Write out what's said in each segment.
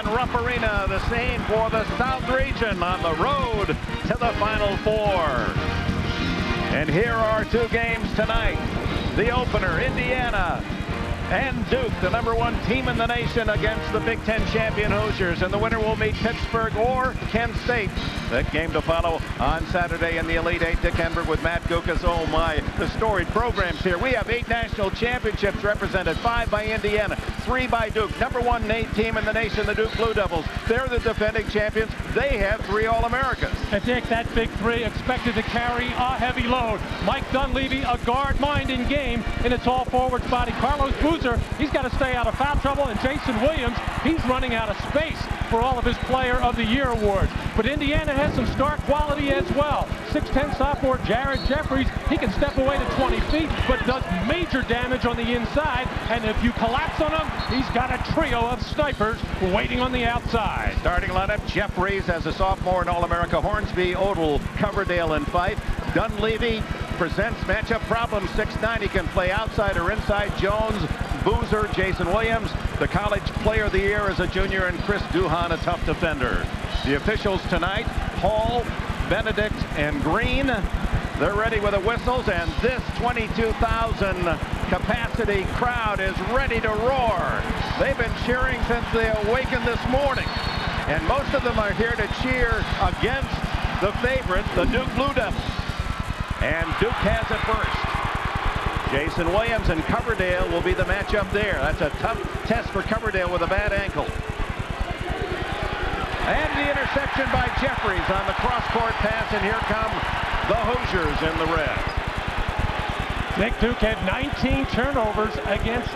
and Rupp Arena, the scene for the South region on the road to the Final Four. And here are two games tonight. The opener, Indiana and Duke, the #1 team in the nation, against the Big Ten champion Hoosiers. And the winner will meet Pittsburgh or Kent State. That game to follow on Saturday in the Elite Eight. Dick Enberg with Matt Gukas. Oh my, the storied programs here. We have 8 national championships represented, 5 by Indiana, 3 by Duke. #1 team in the nation, the Duke Blue Devils. They're the defending champions. They have 3 All-Americans. And Dick, that big 3 expected to carry a heavy load. Mike Dunleavy, a guard-minded game in a tall forward's body. Carlos Boozer, he's got to stay out of foul trouble. And Jason Williams, he's running out of space for all of his Player of the Year awards. But Indiana has some star quality as well. 6'10" sophomore Jared Jeffries, he can step away to 20 feet, but does major damage on the inside. And if you collapse on him, he's got a trio of snipers waiting on the outside. Starting lineup, Jeffries as a sophomore and All-America, Hornsby, Odell, Coverdale, and Fife. Dunleavy presents matchup problems. 6'9", he can play outside or inside. Jones, Boozer, Jason Williams. The College Player of the Year is a junior, and Chris Duhon, a tough defender. The officials tonight, Hall, Benedict, and Green. They're ready with the whistles, and this 22,000 capacity crowd is ready to roar. They've been cheering since they awakened this morning, and most of them are here to cheer against the favorite, the Duke Blue Devils. And Duke has it first. Jason Williams and Coverdale will be the matchup there. That's a tough test for Coverdale with a bad ankle. And the interception by Jeffries on the cross-court pass, and here come the Hoosiers in the red. Dick, Duke had 19 turnovers against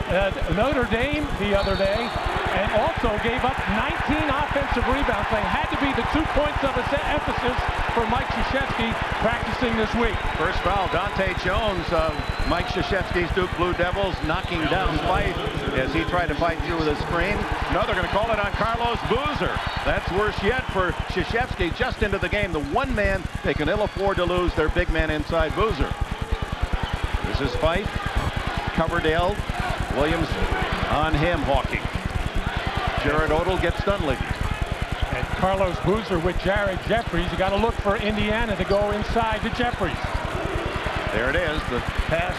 Notre Dame the other day, and also gave up 19 offensive rebounds. They had to be the 2 points of emphasis for Mike Krzyzewski practicing this week. First foul, Dante Jones of Mike Krzyzewski's Duke Blue Devils, knocking down Fife as he tried to fight through the screen. No, they're going to call it on Carlos Boozer. That's worse yet for Krzyzewski, just into the game. The one man they can ill afford to lose, their big man inside Boozer. This is Fife, Coverdale, Williams on him, hawking. Jared Odell gets Dunleavy. And Carlos Boozer with Jared Jeffries. You got to look for Indiana to go inside to Jeffries. There it is, the pass.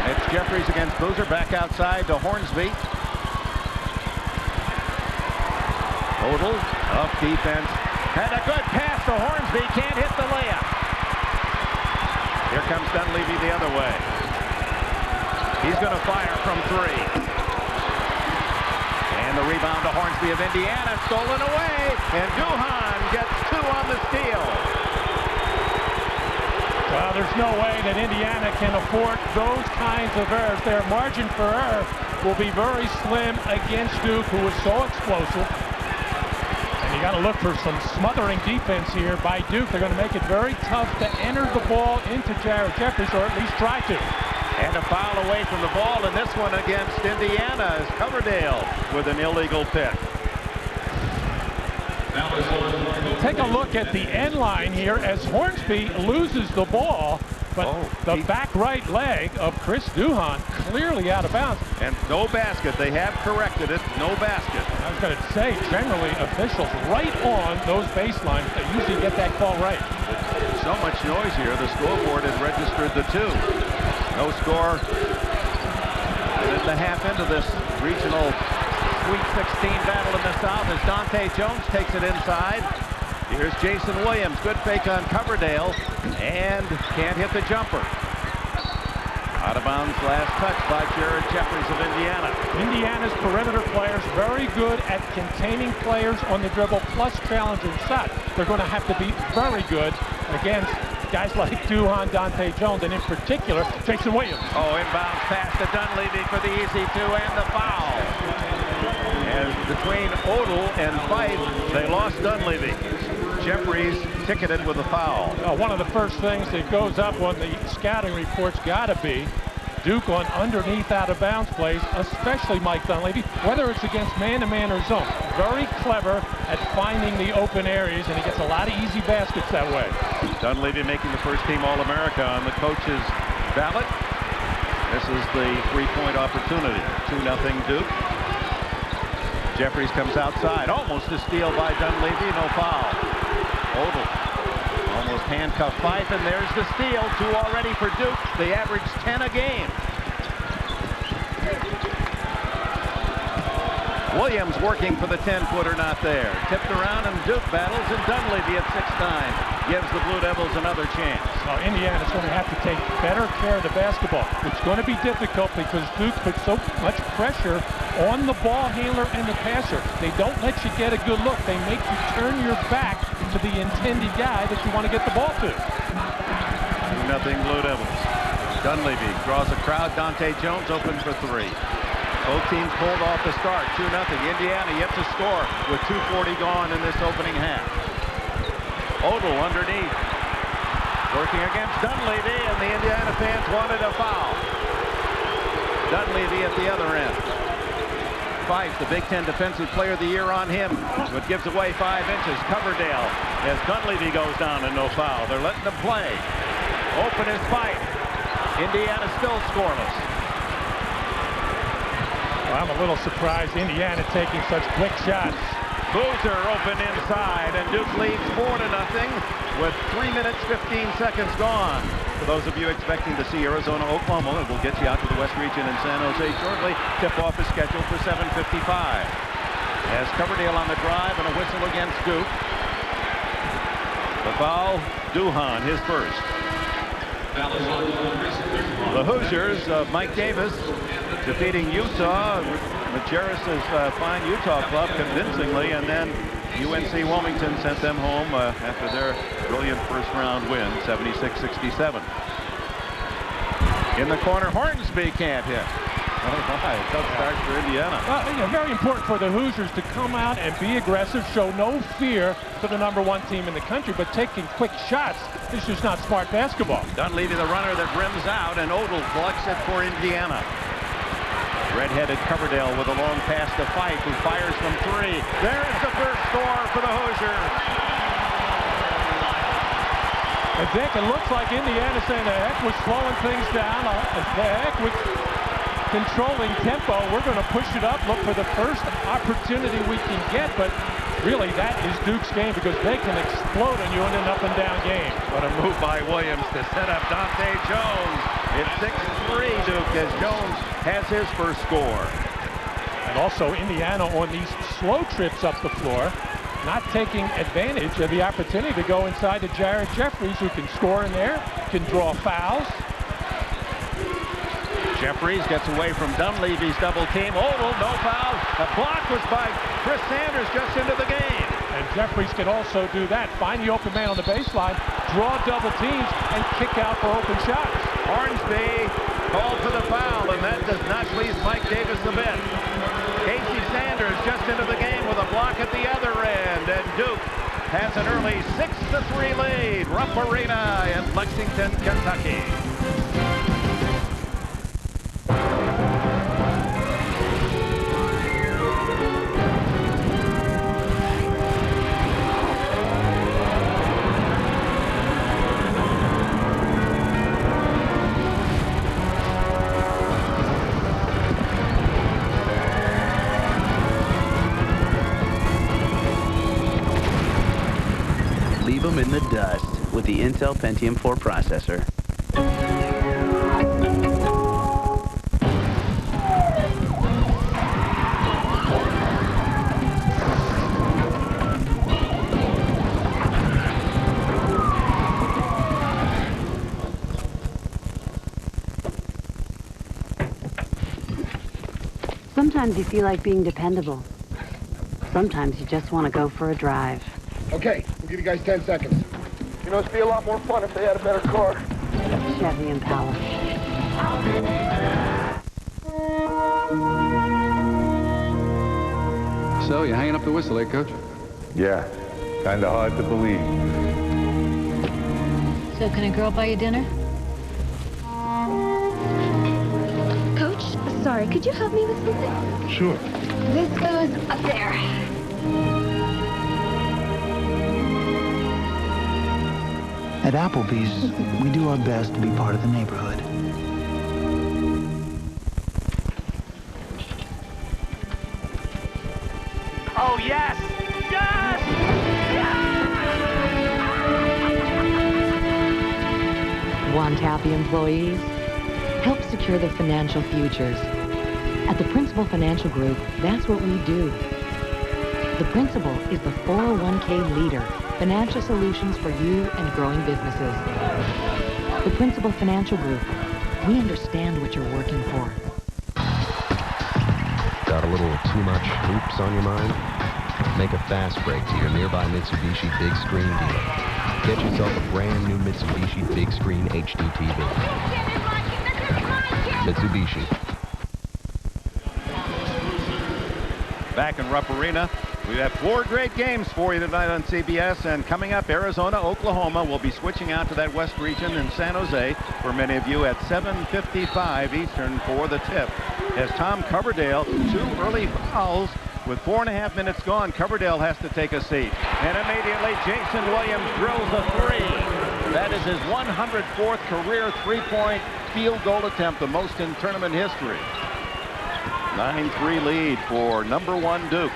And it's Jeffries against Boozer, back outside to Hornsby. Odell, up defense. And a good pass to Hornsby, can't hit the layup. Here comes Dunleavy the other way. He's going to fire from 3. And the rebound to Hornsby of Indiana, stolen away. And Duhon gets 2 on the steal. Well, there's no way that Indiana can afford those kinds of errors. Their margin for error will be very slim against Duke, who is so explosive. And you got to look for some smothering defense here by Duke. They're going to make it very tough to enter the ball into Jared Jeffries, or at least try to. And a foul away from the ball, and this one against Indiana is Coverdale with an illegal pick. Take a look at the end line here as Hornsby loses the ball, but the back right leg of Chris Duhon clearly out of bounds. And no basket. They have corrected it. No basket. I was going to say, generally, officials right on those baselines, they usually get that call right. So much noise here. The scoreboard has registered the 2. No score. And in the half into this regional Sweet 16 battle in the South as Dante Jones takes it inside. Here's Jason Williams. Good fake on Coverdale. And can't hit the jumper. Out of bounds last touch by Jared Jeffries of Indiana. Indiana's perimeter players very good at containing players on the dribble plus challenging shots. They're going to have to be very good against guys like Duhon, Dante Jones, and in particular, Jason Williams. Oh, inbounds pass to Dunleavy for the easy 2 and the foul. And between Odell and Fife, they lost Dunleavy. Jeffries ticketed with a foul. One of the first things that goes up on the scouting reports got to be Duke on underneath out of bounds plays, especially Mike Dunleavy, whether it's against man-to-man or zone. Very clever at finding the open areas, and he gets a lot of easy baskets that way. Dunleavy making the first team All-America on the coach's ballot. This is the 3-point opportunity. 2-0 Duke. Jeffries comes outside. Almost a steal by Dunleavy. No foul. Odell almost handcuffed Fife, and there's the steal. 2 already for Duke. They average 10 a game. Williams working for the 10-footer, not there. Tipped around, and Duke battles, and Dunleavy at 6'9" gives the Blue Devils another chance. Well, Indiana's going to have to take better care of the basketball. It's going to be difficult because Duke puts so much pressure on the ball handler and the passer. They don't let you get a good look. They make you turn your back to the intended guy that you want to get the ball to. 2-0 Blue Devils. Dunleavy draws a crowd. Dante Jones open for 3. Both teams pulled off the start. 2-0. Indiana yet to score with 2:40 gone in this opening half. Odell underneath. Working against Dunleavy, and the Indiana fans wanted a foul. Dunleavy at the other end. Fife, the Big Ten Defensive Player of the Year on him, but gives away 5 inches. Coverdale as Dunleavy goes down and no foul. They're letting them play. Open is Fife. Indiana still scoreless. Well, I'm a little surprised Indiana taking such quick shots. Boozer open inside, and Duke leads 4-0 with 3 minutes 15 seconds gone. For those of you expecting to see Arizona, Oklahoma, it will get you out to the West region in San Jose shortly. Tip-off is scheduled for 7:55. As Coverdale on the drive and a whistle against Duke. The foul, Duhan, his first. The Hoosiers of Mike Davis defeating Utah. Majerus's fine Utah club convincingly, and then UNC Wilmington sent them home after their brilliant first-round win, 76-67. In the corner, Hornsby can't hit. Oh my, tough start for Indiana. Well, very important for the Hoosiers to come out and be aggressive, show no fear to the #1 team in the country, but taking quick shots is just not smart basketball. Dunleavy, the runner that rims out, and Odell collects it for Indiana. Red-headed Coverdale with a long pass to Fife, who fires from 3. There's the first score for the Hoosiers. And Dick, it looks like Indiana saying the heck with slowing things down, the heck with controlling tempo. We're going to push it up, look for the first opportunity we can get, but really that is Duke's game because they can explode on you in an up-and-down game. What a move by Williams to set up Dante Jones. It's 6-3 Duke as Jones has his first score. And also Indiana on these slow trips up the floor, not taking advantage of the opportunity to go inside to Jared Jeffries, who can score in there, can draw fouls. Jeffries gets away from Dunleavy's double team. Odell, no foul. The block was by Chris Sanders just into the game. And Jeffries can also do that. Find the open man on the baseline, draw double teams, and kick out for open shots. Hornsby called for the foul, and that does not please Mike Davis a bit. Casey Sanders just into the game with a block at the other end, and Duke has an early 6-3 lead. Rupp Arena in Lexington, Kentucky. Leave them in the dust with the Intel Pentium 4 processor. Sometimes you feel like being dependable. Sometimes you just want to go for a drive. Okay, we'll give you guys 10 seconds. You know, it'd be a lot more fun if they had a better car. Chevy Impala. So, you hanging up the whistle, eh, Coach? Yeah, kind of hard to believe. So can a girl buy you dinner? Coach, sorry, could you help me with something? Sure. This goes up there. At Applebee's, we do our best to be part of the neighborhood. yes! Yes! Want happy employees? Help secure their financial futures. At the Principal Financial Group, that's what we do. The Principal is the 401k leader, financial solutions for you and growing businesses. The Principal Financial Group, we understand what you're working for. Got a little too much hoops on your mind? Make a fast break to your nearby Mitsubishi Big Screen dealer. Get yourself a brand new Mitsubishi Big Screen HD TV. Mitsubishi. Back in Rupp Arena, we have 4 great games for you tonight on CBS, and coming up, Arizona, Oklahoma will be switching out to that West region in San Jose for many of you at 7:55 Eastern for the tip. As Tom Coverdale, 2 early fouls with 4.5 minutes gone. Coverdale has to take a seat, and immediately Jason Williams drills a 3. That is his 104th career 3-point field goal attempt, the most in tournament history. 9-3 lead for number 1 Duke.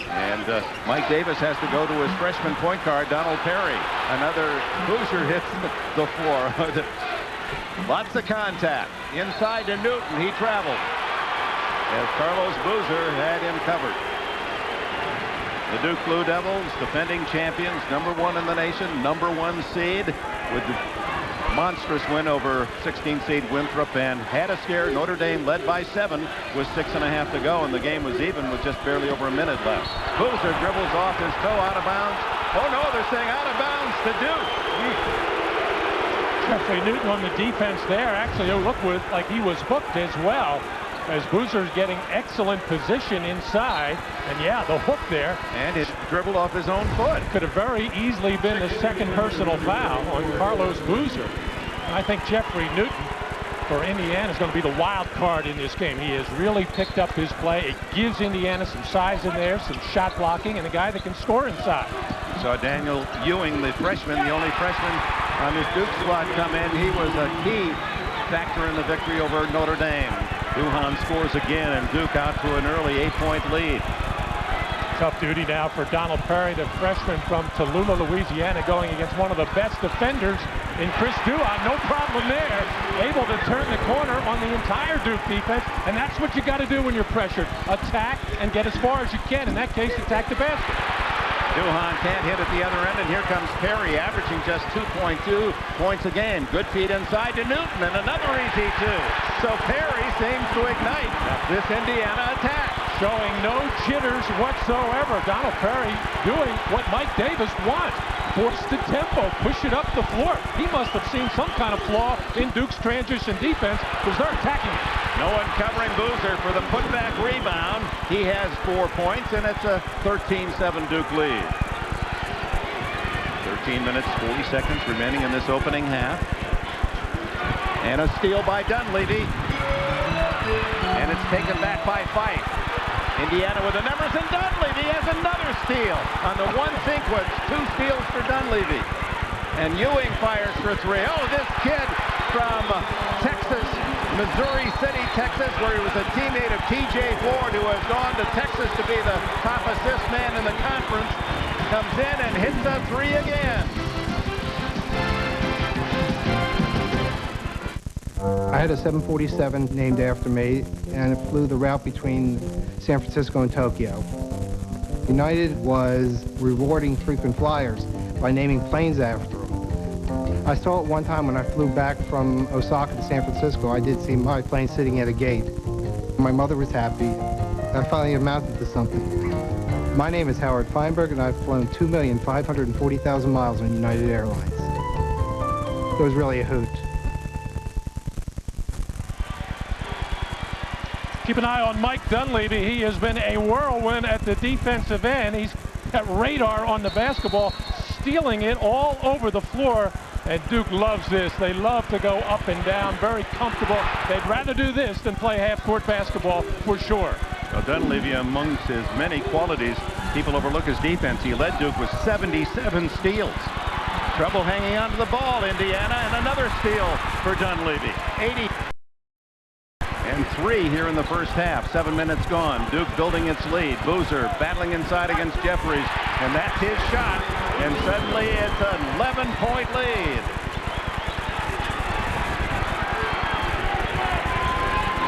And Mike Davis has to go to his freshman point guard, Donald Perry. Another Hoosier hits the floor. Lots of contact. Inside to Newton. He traveled as Carlos Boozer had him covered. The Duke Blue Devils, defending champions, number 1 in the nation, number 1 seed, with the monstrous win over 16 seed Winthrop, and had a scare. Notre Dame led by 7 with 6.5 to go, and the game was even with just barely over a minute left. Boozer dribbles off his toe out of bounds. Oh no, they're saying out of bounds to Duke. Jeffrey Newton on the defense there actually looked like he was hooked as well, as Boozer's getting excellent position inside, and yeah, the hook there. And it dribbled off his own foot. Could have very easily been the second personal foul on Carlos Boozer. I think Jeffrey Newton for Indiana is going to be the wild card in this game. He has really picked up his play. It gives Indiana some size in there, some shot blocking, and a guy that can score inside. Saw Daniel Ewing, the freshman, the only freshman on this Duke squad, come in. He was a key factor in the victory over Notre Dame. Duhan scores again, and Duke out to an early 8-point lead. Tough duty now for Donald Perry, the freshman from Tallulah, Louisiana, going against one of the best defenders in Chris Duhan. No problem there. Able to turn the corner on the entire Duke defense, and that's what you got to do when you're pressured. Attack and get as far as you can. In that case, attack the basket. Duhan can't hit at the other end, and here comes Perry, averaging just 2.2 points a game. Good feed inside to Newton, and another easy 2. So Perry seems to ignite this Indiana attack. Showing no jitters whatsoever. Donald Perry doing what Mike Davis wants. Force the tempo, push it up the floor. He must have seen some kind of flaw in Duke's transition defense because they're attacking it. No one covering Boozer for the putback rebound. He has 4 points, and it's a 13-7 Duke lead. 13 minutes, 40 seconds remaining in this opening half. And a steal by Dunleavy. And it's taken back by Fife. Indiana with the numbers, and Dunleavy has another steal on the 1 sequence. 2 steals for Dunleavy. And Ewing fires for 3. Oh, this kid from Texas, Missouri City, Texas, where he was a teammate of T.J. Ford, who has gone to Texas to be the top assist man in the conference, comes in and hits a 3 again. I had a 747 named after me, and it flew the route between San Francisco and Tokyo. United was rewarding frequent flyers by naming planes after them. I saw it one time when I flew back from Osaka to San Francisco. I did see my plane sitting at a gate. My mother was happy. I finally amounted to something. My name is Howard Feinberg, and I've flown 2,540,000 miles on United Airlines. It was really a hoot. Keep an eye on Mike Dunleavy. He has been a whirlwind at the defensive end. He's got radar on the basketball, stealing it all over the floor. And Duke loves this. They love to go up and down, very comfortable. They'd rather do this than play half-court basketball for sure. Well, Dunleavy, amongst his many qualities, people overlook his defense. He led Duke with 77 steals. Trouble hanging on to the ball, Indiana, and another steal for Dunleavy. 80. And 3 here in the first half. 7 minutes gone. Duke building its lead. Boozer battling inside against Jeffries. And that's his shot. And suddenly it's an 11-point lead.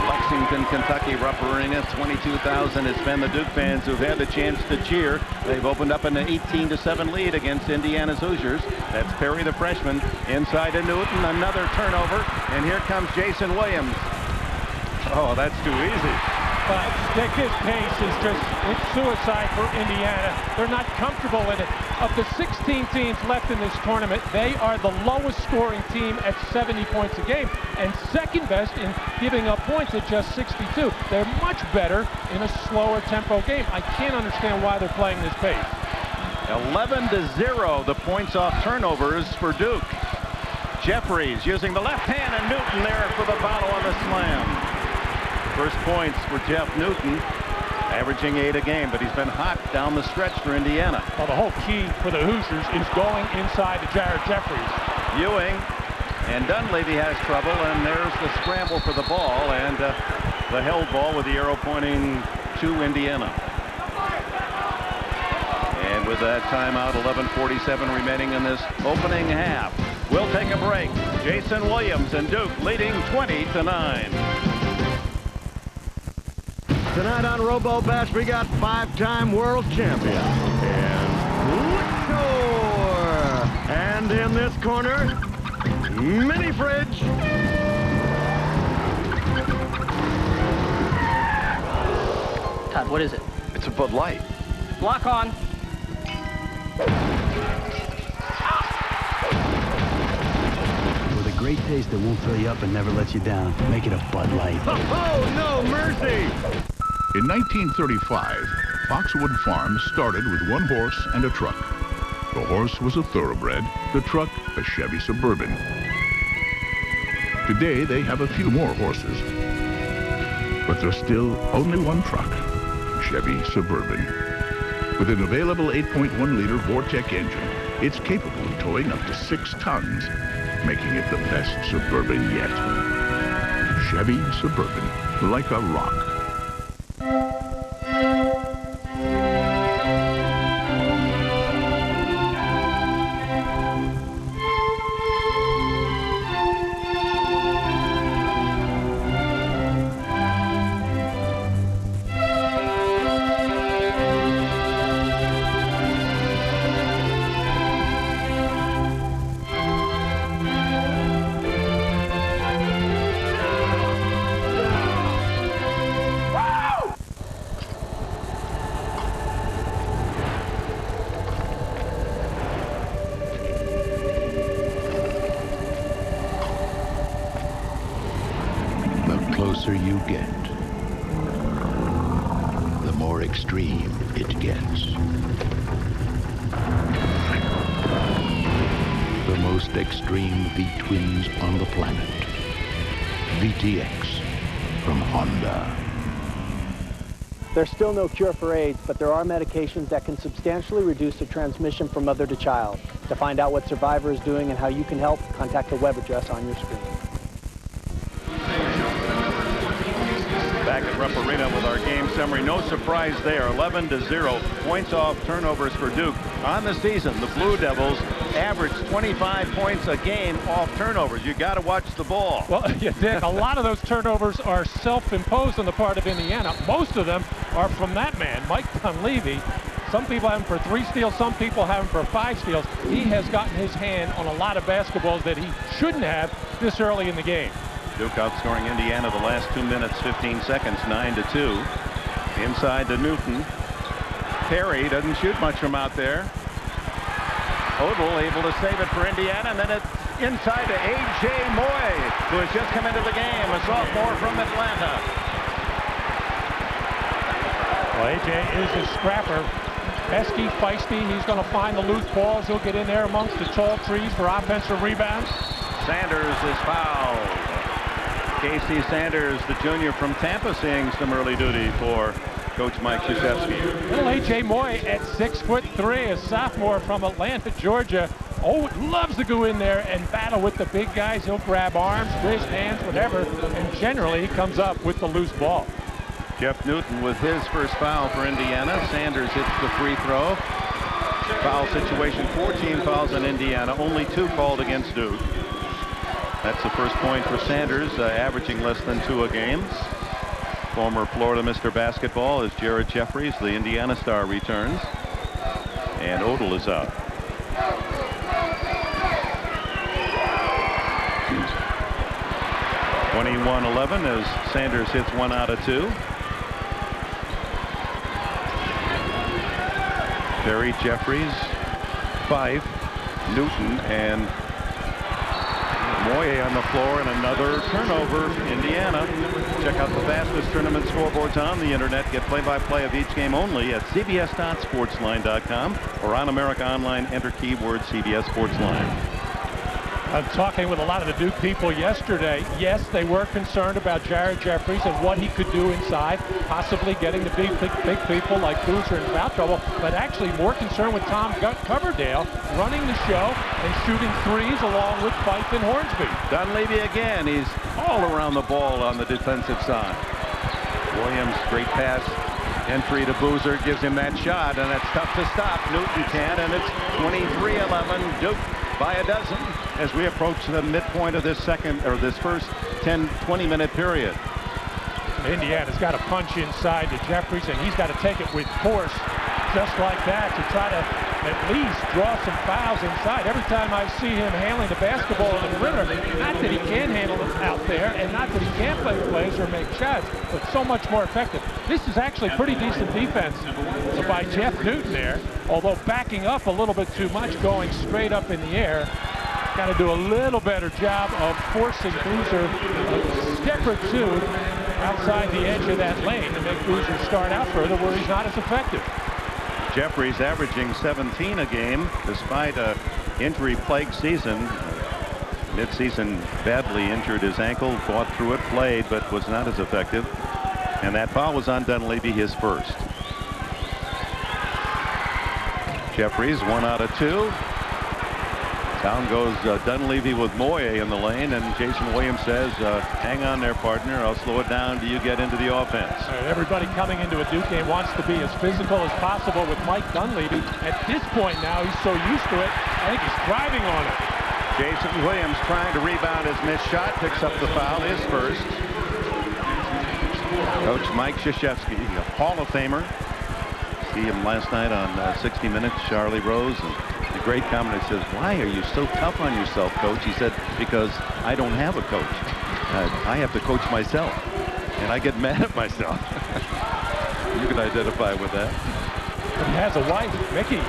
Lexington, Kentucky, Rupp Arena. 22,000. It's been the Duke fans who've had the chance to cheer. They've opened up an 18-7 lead against Indiana's Hoosiers. That's Perry, the freshman, inside to Newton. Another turnover. And here comes Jason Williams. Oh, that's too easy. Dick, his pace is just, it's suicide for Indiana. They're not comfortable in it. Of the 16 teams left in this tournament, they are the lowest scoring team at 70 points a game and second best in giving up points at just 62. They're much better in a slower tempo game. I can't understand why they're playing this pace. 11-0, the points off turnovers for Duke. Jeffries using the left hand, and Newton there for the foul on the slam. First points for Jeff Newton, averaging 8 a game, but he's been hot down the stretch for Indiana. Well, the whole key for the Hoosiers is going inside to Jared Jeffries. Ewing and Dunleavy has trouble, and there's the scramble for the ball, and the held ball with the arrow pointing to Indiana. And with that timeout, 11:47 remaining in this opening half. We'll take a break. Jason Williams and Duke leading 20-9. Tonight on Robo Bash, we got 5-time world champion and Liquor. And in this corner, Mini Fridge. Todd, what is it? It's a Bud Light. Lock on. With a great taste that won't fill you up and never lets you down. Make it a Bud Light. Oh, no mercy! In 1935, Foxwood Farms started with 1 horse and a truck. The horse was a thoroughbred, the truck a Chevy Suburban. Today, they have a few more horses, but there's still only 1 truck, Chevy Suburban. With an available 8.1-liter Vortec engine, it's capable of towing up to 6 tons, making it the best Suburban yet. Chevy Suburban, like a rock. You get, the more extreme it gets. The most extreme V-twins on the planet. VTX from Honda. There's still no cure for AIDS, but there are medications that can substantially reduce the transmission from mother to child. To find out what Survivor is doing and how you can help, contact the web address on your screen. Back at Rupp Arena with our game summary. No surprise there. 11-0. Points off turnovers for Duke. On the season, the Blue Devils average 25 points a game off turnovers. You got to watch the ball. Well, yeah, Dick, a lot of those turnovers are self-imposed on the part of Indiana. Most of them are from that man, Mike Dunleavy. Some people have him for 3 steals. Some people have him for 5 steals. He has gotten his hand on a lot of basketballs that he shouldn't have this early in the game. Duke outscoring Indiana the last 2 minutes, 15 seconds, 9-2. Inside to Newton. Perry doesn't shoot much from out there. Odell able to save it for Indiana, and then it's inside to A.J. Moy, who has just come into the game, a sophomore from Atlanta. Well, A.J. is a scrapper. Pesky, feisty. He's going to find the loose balls. He'll get in there amongst the tall trees for offensive rebounds. Sanders is fouled. Casey Sanders, the junior from Tampa, seeing some early duty for Coach Mike Krzyzewski. Little A.J. Moy at 6'3", a sophomore from Atlanta, Georgia. Oh, loves to go in there and battle with the big guys. He'll grab arms, wrist, hands, whatever, and generally he comes up with the loose ball. Jeff Newton with his first foul for Indiana. Sanders hits the free throw. Foul situation, 14 fouls in Indiana, only 2 called against Duke. That's the first point for Sanders, averaging less than 2 a game. Former Florida Mr. Basketball is Jared Jeffries. The Indiana star returns. And Odell is out. (21-11) as Sanders hits 1 out of 2. Terry, Jeffries, Fife, Newton, and Moye on the floor, and another turnover. Indiana. Check out the fastest tournament scoreboards on the internet. Get play-by-play of each game only at cbs.sportsline.com or on America Online. Enter keyword CBS Sportsline. I'm talking with a lot of the Duke people yesterday. Yes, they were concerned about Jared Jeffries and what he could do inside, possibly getting the big people like Boozer in foul trouble, but actually more concerned with Tom Coverdale running the show and shooting threes along with Fife and Hornsby. Dunleavy again. He's all around the ball on the defensive side. Williams, great pass. Entry to Boozer gives him that shot, and that's tough to stop. Newton can, and it's 23-11. Duke by a dozen as we approach the midpoint of this first 10-20 minute period. Indiana's got to punch inside to Jeffries, and he's got to take it with force just like that to try to at least draw some fouls inside. Every time I see him handling the basketball on the perimeter, not that he can handle it out there and not that he can't play plays or make shots, but so much more effective. This is actually pretty decent defense by Jeff Newton there, although backing up a little bit too much, going straight up in the air. Got to do a little better job of forcing Boozer a step or 2 outside the edge of that lane to make Boozer start out further where he's not as effective. Jeffries averaging 17 a game despite a injury-plagued season. Mid-season badly injured his ankle, fought through it, played, but was not as effective. And that foul was on Dunleavy, his first. Jeffries 1 out of 2. Down goes Dunleavy with Moye in the lane, and Jason Williams says, hang on there, partner. I'll slow it down till you get into the offense. Everybody coming into a Duke game wants to be as physical as possible with Mike Dunleavy. At this point now, he's so used to it, I think he's thriving on it. Jason Williams trying to rebound his missed shot, picks up the foul, his first. Coach Mike Krzyzewski, a Hall of Famer. See him last night on 60 Minutes, Charlie Rose. And the great commentator says, why are you so tough on yourself, Coach? He said, because I don't have a coach. I have to coach myself. And I get mad at myself. You can identify with that. He has a wife, Mickey.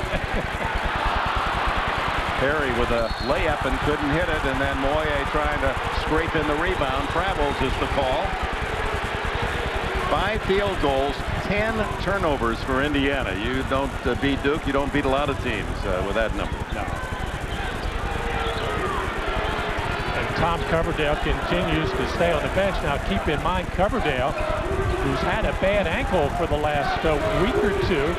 Perry with a layup and couldn't hit it. And then Moye trying to scrape in the rebound. Travels is the call. 5 field goals, 10 turnovers for Indiana. You don't beat Duke, you don't beat a lot of teams with that number. No. And Tom Coverdale continues to stay on the bench. Now keep in mind, Coverdale, who's had a bad ankle for the last week or 2,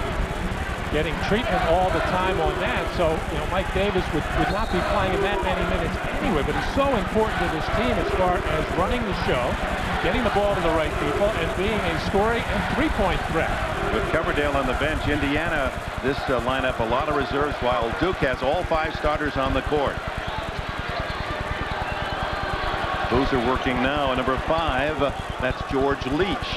getting treatment all the time on that. So, Mike Davis would not be playing in that many minutes anyway, but he's so important to this team as far as running the show, getting the ball to the right people, and being a scoring and three-point threat. With Coverdale on the bench, Indiana, this lineup, a lot of reserves, while Duke has all 5 starters on the court. Boozer working now, number 5, that's George Leach.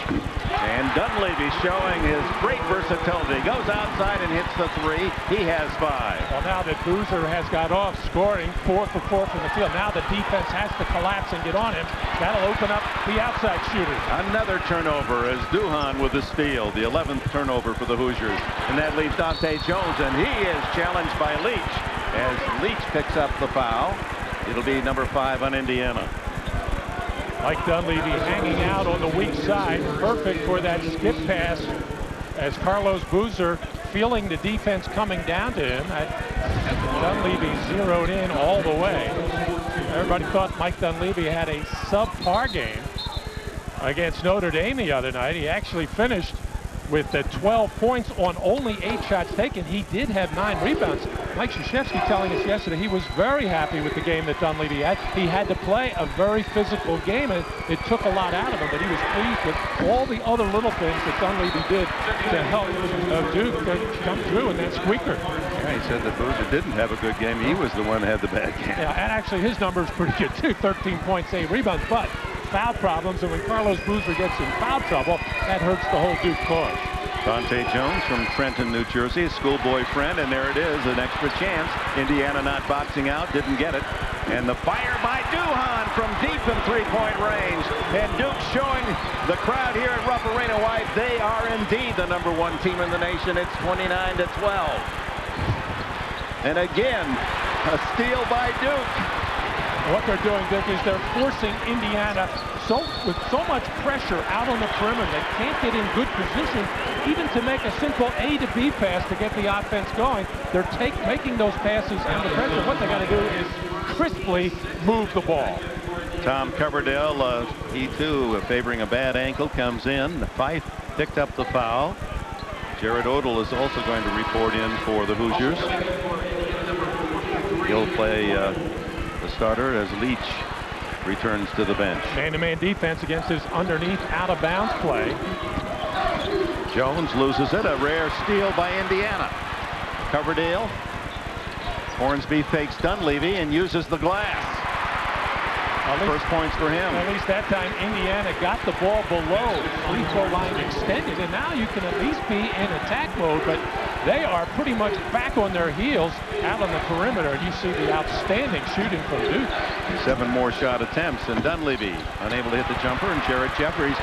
And Dunleavy showing his great versatility. Goes outside and hits the 3. He has 5. Well, now that Boozer has got off scoring 4 for 4 from the field, now the defense has to collapse and get on him. That'll open up the outside shooters. Another turnover as Duhan with the steal. The 11th turnover for the Hoosiers. And that leaves Dante Jones, and he is challenged by Leach as Leach picks up the foul. It'll be number 5 on Indiana. Mike Dunleavy hanging out on the weak side, perfect for that skip pass as Carlos Boozer feeling the defense coming down to him. Dunleavy zeroed in all the way. Everybody thought Mike Dunleavy had a subpar game against Notre Dame the other night. He actually finished with 12 points on only 8 shots taken. He did have 9 rebounds. Mike Krzyzewski telling us yesterday he was very happy with the game that Dunleavy had. He had to play a very physical game, and it took a lot out of him, but he was pleased with all the other little things that Dunleavy did to help Duke come through in that squeaker. Yeah, he said that Boozer didn't have a good game. He was the one that had the bad game. Yeah, and actually his number is pretty good too, 13 points, 8 rebounds, but foul problems, and when Carlos Boozer gets in foul trouble, that hurts the whole Duke cause. Dante Jones from Trenton, New Jersey, schoolboy friend, and there it is, an extra chance. Indiana not boxing out, didn't get it. And the fire by Duhan from deep in three-point range. And Duke showing the crowd here at Rupp Arena why they are indeed the #1 team in the nation. It's 29-12. And again, a steal by Duke. What they're doing, Dick, is they're forcing Indiana with so much pressure out on the perimeter. They can't get in good position even to make a simple A to B pass to get the offense going. They're making those passes under pressure. What they got to do is crisply move the ball. Tom Coverdale, he too, favoring a bad ankle, comes in. Fife picked up the foul. Jared Odell is also going to report in for the Hoosiers. He'll play the starter as Leach returns to the bench. Man-to-man defense against his underneath out-of-bounds play. Jones loses it. A rare steal by Indiana. Coverdale. Hornsby fakes Dunleavy and uses the glass. First points for him. At least that time Indiana got the ball below free throw line extended, and now you can at least be in attack mode, but they are pretty much back on their heels out on the perimeter, and you see the outstanding shooting from Duke. 7 more shot attempts, and Dunleavy unable to hit the jumper, and Jared Jeffries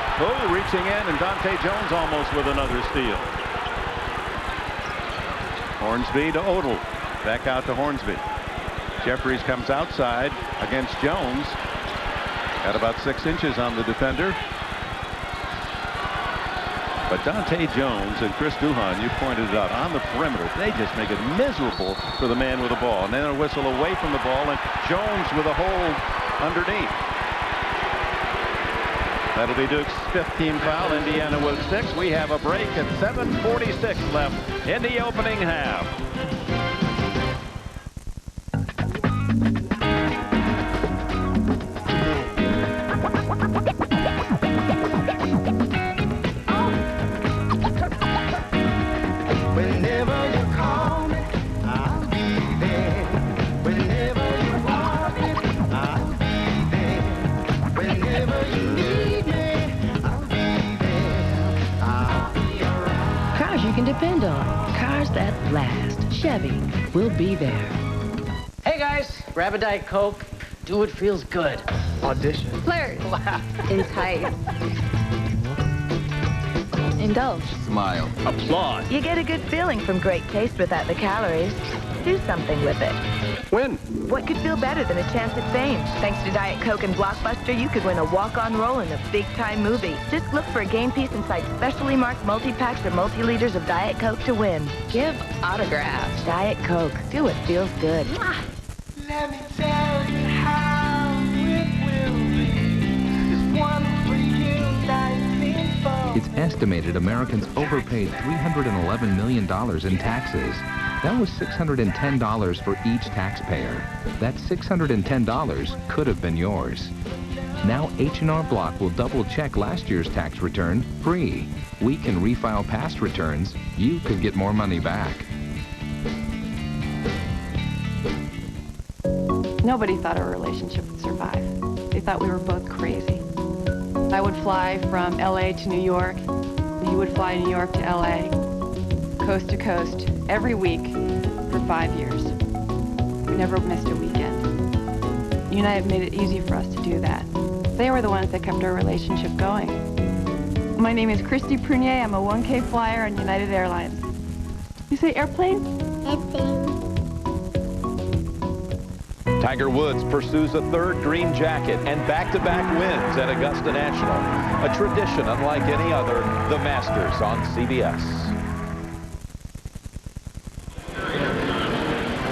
reaching in, and Dante Jones almost with another steal. Hornsby to Odell. Back out to Hornsby. Jeffries comes outside against Jones. At about 6 inches on the defender. But Dante Jones and Chris Duhan, you pointed it out, on the perimeter, they just make it miserable for the man with the ball. And then a whistle away from the ball, and Jones with a hold underneath. That'll be Duke's 5th team foul. Indiana with 6. We have a break at 7:46 left in the opening half. Depend on cars that last. Chevy will be there. Hey guys, grab a Diet Coke. Do what feels good. Audition. Flirt. Entice. Indulge. Smile. Applaud. You get a good feeling from great taste without the calories. Do something with it. Win. What could feel better than a chance at fame? Thanks to Diet Coke and Blockbuster, you could win a walk-on role in a big-time movie. Just look for a game piece inside specially marked multi-packs or multi-liters of Diet Coke to win. Give autographs. Diet Coke. Do what feels good. Let me tell you how it will be. There's one for you, 19 for It's estimated Americans overpaid $311 million in taxes. That was $610 for each taxpayer. That $610 could have been yours. Now H&R Block will double-check last year's tax return free. We can refile past returns. You could get more money back. Nobody thought our relationship would survive. They thought we were both crazy. I would fly from LA to New York. He would fly New York to LA, coast to coast, every week for 5 years. We never missed a weekend. United made it easy for us to do that. They were the ones that kept our relationship going. My name is Christy Prunier. I'm a 1K flyer on United Airlines. You say airplane? Airplane. Tiger Woods pursues a 3rd green jacket and back-to-back wins at Augusta National. A tradition unlike any other, the Masters on CBS.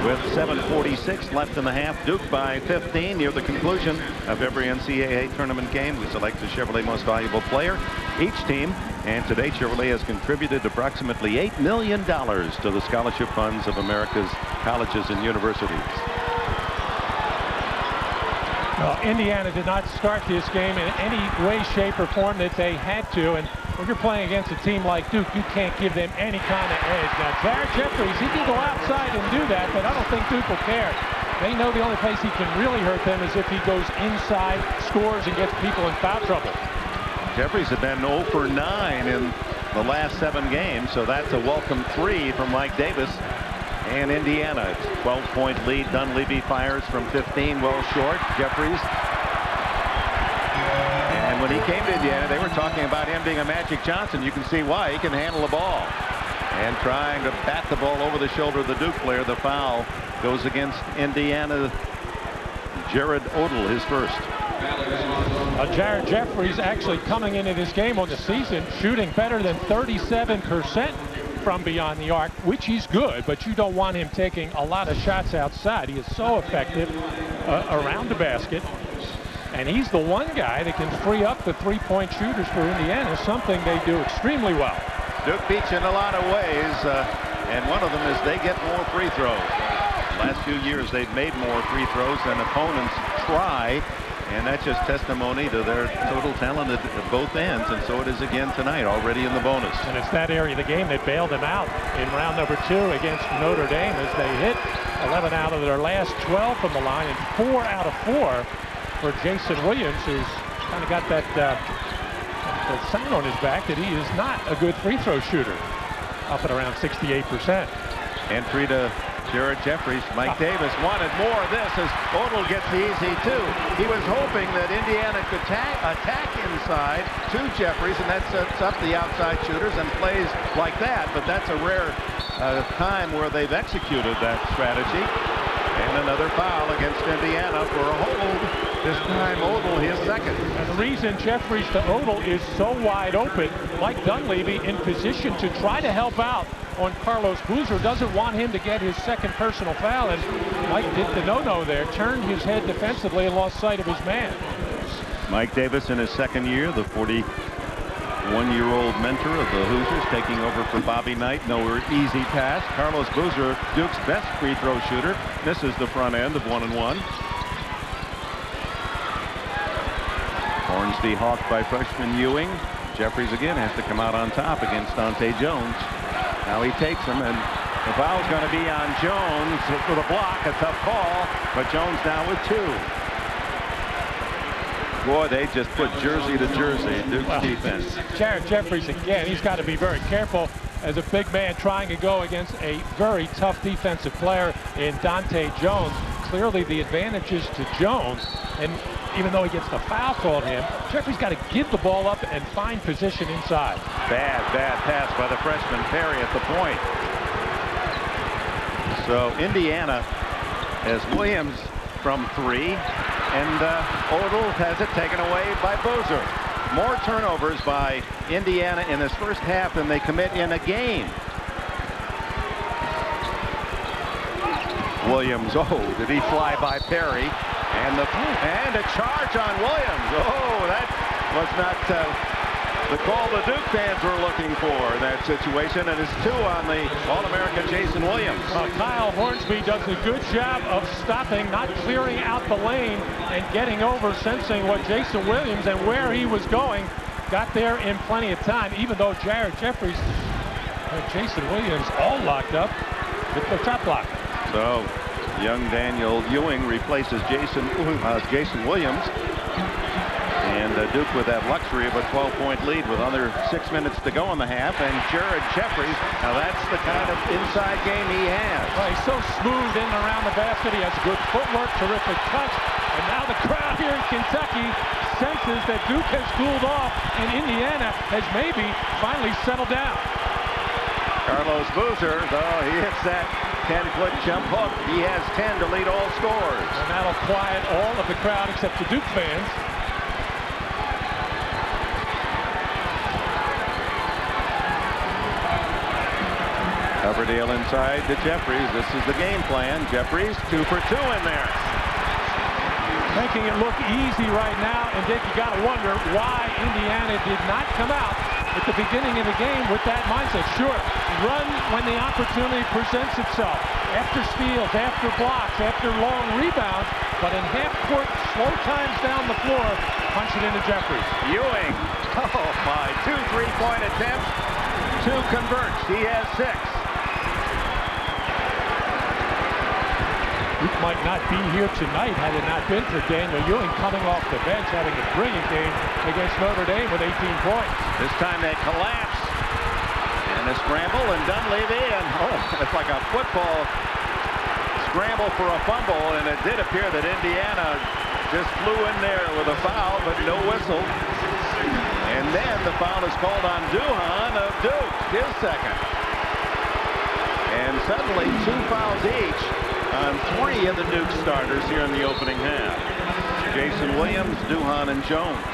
With 7:46 left in the half, Duke by 15. Near the conclusion of every NCAA tournament game, we select the Chevrolet Most Valuable Player. Each team And today, Chevrolet has contributed approximately $8 million to the scholarship funds of America's colleges and universities. Well, Indiana did not start this game in any way, shape, or form that they had to. And when you're playing against a team like Duke, you can't give them any kind of edge. Now, Jared Jeffries, he can go outside and do that, but I don't think Duke will care. They know the only place he can really hurt them is if he goes inside, scores, and gets people in foul trouble. Jeffries had been 0 for 9 in the last 7 games, so that's a welcome 3 from Mike Davis. And Indiana, it's a 12-point lead. Dunleavy fires from 15, well short. Jeffries. And when he came to Indiana, they were talking about him being a Magic Johnson. You can see why. He can handle the ball. And trying to bat the ball over the shoulder of the Duke player. The foul goes against Indiana. Jared Odell, his first. Jared Jeffries actually coming into this game on the season shooting better than 37% from beyond the arc, which he's good, but you don't want him taking a lot of shots outside. He is so effective around the basket, and he's the one guy that can free up the three-point shooters for Indiana, something they do extremely well. Duke beats in a lot of ways, and one of them is they get more free throws. Last few years they've made more free throws than opponents try, and that's just testimony to their total talent at both ends, and so it is again tonight, already in the bonus. And it's that area of the game that bailed them out in round number 2 against Notre Dame as they hit 11 out of their last 12 from the line and 4 out of 4 for Jason Williams, who's kind of got that sign on his back that he is not a good free throw shooter, up at around 68%. Entry to Jared Jeffries. Mike Davis wanted more of this as Odell gets the easy 2. He was hoping that Indiana could attack inside to Jeffries, and that sets up the outside shooters and plays like that. But that's a rare time where they've executed that strategy. And another foul against Indiana for a hold. This time Odell, his second. And the reason Jeffries to Odell is so wide open, Mike Dunleavy in position to try to help out on Carlos Boozer, doesn't want him to get his second personal foul, and Mike did the no-no there, turned his head defensively and lost sight of his man. Mike Davis in his second year, the 41-year-old mentor of the Hoosiers, taking over for Bobby Knight. No easy pass. Carlos Boozer, Duke's best free throw shooter, misses the front end of 1-1. Hornsby hawked by freshman Ewing. Jeffries again has to come out on top against Dante Jones. Now he takes him, and the foul's going to be on Jones with a block. A tough call, but Jones now with 2. Boy, they just put jersey to jersey in Duke's defense. Jared Jeffries again, he's got to be very careful as a big man trying to go against a very tough defensive player in Dante Jones. Clearly the advantage is to Jones, and even though he gets the foul called him, Jeffries got to give the ball up and find position inside. Bad pass by the freshman Perry at the point. So Indiana has Williams from 3, and Odell has it taken away by Boozer. More turnovers by Indiana in this first half than they commit in a game. Williams, oh, did he fly by Perry? And a charge on Williams. Oh, that was not the call the Duke fans were looking for in that situation. And it's 2 on the All-American Jason Williams. Kyle Hornsby does a good job of stopping, not clearing out the lane, and getting over, sensing what Jason Williams and where he was going. Got there in plenty of time, even though Jared Jeffries and Jason Williams all locked up with the shot block. So young Daniel Ewing replaces Jason Williams, and Duke with that luxury of a 12-point lead with under 6 minutes to go in the half. And Jared Jeffries, now that's the kind of inside game he has. Well, he's so smooth in and around the basket. He has good footwork, terrific touch, and now the crowd here in Kentucky senses that Duke has cooled off and Indiana has maybe finally settled down. Carlos Boozer, though, he hits that 10-foot jump hook. He has 10 to lead all scorers. And that'll quiet all of the crowd except the Duke fans. Coverdale inside to Jeffries. This is the game plan. Jeffries 2 for 2 in there. making it look easy right now. And Dick, you got to wonder why Indiana did not come out at the beginning of the game with that mindset. Sure, run when the opportunity presents itself. After steals, after blocks, after long rebounds. But in half-court, slow times down the floor, punch it into Jeffries. Ewing, oh my, 2 3-point attempts, 2 converts. He has 6. He might not be here tonight had it not been for Daniel Ewing coming off the bench, having a brilliant game against Notre Dame with 18 points. This time they collapse. And a scramble, and Dunleavy, and it's like a football scramble for a fumble, and it did appear that Indiana just flew in there with a foul, but no whistle. And then the foul is called on Duhan of Duke, his second. And suddenly 2 fouls each on 3 of the Duke starters here in the opening half. Jason Williams, Duhan, and Jones.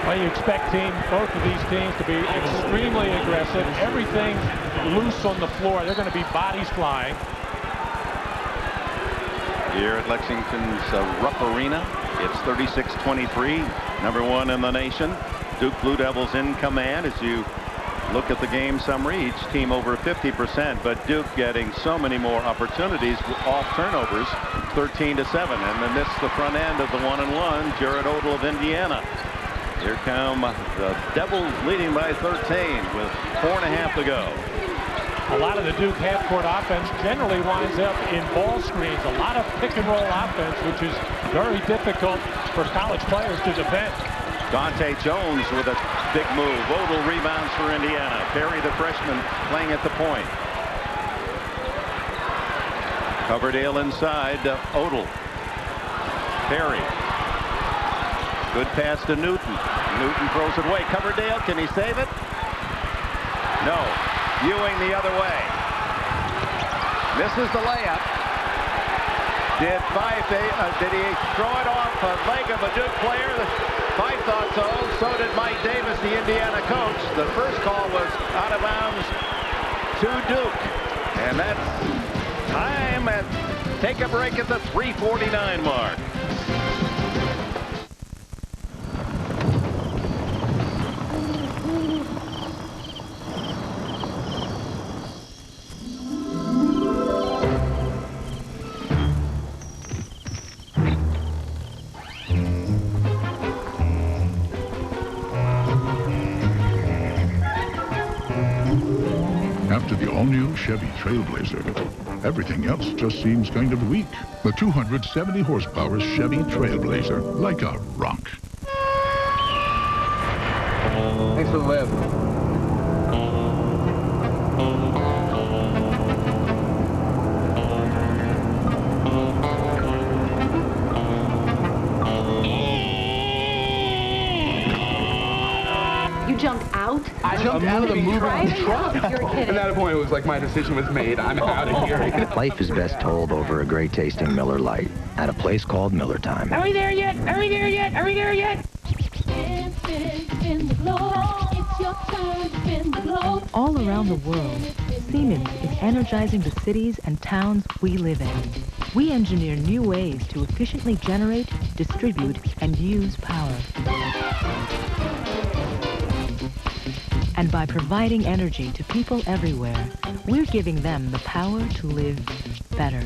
Well, you expect both of these teams to be extremely aggressive. Everything loose on the floor. They're going to be bodies flying. Here at Lexington's Rupp Arena, it's 36-23, #1 in the nation. Duke Blue Devils in command. As you look at the game summary, each team over 50%, but Duke getting so many more opportunities off turnovers, 13-7. And then this the front end of the 1-and-1, Jared Odell of Indiana. Here come the Devils leading by 13 with 4.5 to go. A lot of the Duke half-court offense generally winds up in ball screens. A lot of pick-and-roll offense, which is very difficult for college players to defend. Dante Jones with a big move. Odell rebounds for Indiana. Perry, the freshman, playing at the point. Coverdale inside. Odell. Perry. Good pass to Newton. Newton throws it away. Coverdale, can he save it? No. Ewing the other way. Misses the layup. Did he throw it off a leg of a Duke player? Fife thought so. So did Mike Davis, the Indiana coach. The first call was out of bounds to Duke. And that's time. And take a break at the 3:49 mark. After the all-new Chevy Trailblazer, everything else just seems kind of weak. The 270 horsepower Chevy Trailblazer, like a rock. Thanks for the lift. You jumped out? I jumped out of the moving truck. You're kidding. At that point, it was like my decision was made. I'm out of here. Life is best told over a great tasting Miller Lite at a place called Miller Time. Are we there yet? Are we there yet? Are we there yet? All around the world, Siemens is energizing the cities and towns we live in. We engineer new ways to efficiently generate, distribute, and use power. And by providing energy to people everywhere, we're giving them the power to live better.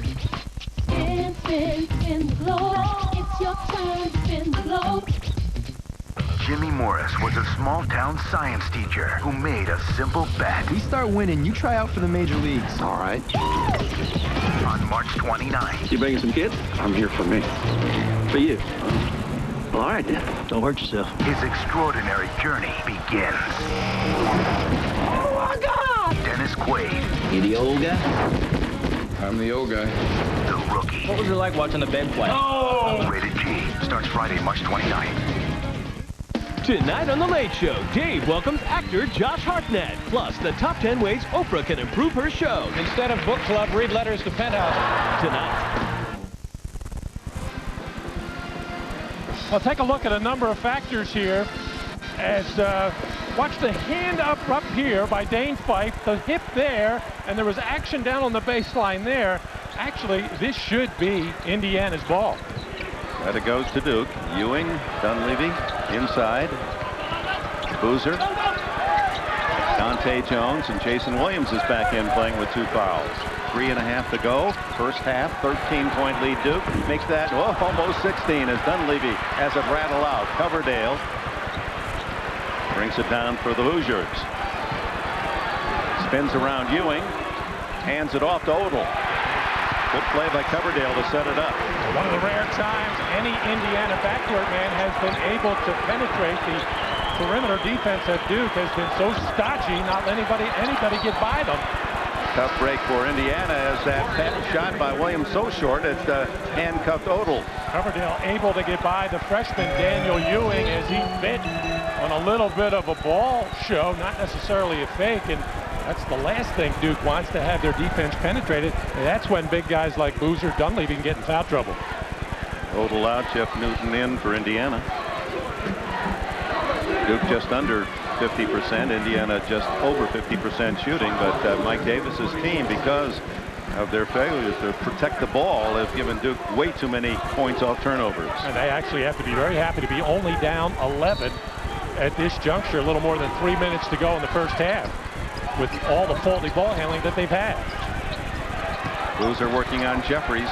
Spin, spin, spin the globe. It's your turn to spin the globe. Jimmy Morris was a small-town science teacher who made a simple bet. We start winning, you try out for the major leagues. All right. On March 29th. You bringing some kids? I'm here for me. For you. Well, all right, then. Don't hurt yourself. His extraordinary journey begins. Oh, my God! Dennis Quaid. You the old guy? I'm the old guy. The Rookie. What was it like watching the band play? Oh! Rated G. Starts Friday, March 29th. Tonight on The Late Show, Dave welcomes actor Josh Hartnett. Plus, the top 10 ways Oprah can improve her show. Instead of book club, read letters to Penthouse. Tonight. Well, take a look at a number of factors here. As watch the hand up here by Dane Fife, the hip there, and there was action down on the baseline there. Actually, this should be Indiana's ball. But it goes to Duke. Ewing, Dunleavy, inside. Boozer. Dante Jones and Jason Williams is back in playing with 2 fouls. 3.5 to go. First half, 13-point lead Duke. Makes that almost 16 as Dunleavy has it rattle out. Coverdale brings it down for the Hoosiers. Spins around Ewing. Hands it off to Odell. Good play by Coverdale to set it up. One of the rare times any Indiana backcourt man has been able to penetrate. The perimeter defense at Duke has been so stodgy, not letting anybody get by them. Tough break for Indiana as that shot by Williams so short it handcuffed Odell. Coverdale able to get by the freshman Daniel Ewing as he bit on a little bit of a ball show, not necessarily a fake, and that's the last thing Duke wants, to have their defense penetrated. And that's when big guys like Boozer, Dunleavy can get in foul trouble. Odell out, Jeff Newton in for Indiana. Duke just under 50%, Indiana just over 50% shooting, but Mike Davis's team, because of their failures to protect the ball, have given Duke way too many points off turnovers. And they actually have to be very happy to be only down 11 at this juncture, a little more than 3 minutes to go in the first half, with all the faulty ball handling that they've had. Boozer working on Jeffries.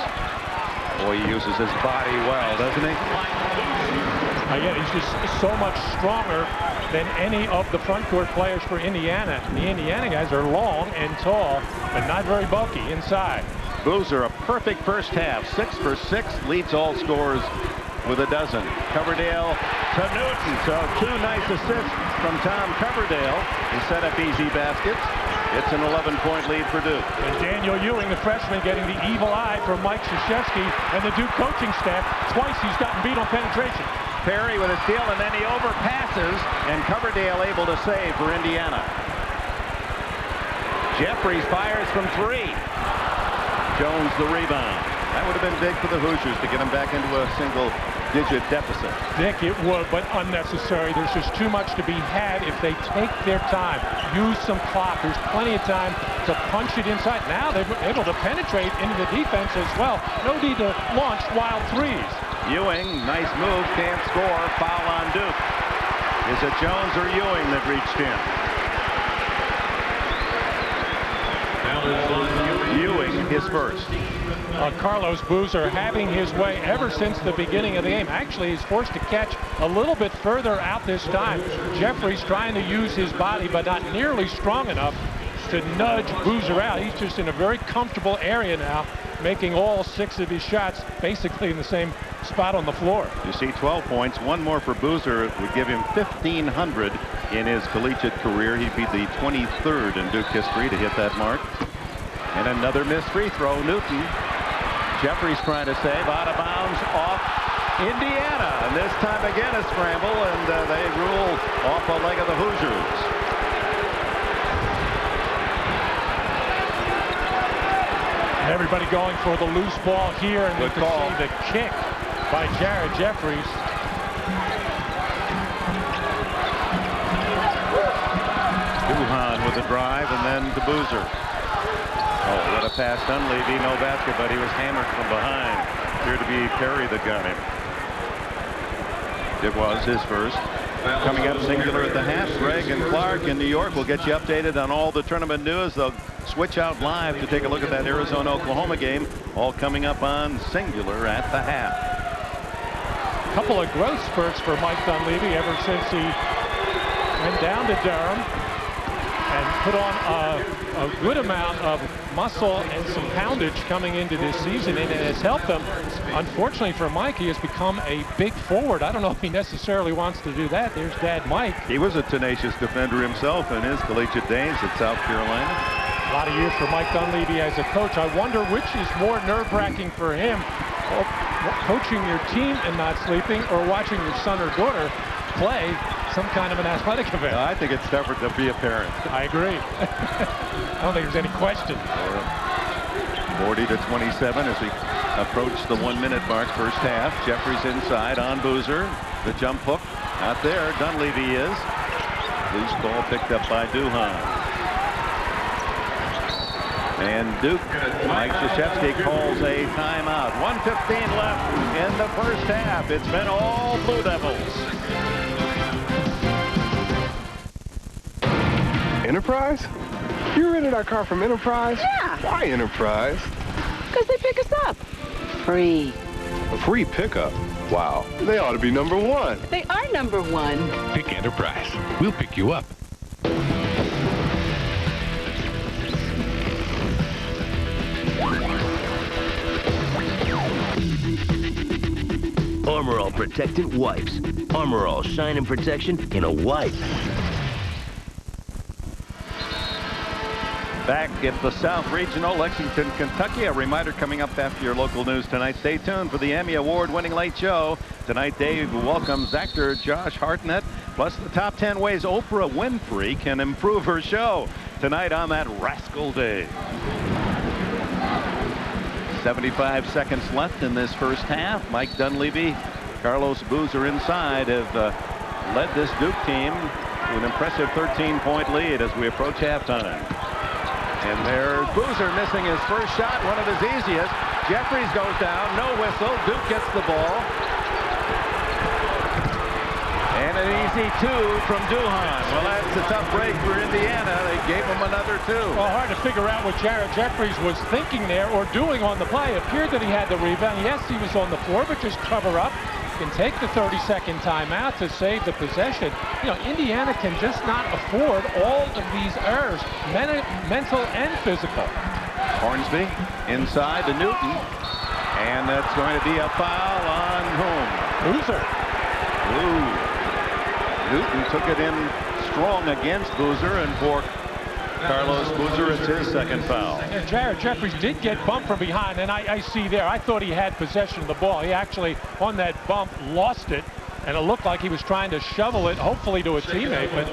Boy, he uses his body well, doesn't he? Yeah, he's just so much stronger than any of the front court players for Indiana. The Indiana guys are long and tall, but not very bulky inside. Boozer, a perfect first half, 6 for 6, leads all scorers with a dozen. Coverdale to Newton. So 2 nice assists from Tom Coverdale. He set up easy baskets. It's an 11-point lead for Duke. And Daniel Ewing, the freshman, getting the evil eye from Mike Krzyzewski and the Duke coaching staff. Twice he's gotten beat on penetration. Perry with a steal, and then he overpasses, and Coverdale able to save for Indiana. Jeffries fires from 3. Jones the rebound. That would have been big for the Hoosiers to get them back into a single-digit deficit. Dick, it would, but unnecessary. There's just too much to be had if they take their time, use some clock. There's plenty of time to punch it inside. Now they're able to penetrate into the defense as well. No need to launch wild threes. Ewing, nice move, can't score. Foul on Duke. Is it Jones or Ewing that reached in? Ewing is first. Carlos Boozer having his way ever since the beginning of the game. Actually, he's forced to catch a little bit further out this time. Jeffries trying to use his body, but not nearly strong enough to nudge Boozer out. He's just in a very comfortable area now, making all 6 of his shots basically in the same spot on the floor. You see 12 points, 1 more for Boozer would give him 1,500 in his collegiate career. He'd be the 23rd in Duke history to hit that mark. And another missed free throw. Newton. Jeffries trying to save, out of bounds, off Indiana. And this time again a scramble, and they rule off a leg of the Hoosiers. Everybody going for the loose ball here, and you can see the kick by Jared Jeffries. Duhan with a drive, and then to Boozer. Oh, what a pass. Dunleavy, no basket, but he was hammered from behind. Appeared to be Perry that got him. It was his first. Coming up singular at the half, Greg and Clark in New York will get you updated on all the tournament news. They'll switch out live to take a look at that Arizona-Oklahoma game. All coming up on singular at the half. A couple of growth spurts for Mike Dunleavy ever since he went down to Durham and put on a good amount of muscle and some poundage coming into this season, and it has helped them. Unfortunately for Mike, he has become a big forward. I don't know if he necessarily wants to do that. There's Dad Mike. He was a tenacious defender himself in his collegiate days at South Carolina. A lot of years for Mike Dunleavy as a coach. I wonder which is more nerve-wracking for him, coaching your team and not sleeping, or watching your son or daughter play some kind of an athletic event. I think it's tougher to be a parent. I agree. I don't think there's any question. 40-27 as we approach the 1-minute mark, first half. Jeffries inside on Boozer. The jump hook, not there. Dunleavy is. Loose ball picked up by Duhan. And Duke, Mike Krzyzewski calls a timeout. 1:15 left in the first half. It's been all Blue Devils. Enterprise? You rented our car from Enterprise? Yeah. Why Enterprise? Because they pick us up. Free. A free pickup? Wow. They ought to be #1. They are #1. Pick Enterprise. We'll pick you up. Armor All Protectant Wipes. Armor All Shine and Protection in a wipe. Back at the South Regional, Lexington, Kentucky. A reminder coming up after your local news tonight. Stay tuned for the Emmy Award-winning Late Show. Tonight, Dave welcomes actor Josh Hartnett, plus the top 10 ways Oprah Winfrey can improve her show. Tonight on that Rascal Day. 75 seconds left in this first half. Mike Dunleavy, Carlos Boozer inside have led this Duke team to an impressive 13-point lead as we approach halftime. And there's Boozer missing his first shot, one of his easiest. Jeffries goes down, no whistle. Duke gets the ball. And an easy two from Duhan. Well, that's a tough break for Indiana. They gave him another two. Well, hard to figure out what Jared Jeffries was thinking there or doing on the play. It appeared that he had the rebound. Yes, he was on the floor, but just cover up. Can take the 30-second timeout to save the possession. You know, Indiana can just not afford all of these errors, mental and physical. Hornsby inside to Newton, and that's going to be a foul on whom? Boozer. Ooh. Newton took it in strong against Boozer, and for Carlos Boozer, it's his second foul. And Jared Jeffries did get bumped from behind, and I see there, I thought he had possession of the ball. He actually, on that bump, lost it, and it looked like he was trying to shovel it, hopefully to a teammate, but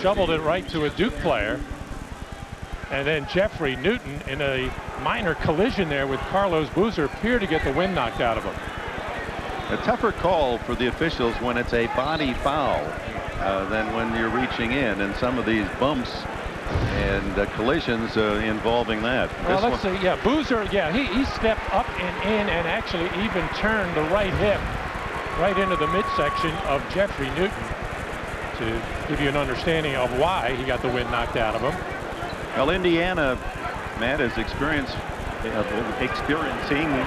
shoveled it right to a Duke player. And then Jeffrey Newton, in a minor collision there with Carlos Boozer, appeared to get the wind knocked out of him. A tougher call for the officials when it's a body foul than when you're reaching in, and some of these bumps and collisions involving that. Well, let's see. Yeah, Boozer, yeah, he stepped up and in and actually even turned the right hip right into the midsection of Jeffrey Newton to give you an understanding of why he got the wind knocked out of him. Well, Indiana, Matt, is experiencing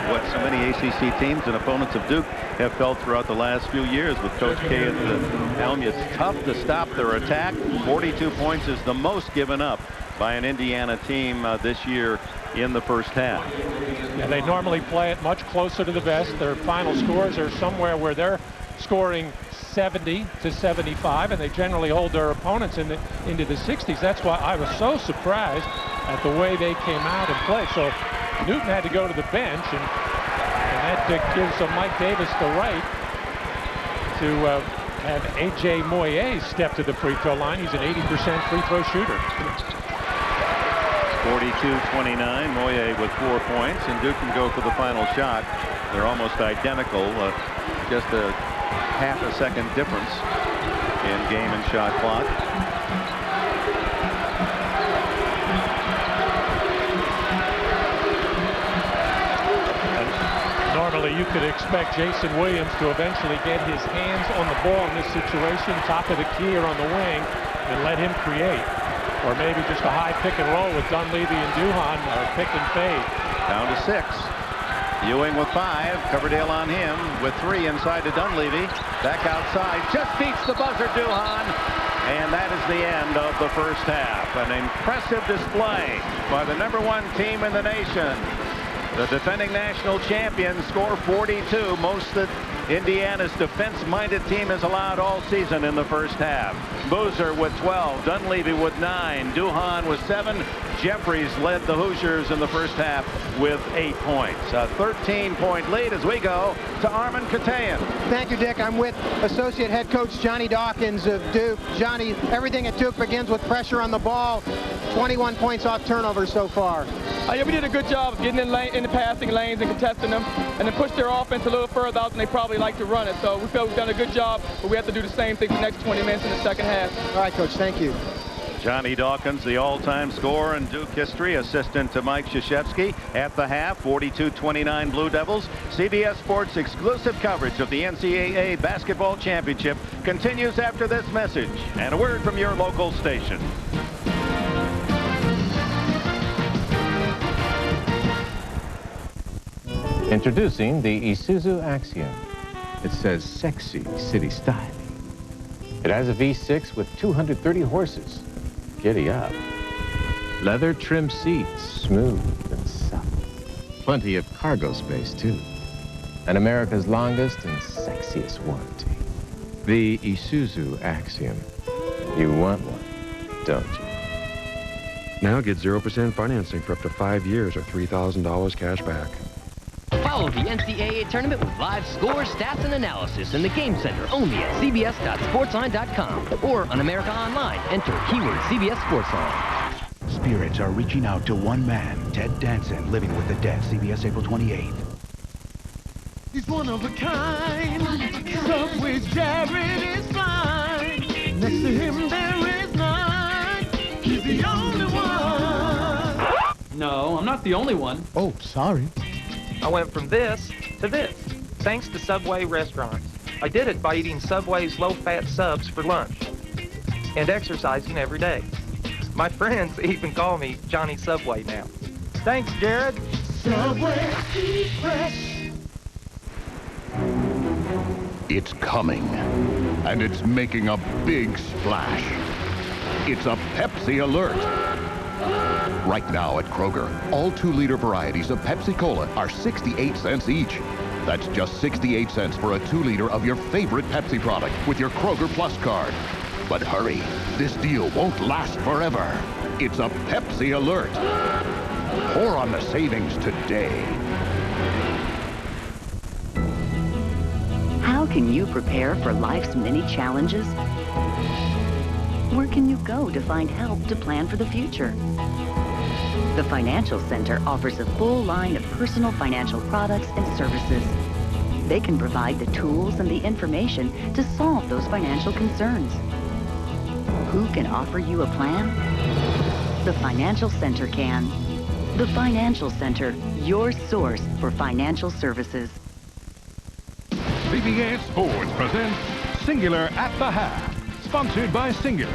what so many ACC teams and opponents of Duke have felt throughout the last few years with Coach K at the helm. It's tough to stop their attack. 42 points is the most given up by an Indiana team this year in the first half. Yeah, they normally play it much closer to the vest. Their final scores are somewhere where they're scoring 70 to 75, and they generally hold their opponents into the 60s. That's why I was so surprised at the way they came out and played. So Newton had to go to the bench, and that gives Mike Davis the right to have A.J. Moye step to the free throw line. He's an 80% free throw shooter. 42-29, Moye with 4 points, and Duke can go for the final shot. They're almost identical, just a half a second difference in game and shot clock. Normally, you could expect Jason Williams to eventually get his hands on the ball in this situation, top of the key or on the wing, and let him create. Or maybe just a high pick and roll with Dunleavy and Duhan, or pick and fade. Down to 6. Ewing with 5. Coverdale on him with 3 inside to Dunleavy. Back outside. Just beats the buzzer, Duhan. And that is the end of the first half. An impressive display by the #1 team in the nation. The defending national champions score 42, most that Indiana's defense-minded team has allowed all season in the first half. Boozer with 12, Dunleavy with 9, Duhan with 7. Jeffries led the Hoosiers in the first half with 8 points. A 13-point lead as we go to Armin Katayan. Thank you, Dick. I'm with Associate Head Coach Johnny Dawkins of Duke. Johnny, everything at Duke begins with pressure on the ball. 21 points off turnovers so far. Yeah, we did a good job of getting in the passing lanes and contesting them, and then pushed their offense a little further out than they probably like to run it. So we feel we've done a good job, but we have to do the same thing for the next 20 minutes in the second half. All right, Coach, thank you. Johnny Dawkins, the all-time scorer in Duke history, assistant to Mike Krzyzewski. At the half, 42-29 Blue Devils. CBS Sports exclusive coverage of the NCAA Basketball Championship continues after this message and a word from your local station. Introducing the Isuzu Axiom. It says sexy city style. It has a V6 with 230 horses. Giddy up. Leather trim seats, smooth and supple. Plenty of cargo space, too. And America's longest and sexiest warranty. The Isuzu Axiom. You want one, don't you? Now get 0% financing for up to 5 years or $3,000 cash back. Follow the NCAA tournament with live scores, stats, and analysis in the Game Center only at cbs.sportsline.com or on America Online. Enter keyword CBS Sportsline. Spirits are reaching out to one man, Ted Danson, living with the dead. CBS April 28th. He's one of a kind. Subway's Jared is fine. Next to him there is none. He's the only one. No, I'm not the only one. Oh, sorry. I went from this to this, thanks to Subway restaurants. I did it by eating Subway's low-fat subs for lunch and exercising every day. My friends even call me Johnny Subway now. Thanks, Jared. Subway, eat fresh. It's coming, and it's making a big splash. It's a Pepsi alert. Right now at Kroger, all 2-liter varieties of Pepsi Cola are 68 cents each. That's just 68 cents for a 2-liter of your favorite Pepsi product with your Kroger Plus card. But hurry, this deal won't last forever. It's a Pepsi alert. Pour on the savings today. How can you prepare for life's many challenges? Where can you go to find help to plan for the future? The Financial Center offers a full line of personal financial products and services. They can provide the tools and the information to solve those financial concerns. Who can offer you a plan? The Financial Center can. The Financial Center, your source for financial services. CBS Sports presents Singular at the Half. Sponsored by Singular,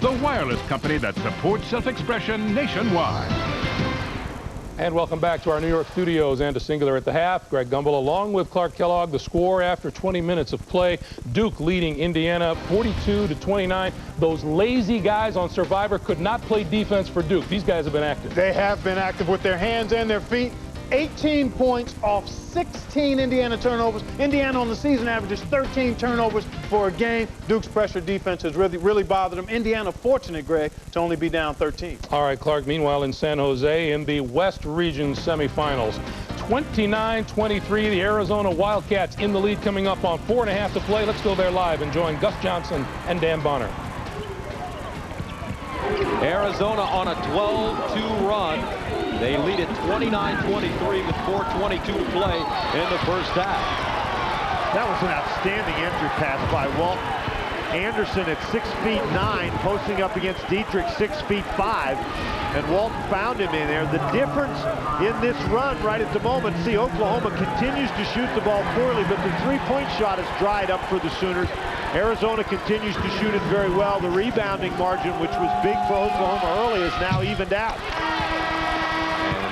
the wireless company that supports self-expression nationwide. And welcome back to our New York studios and to Singular at the Half. Greg Gumbel along with Clark Kellogg. The score after 20 minutes of play. Duke leading Indiana 42-29. Those lazy guys on Survivor could not play defense for Duke. These guys have been active. They have been active with their hands and their feet. 18 points off 16 Indiana turnovers. Indiana on the season averages 13 turnovers for a game. Duke's pressure defense has really bothered them. Indiana fortunate, Greg, to only be down 13. All right, Clark, meanwhile in San Jose in the West Region semifinals. 29-23, the Arizona Wildcats in the lead coming up on 4.5 to play. Let's go there live and join Gus Johnson and Dan Bonner. Arizona on a 12-2 run. They lead at 29-23 with 4:22 to play in the first half. That was an outstanding entry pass by Walt Anderson at 6'9", posting up against Dietrich 6'5", and Walt found him in there. The difference in this run right at the moment, see, Oklahoma continues to shoot the ball poorly, but the three-point shot has dried up for the Sooners. Arizona continues to shoot it very well. The rebounding margin, which was big for Oklahoma early, is now evened out.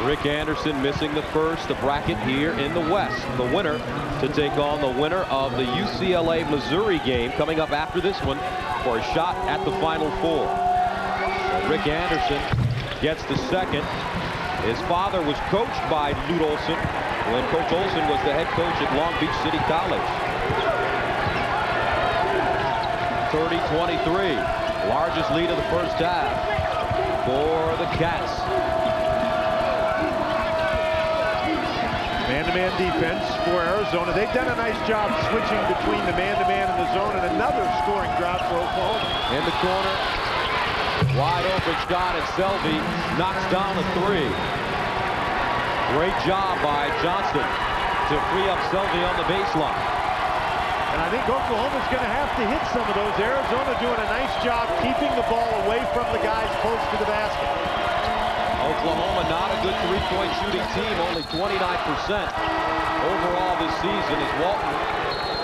And Rick Anderson missing the first, the bracket here in the West. The winner to take on the winner of the UCLA-Missouri game coming up after this one for a shot at the Final Four. Rick Anderson gets the second. His father was coached by Lute Olson when Coach Olson was the head coach at Long Beach City College. 30-23, largest lead of the first half for the Cats. Man-to-man defense for Arizona. They've done a nice job switching between the man-to-man and the zone, and another scoring drought for Oklahoma. In the corner, wide open shot, and Selvey knocks down a three. Great job by Johnston to free up Selvey on the baseline. And I think Oklahoma's going to have to hit some of those. Arizona doing a nice job keeping the ball away from the guys close to the basket. Oklahoma not a good three-point shooting team, only 29% overall this season as Walton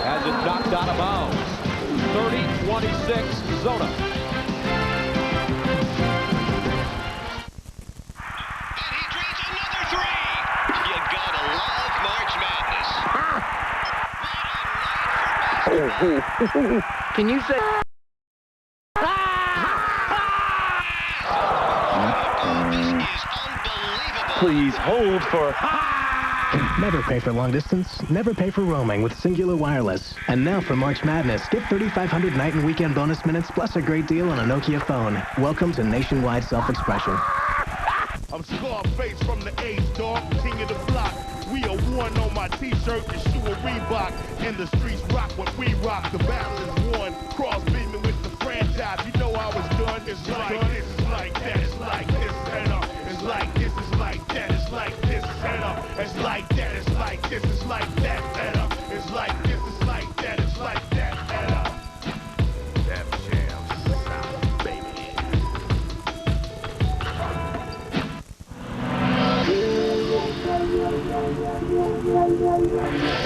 has it knocked out of bounds. 30-26, Zona. Can you say? Please hold for. Never pay for long distance, never pay for roaming with Singular Wireless. And now for March Madness, get 3,500 night and weekend bonus minutes plus a great deal on a Nokia phone. Welcome to nationwide self-expression. I'm Scarface from the A's, dog, king of the block. We are one on my t-shirt, the shoe a Reebok. In the streets rock what we rock. The battle is won. Cross beaming with the franchise. You know I was done. It's like this, it's like that, it's like this, and it's like this, it's like that, it's like this, and it's like that, it's like this, it's like that, and it's like this, it's like that, it's like that, and Def Jam, baby.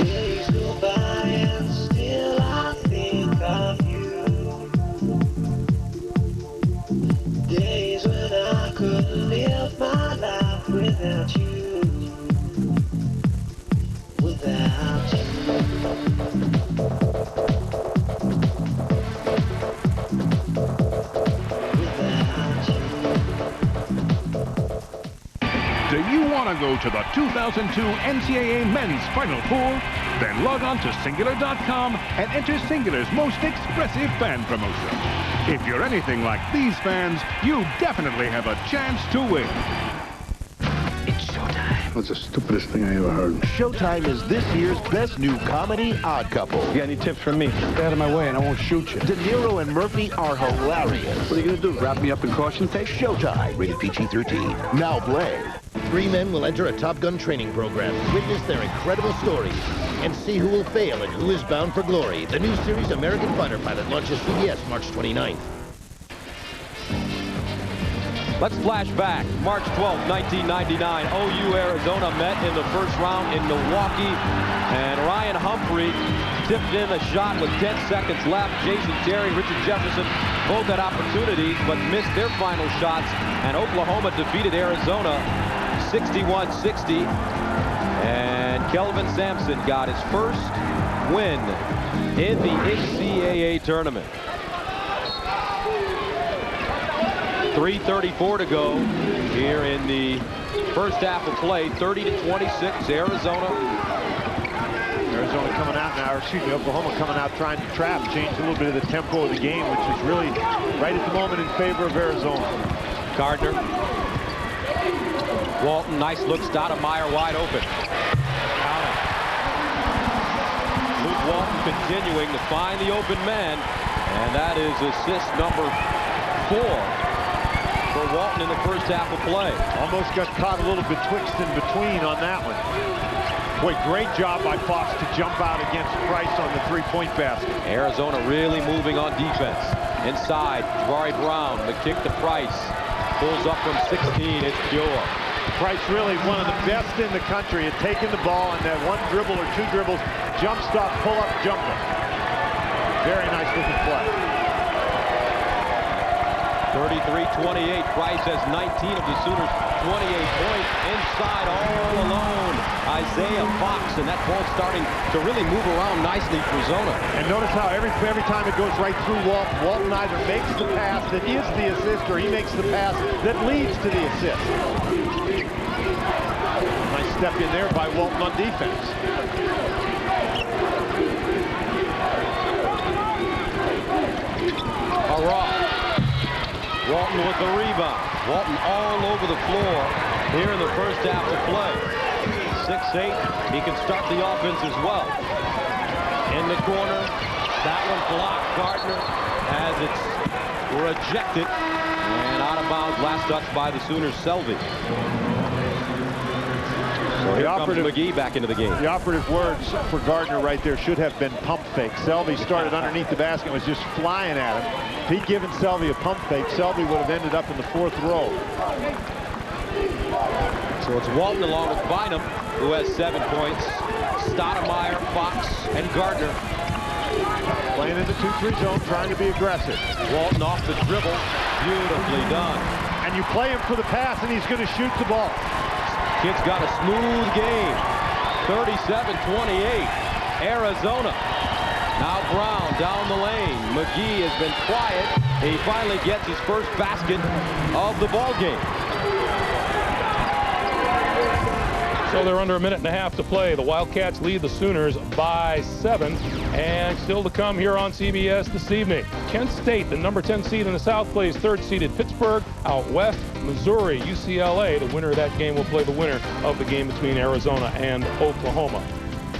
Days go by and still I think of you. Days when I couldn't live my life without you. Without you. Do you want to go to the 2002 NCAA Men's Final Four? Then log on to Singular.com and enter Singular's most expressive fan promotion. If you're anything like these fans, you definitely have a chance to win. It's showtime. That's the stupidest thing I ever heard. Showtime is this year's best new comedy, Odd Couple. You got any tips for me? Stay out of my way and I won't shoot you. De Niro and Murphy are hilarious. What are you going to do, wrap me up in caution tape? Showtime, rated PG-13. Now play. 3 men will enter a Top Gun training program, witness their incredible stories, and see who will fail and who is bound for glory. The new series American Fighter Pilot launches CBS March 29th. Let's flash back. March 12, 1999, OU Arizona met in the first round in Milwaukee, and Ryan Humphrey tipped in a shot with 10 seconds left. Jason Terry, Richard Jefferson both had opportunities but missed their final shots, and Oklahoma defeated Arizona 61-60, and Kelvin Sampson got his first win in the NCAA tournament. 3:34 to go here in the first half of play. 30-26, Arizona. Arizona coming out now, or excuse me, Oklahoma coming out trying to trap, change a little bit of the tempo of the game, which is really right at the moment in favor of Arizona. Gardner. Walton, nice look. Stoudemire wide open. Luke Walton continuing to find the open man, and that is assist number 4 for Walton in the first half of play. Almost got caught a little betwixt and between on that one. Boy, great job by Fox to jump out against Price on the three-point basket. Arizona really moving on defense. Inside, Jabari Brown, the kick to Price. Pulls up from 16, it's pure. Price really one of the best in the country at taking the ball and that one dribble or two dribbles, jump stop, pull up, jumper. Very nice looking play. 33-28. Price has 19 of the Sooners' 28 points. Inside all alone, Isaiah Fox, and that ball starting to really move around nicely for Zona. And notice how every time it goes right through Walton, Walton either makes the pass that is the assist or he makes the pass that leads to the assist. Nice step in there by Walton on defense. Walton with the rebound. Walton all over the floor here in the first half of play. 6'8", he can start the offense as well. In the corner, that one blocked. Gardner as it's rejected and out of bounds. Last touch by the Sooners, Selvey. So here comes McGee back into the game. The operative words for Gardner right there should have been pump fake. Selby started underneath the basket and was just flying at him. If he'd given Selby a pump fake, Selby would have ended up in the 4th row. So it's Walton along with Bynum, who has 7 points. Stoudemire, Fox, and Gardner. Playing in the 2-3 zone, trying to be aggressive. Walton off the dribble. Beautifully done. And you play him for the pass, and he's going to shoot the ball. Kid's got a smooth game. 37-28. Arizona. Now Brown down the lane. McGee has been quiet. He finally gets his first basket of the ball game. So they're under a minute and a half to play. The Wildcats lead the Sooners by 7. And still to come here on CBS this evening. Kent State, the number 10 seed in the South, plays 3rd-seeded Pittsburgh. Out west, Missouri, UCLA. The winner of that game will play the winner of the game between Arizona and Oklahoma.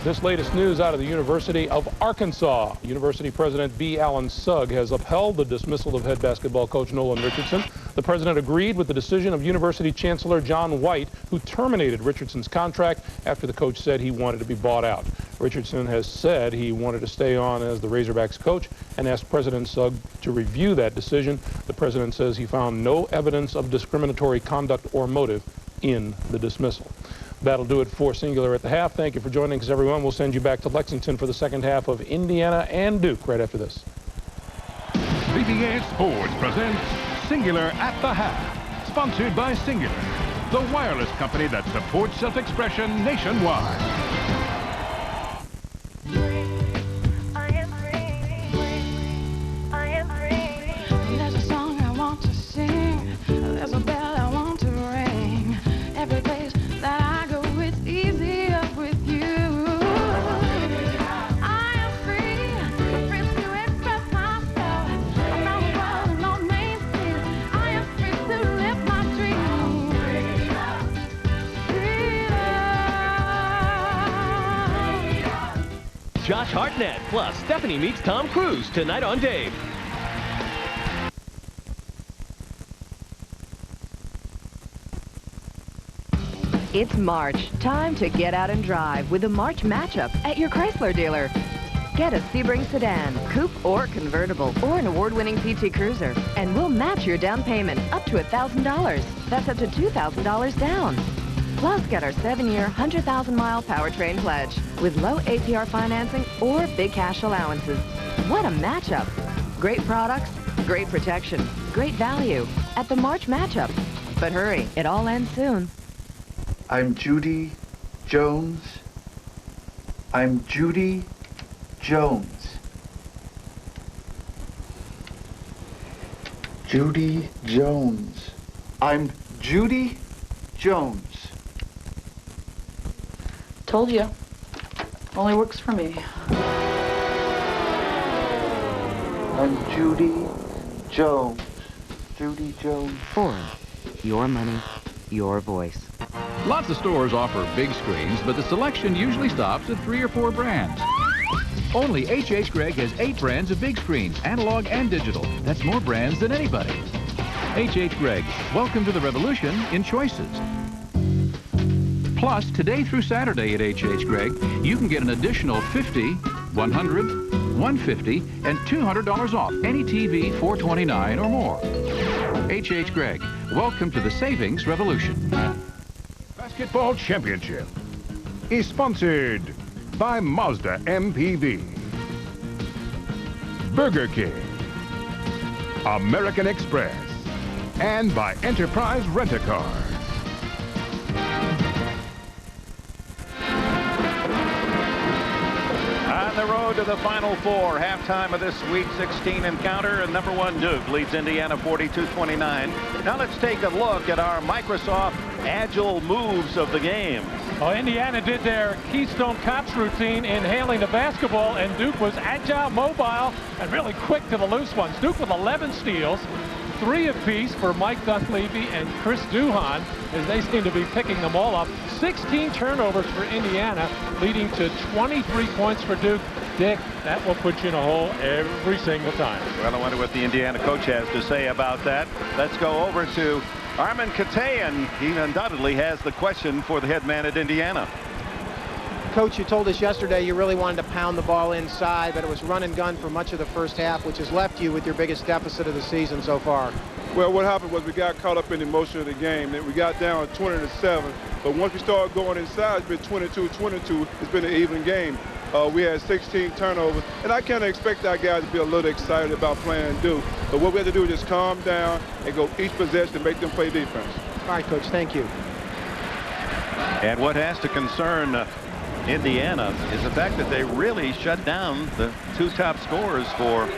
This latest news out of the University of Arkansas. University President B. Allen Sugg has upheld the dismissal of head basketball coach Nolan Richardson. The president agreed with the decision of University Chancellor John White, who terminated Richardson's contract after the coach said he wanted to be bought out. Richardson has said he wanted to stay on as the Razorbacks coach and asked President Sugg to review that decision. The president says he found no evidence of discriminatory conduct or motive in the dismissal. That'll do it for Singular at the half. Thank you for joining us, everyone. We'll send you back to Lexington for the second half of Indiana and Duke right after this. CBS Sports presents Singular at the Half, sponsored by Singular, the wireless company that supports self-expression nationwide. There's a song I want to sing. There's a bell I want to ring. Every place that I go, it's easier with you. I am free to express myself. Around the world and on Main Street, I am free to live my dreams. Freedom. Josh Hartnett plus Stephanie meets Tom Cruise tonight on Dave. It's March. Time to get out and drive with the March matchup at your Chrysler dealer. Get a Sebring sedan, coupe or convertible, or an award-winning PT Cruiser, and we'll match your down payment up to $1,000. That's up to $2,000 down. Plus, get our 7-year, 100,000-mile powertrain pledge with low APR financing or big cash allowances. What a matchup. Great products, great protection, great value at the March matchup. But hurry, it all ends soon. I'm Judy Jones. I'm Judy Jones. Judy Jones. I'm Judy Jones. Told you. Only works for me. I'm Judy Jones. Judy Jones. Ford. Your money, your voice. Lots of stores offer big screens, but the selection usually stops at 3 or 4 brands. Only H.H. Gregg has 8 brands of big screens, analog and digital. That's more brands than anybody. H.H. Gregg, welcome to the revolution in choices. Plus, today through Saturday at H.H. Gregg, you can get an additional $50, $100, $150, and $200 off any TV $429 or more. H.H. Gregg, welcome to the savings revolution. Basketball Championship is sponsored by Mazda MPV, Burger King, American Express, and by Enterprise Rent-A-Car. On the road to the Final Four, halftime of this Sweet 16 encounter, and number 1 Duke leads Indiana 42-29. Now let's take a look at our Microsoft agile moves of the game. Well, Indiana did their Keystone Cops routine in handling the basketball, and Duke was agile, mobile, and really quick to the loose ones. Duke with 11 steals, 3 apiece for Mike Dunleavy and Chris Duhon, as they seem to be picking them all up. 16 turnovers for Indiana, leading to 23 points for Duke. Dick, that will put you in a hole every single time. Well, I wonder what the Indiana coach has to say about that. Let's go over to Armin Katayan, he undoubtedly has the question for the head man at Indiana. Coach, you told us yesterday you really wanted to pound the ball inside, but it was run and gun for much of the first half, which has left you with your biggest deficit of the season so far. Well, what happened was we got caught up in the emotion of the game. We got down 20-7, but once we started going inside, it's been 22-22. It's been an even game. We had 16 turnovers, and I kind of expect our guys to be a little excited about playing Duke. But what we have to do is just calm down and go each possession and make them play defense. All right, Coach, thank you. And what has to concern Indiana is the fact that they really shut down the two top scorers for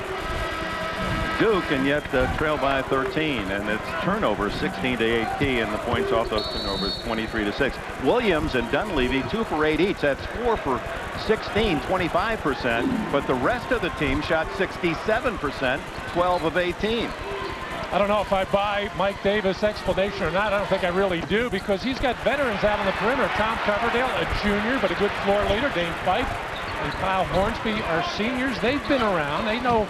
Duke, and yet trail by 13, and it's turnovers 16-8 and the points off those turnovers 23-6. Williams and Dunleavy 2 for 8 each. That's 4 for 16, 25%, but the rest of the team shot 67%, 12 of 18. I don't know if I buy Mike Davis' explanation or not. I don't think I really do, because he's got veterans out on the perimeter. Tom Coverdale, a junior, but a good floor leader. Dane Fife and Kyle Hornsby are seniors. They've been around. They know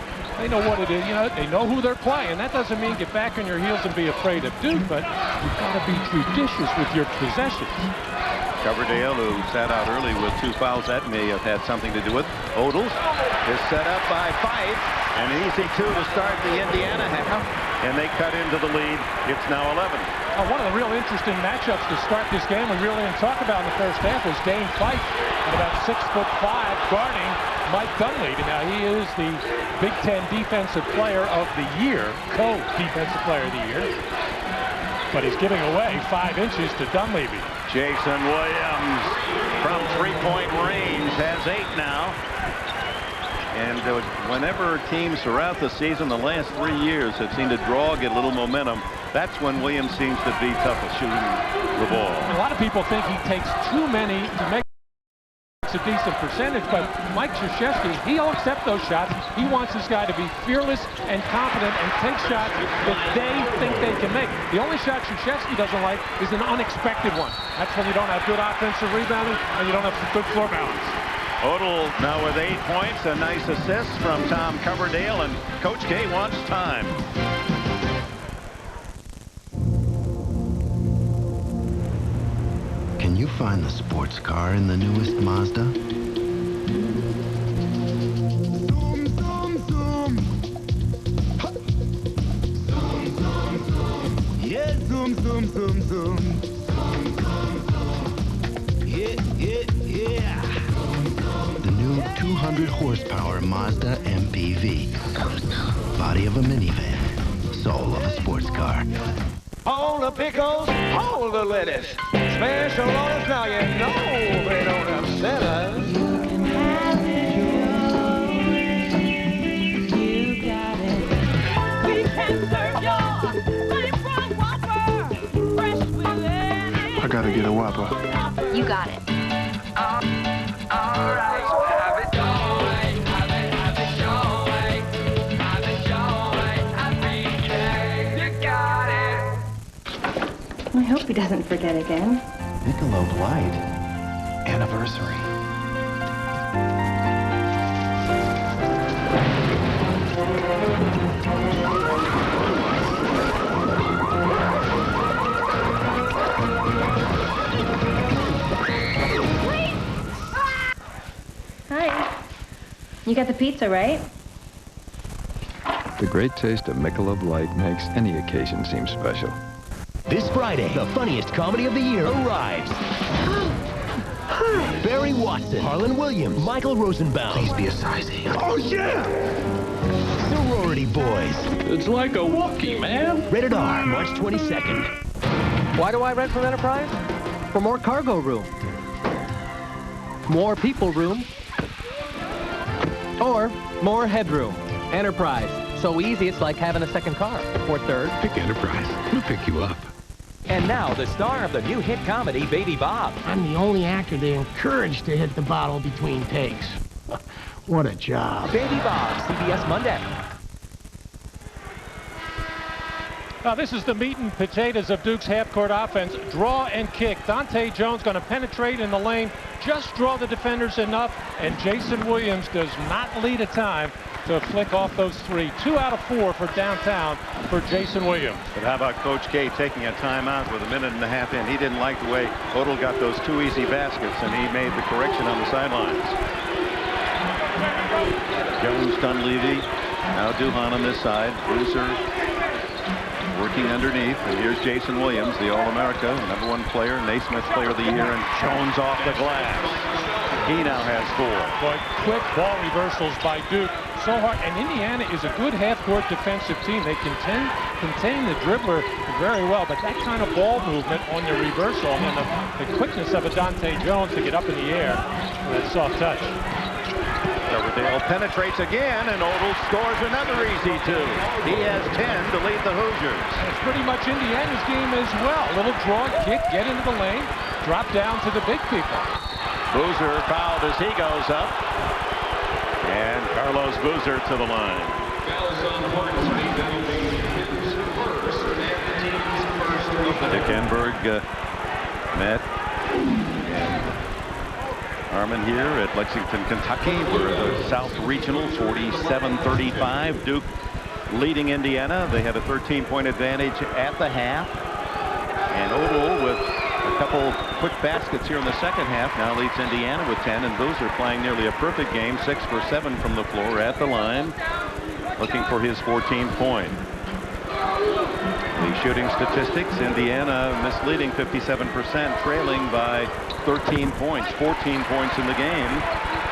what it is. You know, they know who they're playing. That doesn't mean get back on your heels and be afraid of Duke, but you've got to be judicious with your possessions. Coverdale, who sat out early with 2 fouls, that may have had something to do with. Odles is set up by Fife. An easy 2 to start the Indiana half, and they cut into the lead. It's now 11. One of the real interesting matchups to start this game we really didn't talk about in the first half was Dane Fife at about 6'5", guarding Mike Dunleavy. Now, he is the Big Ten Defensive Player of the Year, co-Defensive Player of the Year, but he's giving away 5 inches to Dunleavy. Jason Williams from three-point range has 8 now. And whenever teams throughout the season, the last 3 years, have seemed to draw, get a little momentum, that's when Williams seems to be tough at shooting the ball. A lot of people think he takes too many to make a decent percentage, but Mike Krzyzewski, he'll accept those shots. He wants this guy to be fearless and confident and take shots that they think they can make. The only shot Krzyzewski doesn't like is an unexpected one. That's when you don't have good offensive rebounding and you don't have good floor balance. Odell now with 8 points, a nice assist from Tom Coverdale, and Coach K wants time. Can you find the sports car in the newest Mazda? Zoom, zoom, zoom. Zoom, zoom, zoom. Yeah, zoom, zoom, zoom, zoom. Zoom, zoom, zoom. Yeah, yeah, yeah. The new 200 horsepower Mazda MPV. Body of a minivan. Soul of a sports car. Hold the pickles, hold the lettuce. Special orders now, you know they don't upset us. You can have it your way. You got it. We can serve your honey-prawn Whopper. Fresh with lettuce. I gotta get a Whopper. You got it. All right. Have it your way. Have it your way. Have it your way. You got it. I hope he doesn't forget again. Michelob Light. Anniversary. Hi. You got the pizza, right? The great taste of Michelob Light makes any occasion seem special. This Friday, the funniest comedy of the year arrives. Barry Watson, Harlan Williams, Michael Rosenbaum. Please be a size 8. Oh, yeah! Sorority Boys. It's like a Wookiee, man. Rated R, March 22nd. Why do I rent from Enterprise? For more cargo room. More people room. Or more headroom. Enterprise. So easy, it's like having a second car. Or third. Pick Enterprise. We'll pick you up. And now, the star of the new hit comedy, Baby Bob. I'm the only actor they encouraged to hit the bottle between takes. What a job. Baby Bob, CBS Monday. Now this is the meat and potatoes of Duke's half-court offense. Draw and kick. Dante Jones going to penetrate in the lane, just draw the defenders enough, and Jason Williams does not lead a time to flick off those three. 2 out of 4 for downtown for Jason Williams. But how about Coach K taking a timeout with a minute and a half in? He didn't like the way Odell got those 2 easy baskets, and he made the correction on the sidelines. Jones, Dunleavy, now Duhan on this side. Boozer working underneath, and here's Jason Williams, the All-America, #1 player, Naismith Player of the Year, and Jones off the glass. He now has 4. But quick ball reversals by Duke. So hard, and Indiana is a good half-court defensive team. They contain the dribbler very well, but that kind of ball movement on the reversal and the quickness of a Dante Jones to get up in the air, that soft touch. Coverdale penetrates again, and Odell scores another easy 2. He has 10 to lead the Hoosiers. It's pretty much Indiana's game as well. Little draw, kick, get into the lane, drop down to the big people. Boozer fouled as he goes up. And Carlos Boozer to the line. Dick Enberg met Harmon here at Lexington, Kentucky. We're the South Regional, 47-35. Duke leading Indiana. They had a 13-point advantage at the half. And Odell with a couple quick baskets here in the second half now leads Indiana with 10, and Boozer playing nearly a perfect game, 6 for 7 from the floor at the line, looking for his 14th point. The shooting statistics, Indiana misleading 57%, trailing by 13 points, 14 points in the game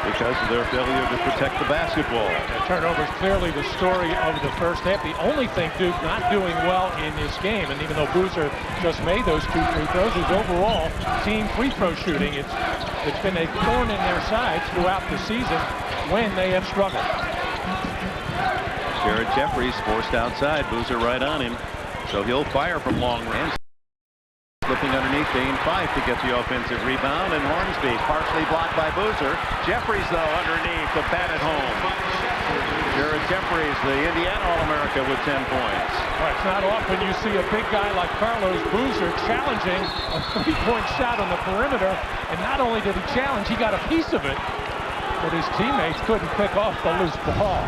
because of their failure to protect the basketball. The turnover is clearly the story of the first half. The only thing Duke not doing well in this game, and even though Boozer just made those 2 free throws, is overall team free throw shooting. It's been a thorn in their sides throughout the season when they have struggled. Jared Jeffries forced outside, Boozer right on him, so he'll fire from long range. Slipping underneath Dane Fife to get the offensive rebound, and Hornsby partially blocked by Boozer. Jeffries, though, underneath to bat it home. Jared Jeffries, the Indiana All-America, with 10 points. Well, it's not often you see a big guy like Carlos Boozer challenging a 3-point shot on the perimeter, and not only did he challenge, he got a piece of it, but his teammates couldn't pick off the loose ball.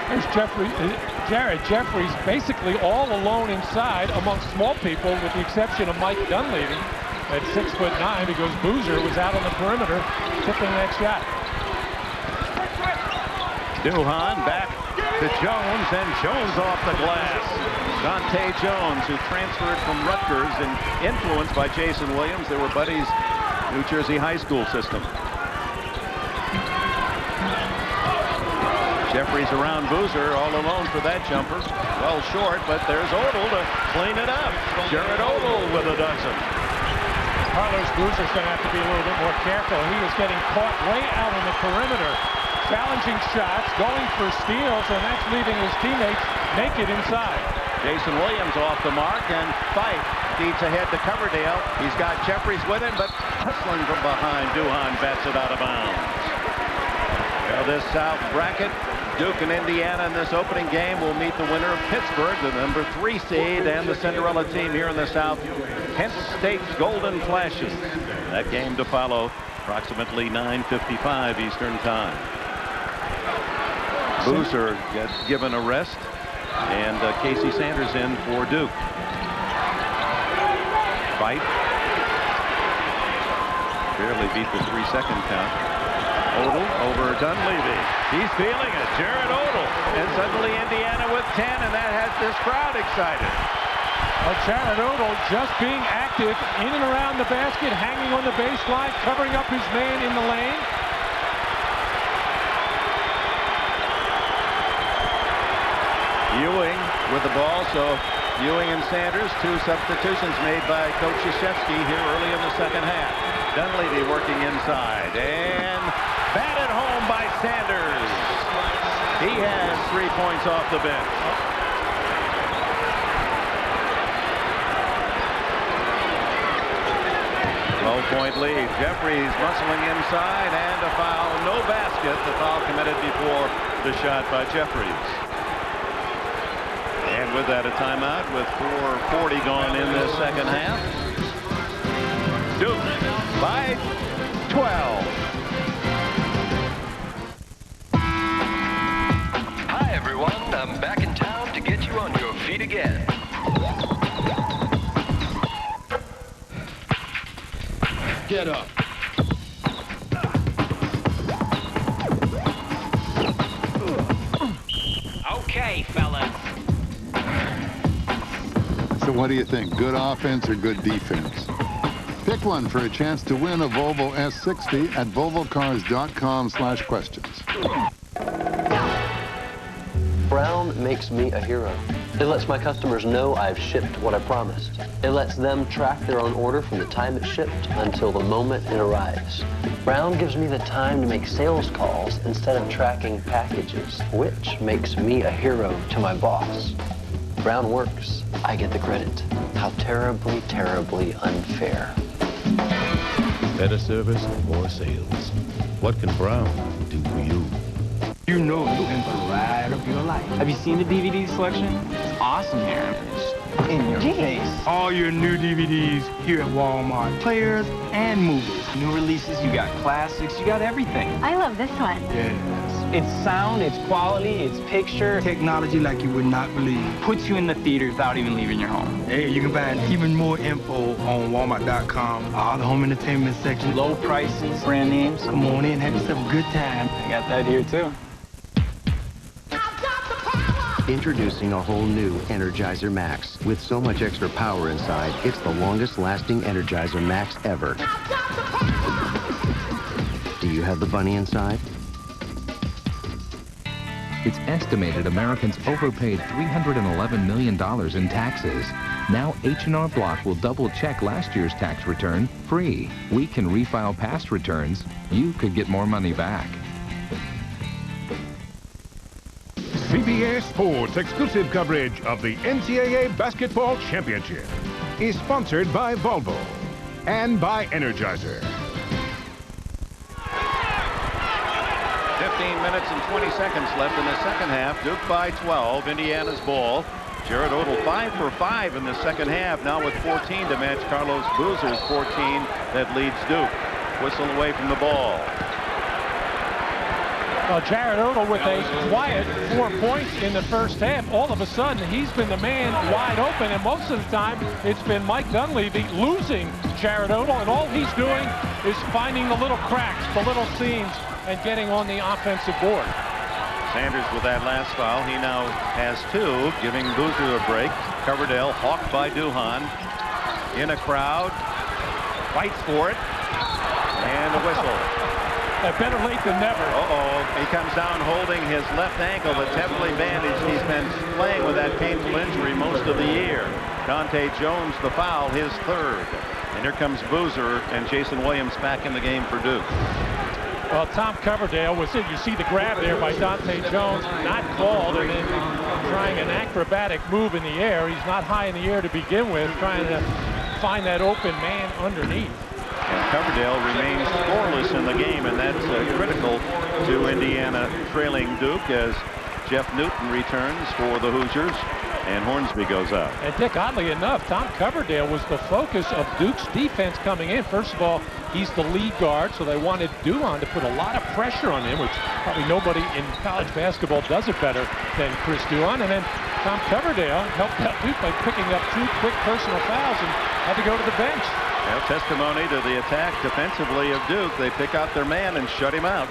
There's Jared Jeffries basically all alone inside amongst small people, with the exception of Mike Dunleavy at 6'9", because Boozer was out on the perimeter tipping that shot. Duhan back to Jones, and Jones off the glass. Dante Jones, who transferred from Rutgers and influenced by Jason Williams. They were buddies, New Jersey high school system. Jeffries around Boozer, all alone for that jumper. Well short, but there's Odell to clean it up. Jared Odell with a dozen. Carlos Boozer's going to have to be a little bit more careful. He was getting caught way out on the perimeter, challenging shots, going for steals, and that's leaving his teammates naked inside. Jason Williams off the mark, and Fife feeds ahead to Coverdale. He's got Jeffries with him, but hustling from behind, Duhan bats it out of bounds. Now this South bracket, Duke and Indiana in this opening game will meet the winner of Pittsburgh, the #3 seed, and the Cinderella team here in the South, Kent State's Golden Flashes. That game to follow, approximately 9:55 Eastern Time. Boozer gets given a rest, and Casey Sanders in for Duke. Fight. Barely beat the 3-second count. Odell over Dunleavy. He's feeling it. Jared Odell. And suddenly Indiana with 10, and that has this crowd excited. Well, Jared Odell just being active in and around the basket, hanging on the baseline, covering up his man in the lane. Ewing with the ball, so Ewing and Sanders, 2 substitutions made by Coach Krzyzewski here early in the second half. Dunleavy working inside, and batted home by Sanders. He has 3 points off the bench. Point lead. Jeffries muscling inside, and a foul. No basket. The foul committed before the shot by Jeffries. And with that a timeout with 4:40 gone in this second half. Duke by 12. Hi, everyone. I'm back in town to get you on your feet again. Get up. Okay, fellas. So what do you think? Good offense or good defense? Pick one for a chance to win a Volvo S60 at volvocars.com/questions. Brown makes me a hero. It lets my customers know I've shipped what I promised. It lets them track their own order from the time it's shipped until the moment it arrives. Brown gives me the time to make sales calls instead of tracking packages, which makes me a hero to my boss. Brown works. I get the credit. How terribly, terribly unfair. Better service, more sales. What can Brown do for you? You know you're in the ride of your life. Have you seen the DVD selection? It's awesome here. It's in your face. All your new DVDs here at Walmart. Players and movies. New releases, you got classics, you got everything. I love this one. Yes. It's sound, it's quality, it's picture. Technology like you would not believe. Puts you in the theater without even leaving your home. Hey, you can find even more info on Walmart.com. All the home entertainment section. Low prices, brand names. Come on in, have yourself a good time. I got that here too. Introducing a whole new Energizer Max. With so much extra power inside, it's the longest lasting Energizer Max ever. Do you have the bunny inside? It's estimated Americans overpaid $311 million in taxes. Now H&R Block will double-check last year's tax return free. We can refile past returns. You could get more money back. CBS Sports exclusive coverage of the NCAA Basketball Championship is sponsored by Volvo and by Energizer. 15 minutes and 20 seconds left in the second half. Duke by 12. Indiana's ball. Jared Odell 5 for 5 in the second half. Now with 14 to match Carlos Boozer's 14 that leads Duke. Whistle away from the ball. Well, Jared Odell with a quiet 4 points in the first half. All of a sudden, he's been the man wide open, and most of the time, it's been Mike Dunleavy losing Jared Odell, and all he's doing is finding the little cracks, the little seams, and getting on the offensive board. Sanders with that last foul. He now has 2, giving Boozer a break. Coverdale hawked by Duhan. In a crowd. Fights for it. And a whistle. Better late than never. He comes down holding his left ankle that's heavily bandaged. He's been playing with that painful injury most of the year. Dante Jones, the foul, his 3rd. And here comes Boozer and Jason Williams back in the game for Duke. Well, Tom Coverdale was in. You see the grab there by Dante Jones, not called, and then trying an acrobatic move in the air. He's not high in the air to begin with, trying to find that open man underneath. And Coverdale remains scoreless in the game, and that's critical to Indiana trailing Duke as Jeff Newton returns for the Hoosiers, and Hornsby goes out. And Dick, oddly enough, Tom Coverdale was the focus of Duke's defense coming in. First of all, he's the lead guard, so they wanted Duhan to put a lot of pressure on him, which probably nobody in college basketball does it better than Chris Duhan. And then Tom Coverdale helped out Duke by picking up 2 quick personal fouls and had to go to the bench. Well, testimony to the attack defensively of Duke. They pick out their man and shut him out.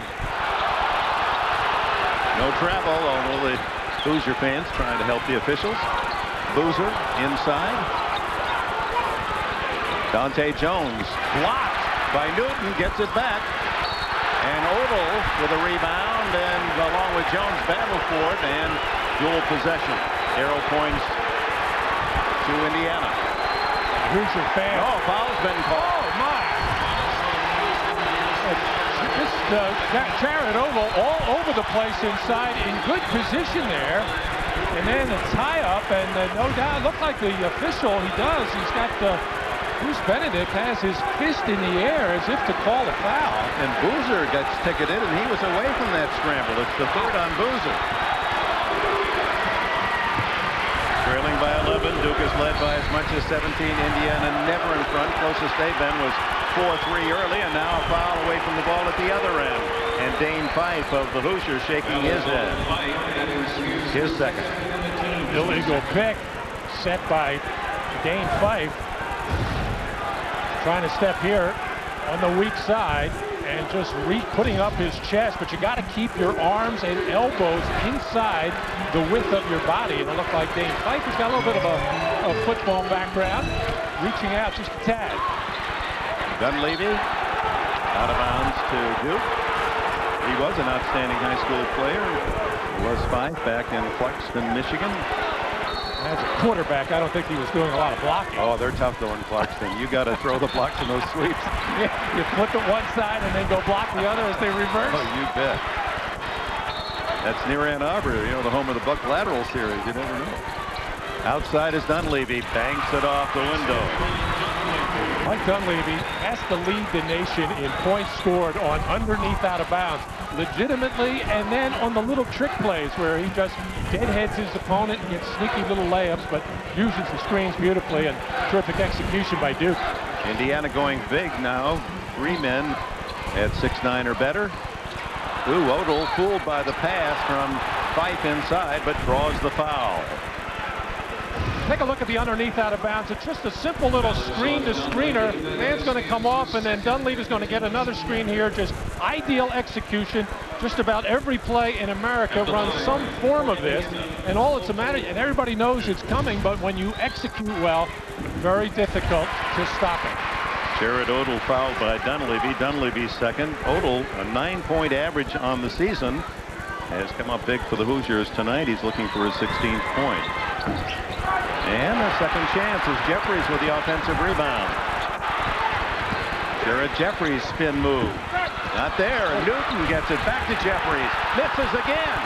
No travel, although the Hoosier fans trying to help the officials. Boozer inside. Dante Jones blocked by Newton, gets it back. And Odell with a rebound, and along with Jones battle for it, and dual possession. Arrow points to Indiana. Hoosier fan. Oh, foul's been called. Oh, my. Jared Odell all over the place inside, in good position there. And then a tie-up, and no doubt, looked like the official, he does. He's got Bruce Benedict has his fist in the air as if to call a foul. And Boozer gets ticketed, and he was away from that scramble. It's the 3rd on Boozer. Trailing by 11. Duke is led by as much as 17. Indiana never in front. Closest they've been was 4-3 early, and now a foul away from the ball at the other end. And Dane Fife of the Hoosiers shaking his head. His second. Illegal pick set by Dane Fife. Trying to step here on the weak side and just putting up his chest, but you got to keep your arms and elbows inside the width of your body. And it looked like Dane Fife has got a little bit of a football background, reaching out just a tad. Dunleavy out of bounds to Duke. He was an outstanding high school player. Was Fife back in Clarkston, Michigan. As a quarterback, I don't think he was doing a lot of blocking. Oh, they're tough though in Clarkston. You got to throw the blocks in those sweeps. Yeah, you flip it one side and then go block the other as they reverse. Oh, you bet. That's near Ann Arbor, you know, the home of the Buck Lateral series. You never know. Outside is Dunleavy, banks it off the window. Mike Dunleavy has to lead the nation in points scored on underneath out of bounds, legitimately, and then on the little trick plays where he just deadheads his opponent and gets sneaky little layups, but uses the screens beautifully, and terrific execution by Duke. Indiana going big now. 3 men at 6'9" or better. Ooh, Odell fooled by the pass from Fife inside, but draws the foul. Take a look at the underneath out of bounds. It's just a simple little screen to screener. Man's going to come off, and then Dunleavy's going to get another screen here. Just ideal execution. Just about every play in America runs some form of this, and all it's a matter, and everybody knows it's coming, but when you execute well, very difficult to stop it. Jared Odell fouled by Dunleavy. Dunleavy's second. Odell, a 9-point average on the season, has come up big for the Hoosiers tonight. He's looking for his 16th point. And a second chance is Jeffries with the offensive rebound. Jared Jeffries spin move. Not there. And Newton gets it back to Jeffries. Misses again.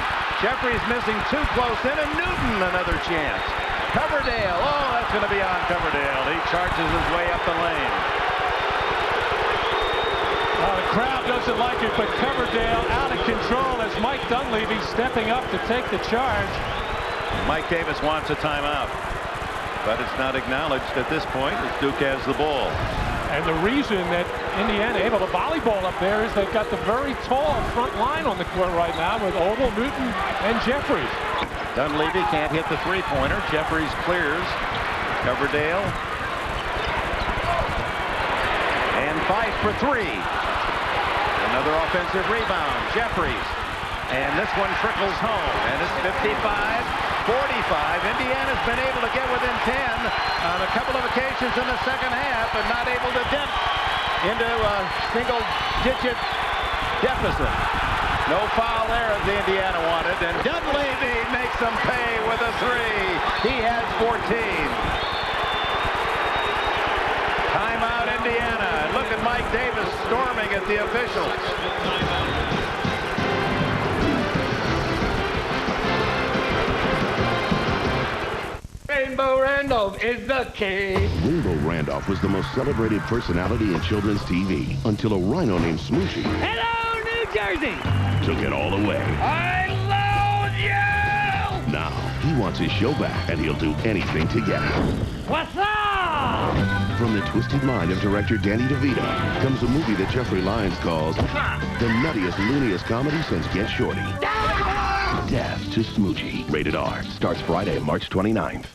Jeffries missing too close in, and Newton another chance. Coverdale. Oh, that's going to be on Coverdale. He charges his way up the lane. The crowd doesn't like it, but Coverdale out of control as Mike Dunleavy stepping up to take the charge. Mike Davis wants a timeout, but it's not acknowledged at this point as Duke has the ball. And the reason that Indiana able to volleyball up there is they've got the very tall front line on the court right now with Odell, Newton, and Jeffries. Dunleavy can't hit the three-pointer. Jeffries clears. Coverdale. And Fife for three. Another offensive rebound. Jeffries. And this one trickles home. And it's 55-45. Indiana's been able to get within 10 on a couple of occasions in the second half, but not able to dent into a single-digit deficit. No foul there as the Indiana wanted, and Dunleavy makes them pay with a three. He has 14. Timeout, Indiana. Look at Mike Davis storming at the officials. Rainbow Randolph is the king. Rainbow Randolph was the most celebrated personality in children's TV until a rhino named Smoochy Hello, New Jersey. took it all away. I love you. Now, he wants his show back, and he'll do anything to get it. What's up? From the twisted mind of director Danny DeVito comes a movie that Jeffrey Lyons calls the nuttiest, looniest comedy since Get Shorty. Death to Smoochy. Rated R. Starts Friday, March 29th.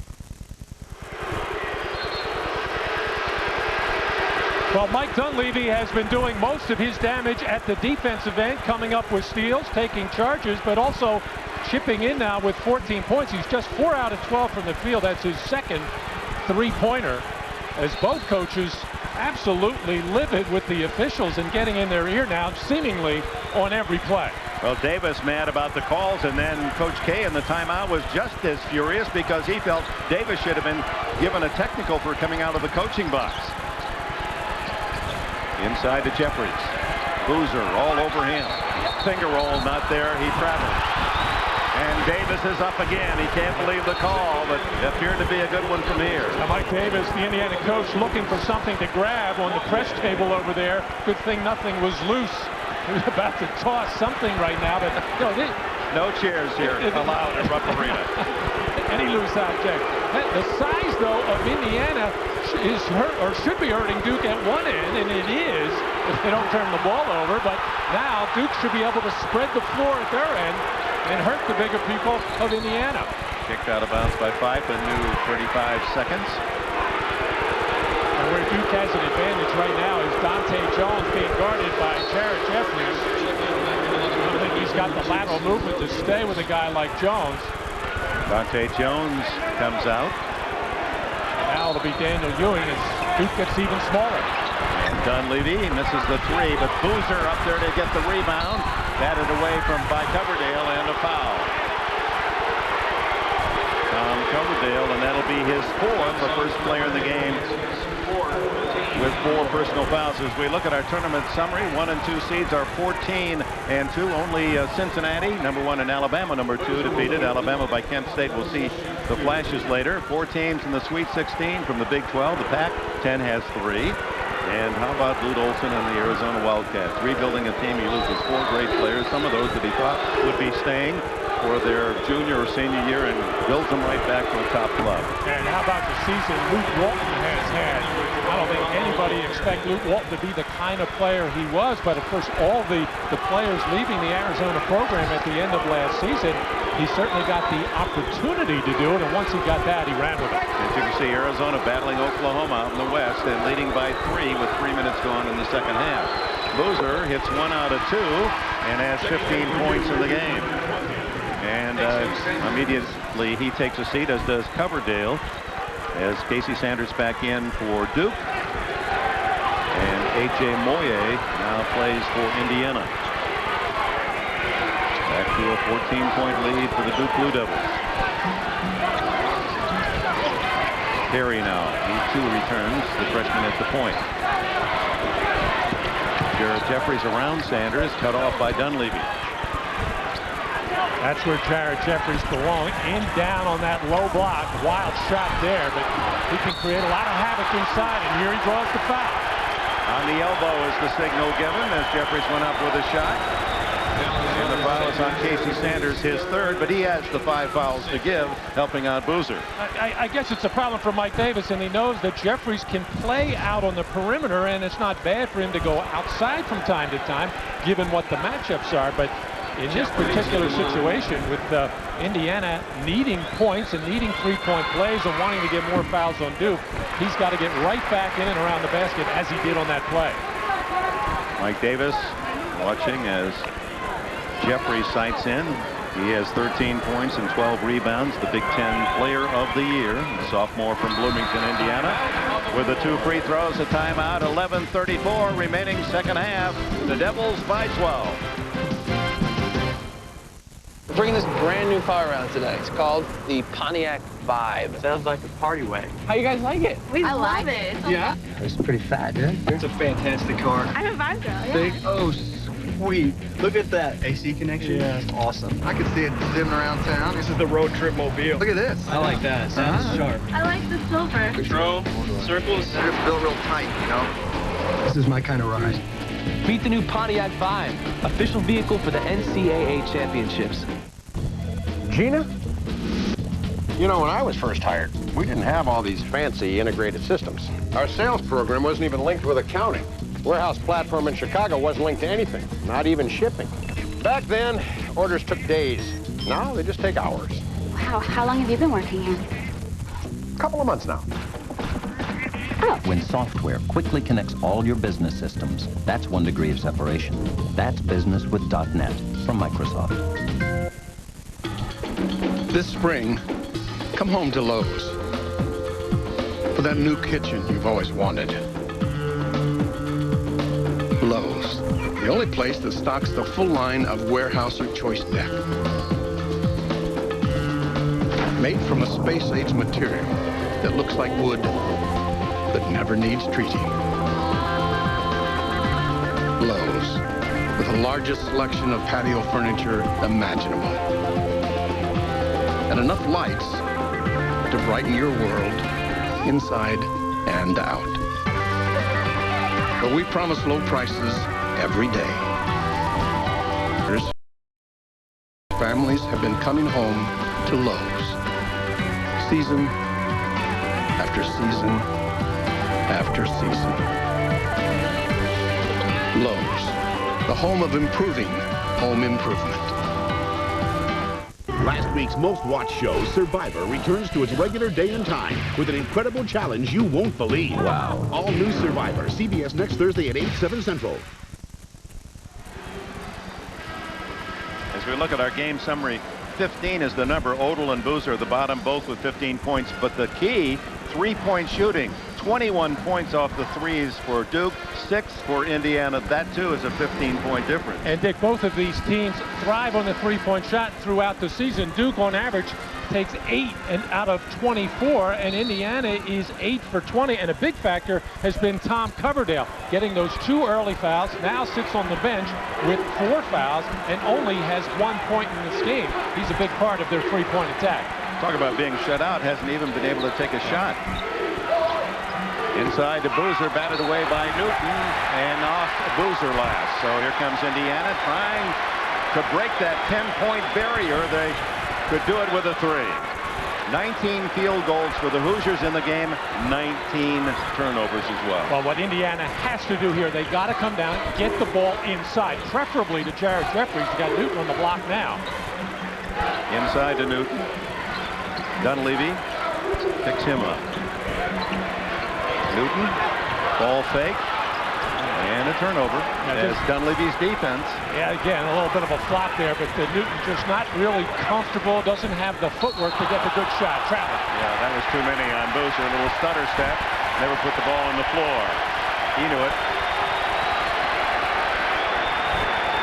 Well, Mike Dunleavy has been doing most of his damage at the defensive end, coming up with steals, taking charges, but also chipping in now with 14 points. He's just 4 out of 12 from the field. That's his second three-pointer, as both coaches absolutely livid with the officials and getting in their ear now, seemingly on every play. Well, Davis mad about the calls, and then Coach K in the timeout was just as furious because he felt Davis should have been given a technical for coming out of the coaching box. Inside to Jeffries. Boozer all over him. Finger roll not there. He travels. And Davis is up again. He can't believe the call, but it appeared to be a good one from here. Now Mike Davis, the Indiana coach, looking for something to grab on the press table over there. Good thing nothing was loose. He was about to toss something right now, but no chairs here allowed at Rupp Arena. Any loose object The size, though, of Indiana is hurt, or should be hurting Duke at one end, and it is if they don't turn the ball over. But now Duke should be able to spread the floor at their end and hurt the bigger people of Indiana. Kicked out of bounds by Fife, a new 35 seconds. And where Duke has an advantage right now is Dante Jones being guarded by Jared Jeffries. I think he's got the lateral movement to stay with a guy like Jones. Dante Jones comes out. Now it'll be Daniel Ewing as Duke gets even smaller. And Dunleavy misses the three, but Boozer up there to get the rebound. Batted away by Coverdale, and a foul. Tom Coverdale, and that'll be his fourth, the first player in the game with 4 personal fouls. As we look at our tournament summary, 1 and 2 seeds are 14 and 2. Only Cincinnati, number 1, and Alabama, number 2, defeated. Alabama by Kent State. We'll see the flashes later. 4 teams in the Sweet 16 from the Big 12. The Pac-10 has 3. And how about Lute Olson and the Arizona Wildcats? Rebuilding a team, he loses 4 great players, some of those that he thought would be staying for their junior or senior year, and builds them right back to a top club. And how about the season Luke Walton has had? I don't think anybody expect Luke Walton to be the kind of player he was, but of course all the players leaving the Arizona program at the end of last season, he certainly got the opportunity to do it, and once he got that, he ran with it. As you can see, Arizona battling Oklahoma out in the West and leading by 3 with 3 minutes gone in the second half. Boozer hits 1 out of 2 and has 15 points in the game. And immediately he takes a seat, as does Coverdale, as Casey Sanders back in for Duke. And A.J. Moye now plays for Indiana. Back to a 14-point lead for the Duke Blue Devils. Terry now, he too returns, the freshman at the point. Jared Jeffries around Sanders, cut off by Dunleavy. That's where Jared Jeffries belongs, in down on that low block. Wild shot there, but he can create a lot of havoc inside, and here he draws the foul. On the elbow is the signal given as Jeffries went up with a shot. And the foul is on Casey Sanders, his 3rd, but he has the 5 fouls to give, helping out Boozer. I guess it's a problem for Mike Davis, and he knows that Jeffries can play out on the perimeter, and it's not bad for him to go outside from time to time, given what the matchups are. But in this particular situation, with Indiana needing points and needing 3-point plays and wanting to get more fouls on Duke, he's got to get right back in and around the basket as he did on that play. Mike Davis watching as Jeffries sights in. He has 13 points and 12 rebounds, the Big Ten Player of the Year, the sophomore from Bloomington, Indiana, with the 2 free throws, a timeout, 11:34 remaining second half. The Devils by 12. We're bringing this brand new car around today. It's called the Pontiac Vibe. Sounds like a party wagon. How you guys like it? I love it. Yeah? It's pretty fat, dude. It's a fantastic car. I'm a vibe girl, yeah. Big, oh, sweet. Look at that. AC connection? Yeah, it's awesome. I can see it zipping around town. This is the road trip mobile. Look at this. I like that. Sounds sharp. I like the silver. Control, circles. They're just built real tight, you know? This is my kind of ride. Meet the new Pontiac Vibe, official vehicle for the NCAA championships. Gina? You know, when I was first hired, we didn't have all these fancy integrated systems. Our sales program wasn't even linked with accounting. Warehouse platform in Chicago wasn't linked to anything, not even shipping. Back then, orders took days. Now they just take hours. Wow, how long have you been working here? A couple of months now. When software quickly connects all your business systems, that's 1 degree of separation. That's business with .NET from Microsoft. This spring, come home to Lowe's for that new kitchen you've always wanted. Lowe's, the only place that stocks the full line of Weyerhaeuser Choice Deck. Made from a space-age material that looks like wood but never needs treating. Lowe's, with the largest selection of patio furniture imaginable. And enough lights to brighten your world inside and out. But we promise low prices every day. Families have been coming home to Lowe's season after season after season. Lowe's, the home of improving home improvement. Last week's most watched show, Survivor, returns to its regular day and time with an incredible challenge you won't believe. Wow. All new Survivor, CBS next Thursday at 8, 7 Central. As we look at our game summary, 15 is the number. Odell and Boozer at the bottom, both with 15 points. But the key, three-point shooting. 21 points off the threes for Duke, 6 for Indiana. That, too, is a 15-point difference. And, Dick, both of these teams thrive on the three-point shot throughout the season. Duke, on average, takes 8 out of 24, and Indiana is 8 for 20. And a big factor has been Tom Coverdale, getting those 2 early fouls. Now sits on the bench with 4 fouls and only has 1 point in this game. He's a big part of their three-point attack. Talk about being shut out. Hasn't even been able to take a shot. Inside to Boozer, batted away by Newton, and off Boozer last. So here comes Indiana trying to break that 10-point barrier. They could do it with a 3. 19 field goals for the Hoosiers in the game, 19 turnovers as well. Well, what Indiana has to do here, they got to come down, get the ball inside, preferably to Jared Jeffries. You got Newton on the block now. Inside to Newton. Dunleavy picks him up. Newton, ball fake, and a turnover as Dunleavy's defense. Yeah, again, a little bit of a flop there, but Newton just not really comfortable, doesn't have the footwork to get the good shot. Travel. Yeah, that was too many on Boozer. A little stutter step. Never put the ball on the floor. He knew it.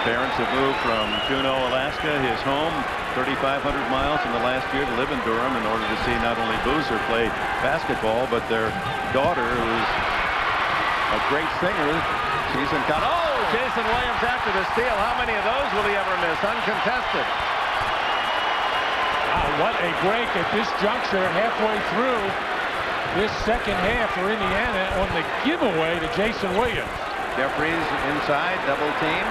Parents have moved from Juneau, Alaska, his home, 3,500 miles in the last year to live in Durham in order to see not only Boozer play basketball, but their daughter, who's a great singer. She's in cut. Oh, Jason Williams after the steal. How many of those will he ever miss? Uncontested. Wow, what a break at this juncture halfway through this second half for Indiana on the giveaway to Jason Williams. Jeffries inside, double team.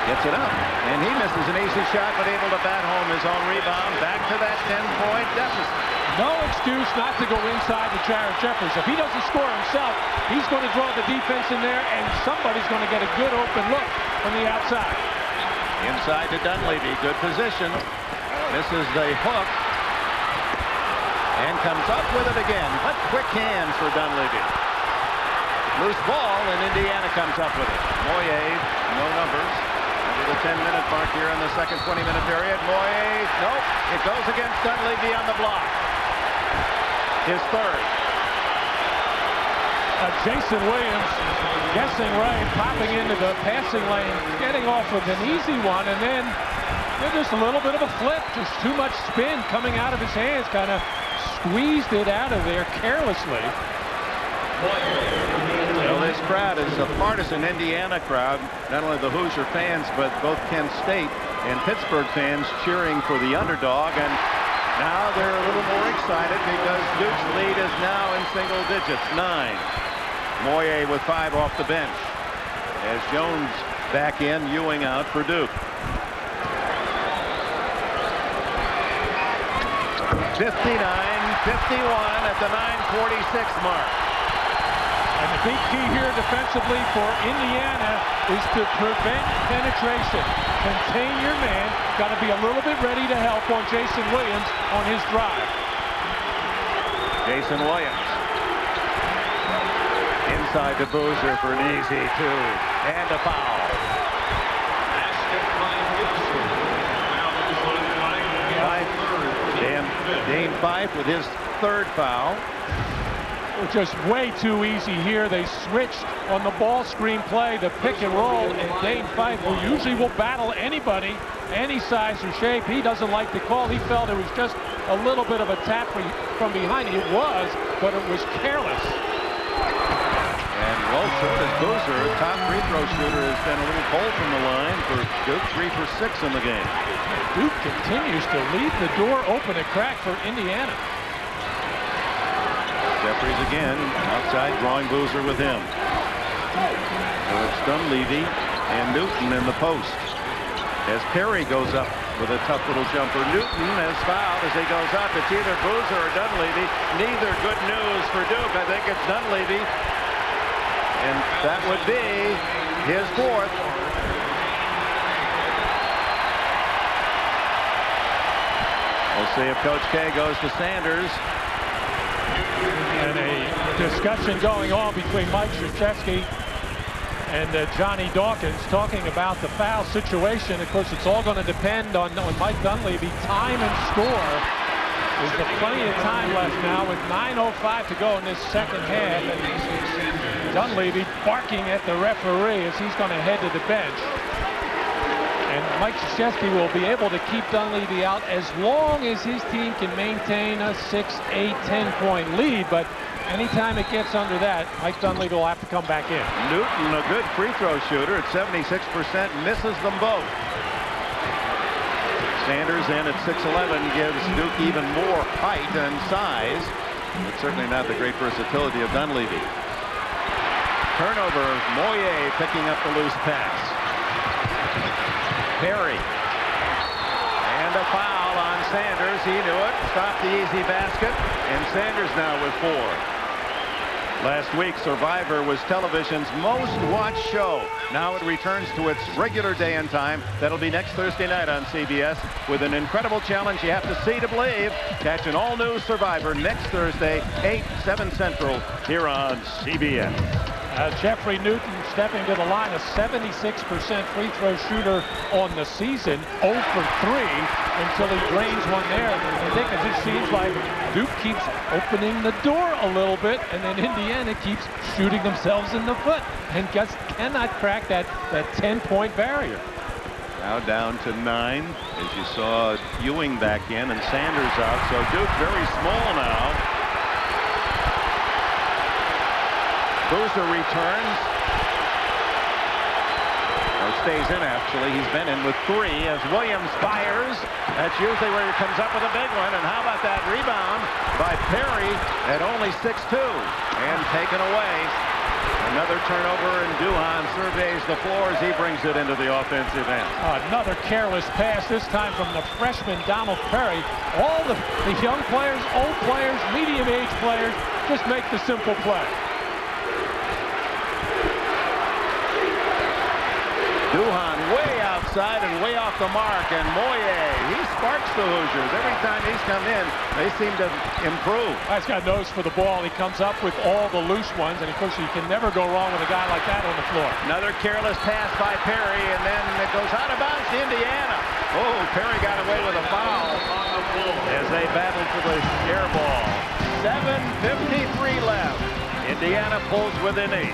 Gets it up, and he misses an easy shot, but able to bat home his own rebound. Back to that 10-point deficit. No excuse not to go inside to Jared Jeffries. If he doesn't score himself, he's going to draw the defense in there, and somebody's going to get a good open look from the outside. Inside to Dunleavy, good position. Misses the hook, and comes up with it again. What quick hands for Dunleavy. Loose ball, and Indiana comes up with it. Moyer, no numbers. The 10-minute mark here in the second 20-minute period. Moyer, nope, it goes against Dunleavy on the block. His third. Jason Williams guessing right, popping into the passing lane, getting off with an easy one, and then just a little bit of a flip, just too much spin coming out of his hands, kind of squeezed it out of there carelessly. Well, this crowd is a partisan Indiana crowd. Not only the Hoosier fans, but both Kent State and Pittsburgh fans cheering for the underdog. And now they're a little more excited because Duke's lead is now in single digits, 9. Moyer with 5 off the bench. As Jones back in, Ewing out for Duke. 59-51 at the 9:46 mark. And the big key here defensively for Indiana is to prevent penetration. Contain your man. Got to be a little bit ready to help on Jason Williams on his drive. Jason Williams. Inside to Boozer for an easy 2. And a foul. Dane Fife with his 3rd foul. Just way too easy here. They switched on the ball screen play, the pick and roll, and Dane Fife, who usually will battle anybody, any size or shape, he doesn't like the call. He felt it was just a little bit of a tap from behind. It was, but it was careless. And well short as Boozer, top free throw shooter, has been a little cold from the line for Duke, 3 for 6 in the game. Duke continues to leave the door open and crack for Indiana. Jeffries again, outside, drawing Boozer with him. So it's Dunleavy and Newton in the post. As Perry goes up with a tough little jumper. Newton has fouled as he goes up. It's either Boozer or Dunleavy. Neither good news for Duke. I think it's Dunleavy. And that would be his fourth. We'll see if Coach K goes to Sanders. And a discussion going on between Mike Krzyzewski and Johnny Dawkins talking about the foul situation. Of course, it's all going to depend on Mike Dunleavy. Time and score. There's plenty of time left now with 9:05 to go in this second half. And Dunleavy barking at the referee as he's going to head to the bench. And Mike Krzyzewski will be able to keep Dunleavy out as long as his team can maintain a 6, 8, 10-point lead. But anytime it gets under that, Mike Dunleavy will have to come back in. Newton, a good free throw shooter at 76%, misses them both. Sanders in at 6'11" gives Duke even more height and size, but certainly not the great versatility of Dunleavy. Turnover, Moyer picking up the loose pass. Perry. And a foul on Sanders. He knew it. Stopped the easy basket. And Sanders now with 4. Last week, Survivor was television's most watched show. Now it returns to its regular day and time. That'll be next Thursday night on CBS with an incredible challenge you have to see to believe. Catch an all-new Survivor next Thursday, 8, 7 Central, here on CBS. Jeffrey Newton stepping to the line, a 76% free throw shooter on the season, 0 for 3 until he drains one there. I think it just seems like Duke keeps opening the door a little bit, and then Indiana keeps shooting themselves in the foot and just cannot crack that 10-point barrier. Now down to 9, as you saw Ewing back in and Sanders out, so Duke very small now. Boozer returns, or stays in actually. He's been in with 3 as Williams fires. That's usually where he comes up with a big one. And how about that rebound by Perry at only 6'2", and taken away. Another turnover, and Duhan surveys the floor as he brings it into the offensive end. Another careless pass, this time from the freshman Donald Perry. All the young players, old players, medium-age players just make the simple play. Duhan way outside and way off the mark, and Moyer, he sparks the Hoosiers. Every time he's come in, they seem to improve. He's got a nose for the ball. He comes up with all the loose ones, and of course you can never go wrong with a guy like that on the floor. Another careless pass by Perry, and then it goes out of bounds to Indiana. Oh, Perry got away with a foul as they battle for the air ball. 7:53 left. Indiana pulls within 8.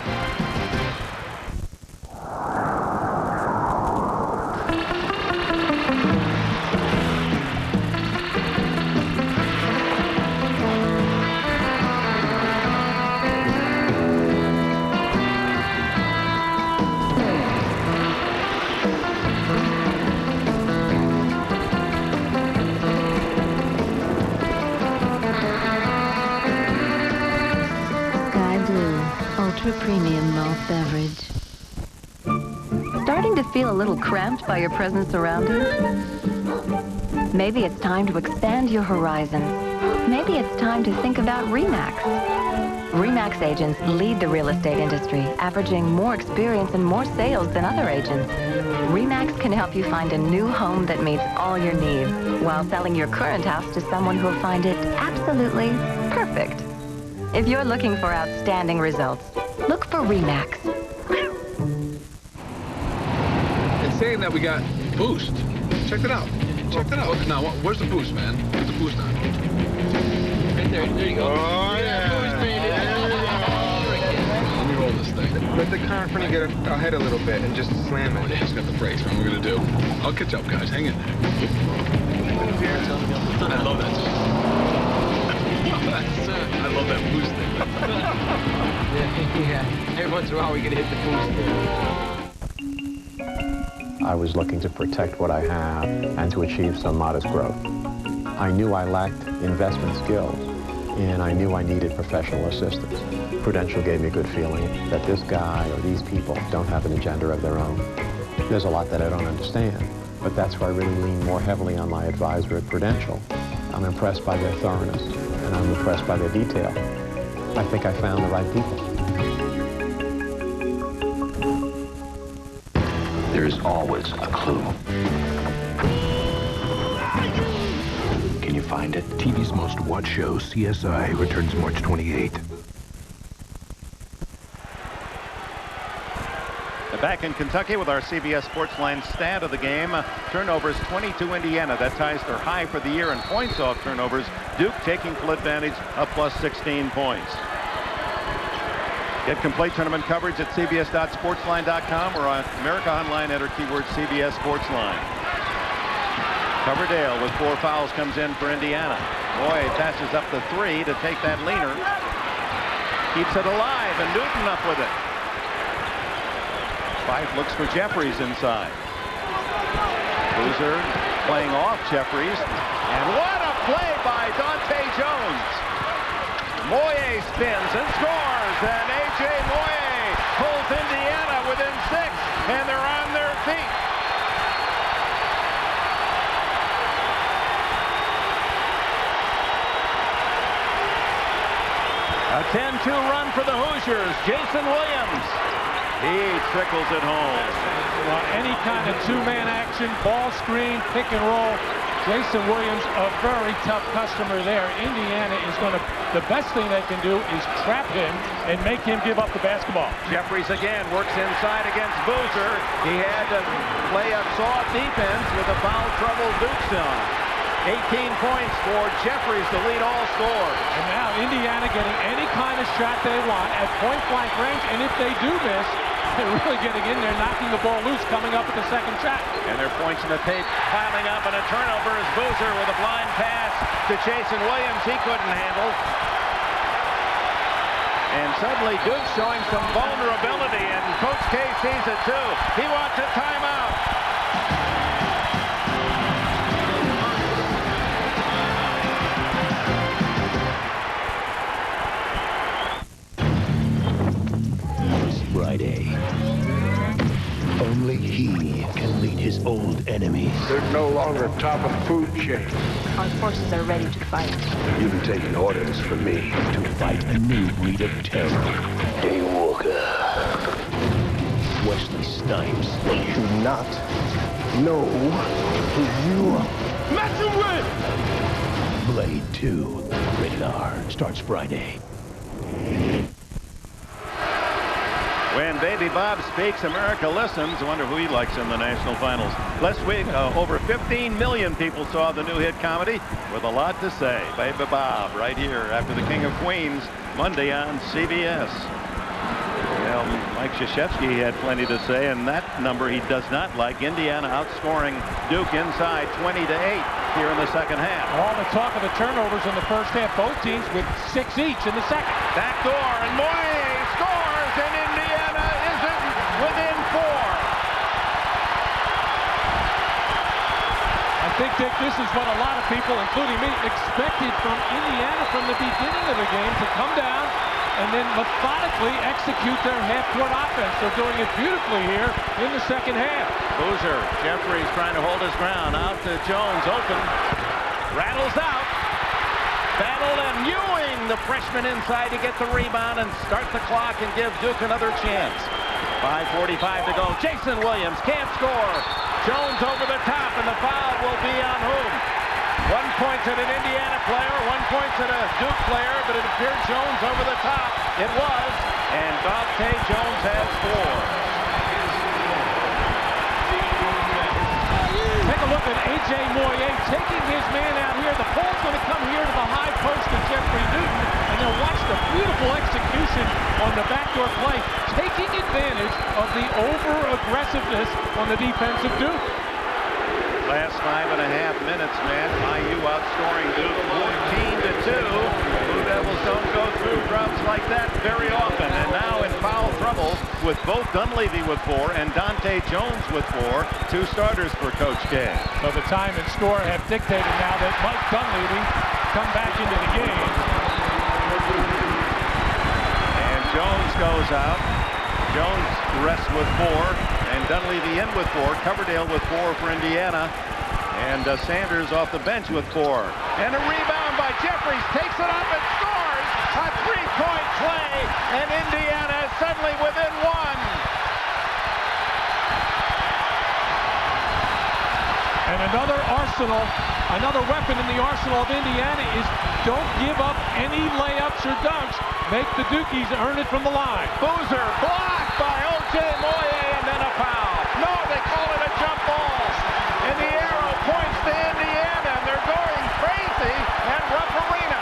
Premium malt beverage. Starting to feel a little cramped by your present surroundings? Maybe it's time to expand your horizons. Maybe it's time to think about RE/MAX. RE/MAX agents lead the real estate industry, averaging more experience and more sales than other agents. RE/MAX can help you find a new home that meets all your needs while selling your current house to someone who'll find it absolutely perfect. If you're looking for outstanding results, look for RE/MAX. It's saying that we got boost. Check it out. Check it out. Okay, now, where's the boost, man? Put the boost on. Right there. There you go. Oh, yeah. Boost, baby. Let me roll this thing. Let the car in front of you get ahead a little bit and just slam it. It's got the brakes. What we're going to do. I'll catch up, guys. Hang in there. I love that. I love that boost thing. Yeah. Every once in a while we can hit the boost. I was looking to protect what I have and to achieve some modest growth. I knew I lacked investment skills, and I knew I needed professional assistance. Prudential gave me a good feeling that this guy or these people don't have an agenda of their own. There's a lot that I don't understand, but that's where I really lean more heavily on my advisor at Prudential. I'm impressed by their thoroughness, and I'm impressed by their detail. I think I found the right people. There's always a clue. Can you find it? TV's most watched show, CSI, returns March 28th. Back in Kentucky with our CBS Sportsline stat of the game. Turnovers 22 Indiana. That ties their high for the year in points off turnovers. Duke taking full advantage of plus 16 points. Get complete tournament coverage at cbs.sportsline.com or on America Online. Enter keyword CBS Sportsline. Coverdale with 4 fouls comes in for Indiana. Boy passes up the 3 to take that leaner. Keeps it alive, and Newton up with it. Fife looks for Jeffries inside. Boozer playing off Jeffries. And what a play by Dante Jones. Moye spins and scores. And A.J. Moye pulls Indiana within 6. And they're on their feet. A 10-2 run for the Hoosiers. Jason Williams. He trickles it home. Well, any kind of two-man action, ball screen, pick and roll. Jason Williams, a very tough customer there. Indiana is going to, the best thing they can do is trap him and make him give up the basketball. Jeffries again works inside against Boozer. He had to play a soft defense with a foul trouble Duke zone. 18 points for Jeffries, the lead all scorer. And now Indiana getting any kind of shot they want at point-blank range, and if they do miss, they're really getting in there, knocking the ball loose, coming up with the second shot. And their points in the tape piling up, and a turnover is Boozer with a blind pass to Jason Williams. He couldn't handle. And suddenly Duke showing some vulnerability, and Coach K sees it too. He wants a timeout. Friday. Only he can lead his old enemies. They're no longer top of the food chain. Our forces are ready to fight. You've been taking orders from me. To fight a new breed of terror. Day Walker. Wesley Snipes. They should not know who you are. Mess with! Blade 2. Rated R. Starts Friday. When Baby Bob speaks, America listens. I wonder who he likes in the national finals. Last week, over 15 million people saw the new hit comedy with a lot to say. Baby Bob, right here after the King of Queens, Monday on CBS. Well, Mike Krzyzewski had plenty to say, and that number he does not like. Indiana outscoring Duke inside 20-8 here in the second half. All the talk of the turnovers in the first half, both teams with 6 each in the second. Back door, and Moye scores, and Indiana isn't within 4. I think, Dick, this is what a lot of people, including me, expected from Indiana from the beginning of the game, to come down and then methodically execute their half-court offense. They're doing it beautifully here in the second half. Boozer, Jeffries trying to hold his ground. Out to Jones, open. Rattles out. Battle, and Ewing, the freshman inside to get the rebound and start the clock and give Duke another chance. 5:45 to go. Jason Williams can't score. Jones over the top, and the foul will be on whom? 1 point to an Indiana player, 1 point to the Duke player, but it appeared Jones over the top. It was, and Dante Jones has 4. Take a look at A.J. Moye taking his man out here. The ball's going to come here to the high post of Jeffrey Newton, and then watch the beautiful execution on the backdoor play, taking advantage of the over-aggressiveness on the defensive Duke. Last 5.5 minutes, man. IU outscoring Duke 14-2. Blue Devils don't go through droughts like that very often. And now in foul trouble with both Dunleavy with 4 and Dante Jones with 4. 2 starters for Coach K. So the time and score have dictated now that Mike Dunleavy come back into the game. And Jones goes out. Jones rests with 4. And Dunleavy in with 4. Coverdale with 4 for Indiana. And Sanders off the bench with 4. And a rebound by Jeffries. Takes it up and scores. A three-point play. And Indiana is suddenly within 1. And another weapon in the arsenal of Indiana is don't give up any layups or dunks. Make the Dukies earn it from the line. Boozer blocked by O.J. Moye, and then a foul. No, they call it a jump ball. And the arrow points to Indiana, and they're going crazy at Rupp Arena.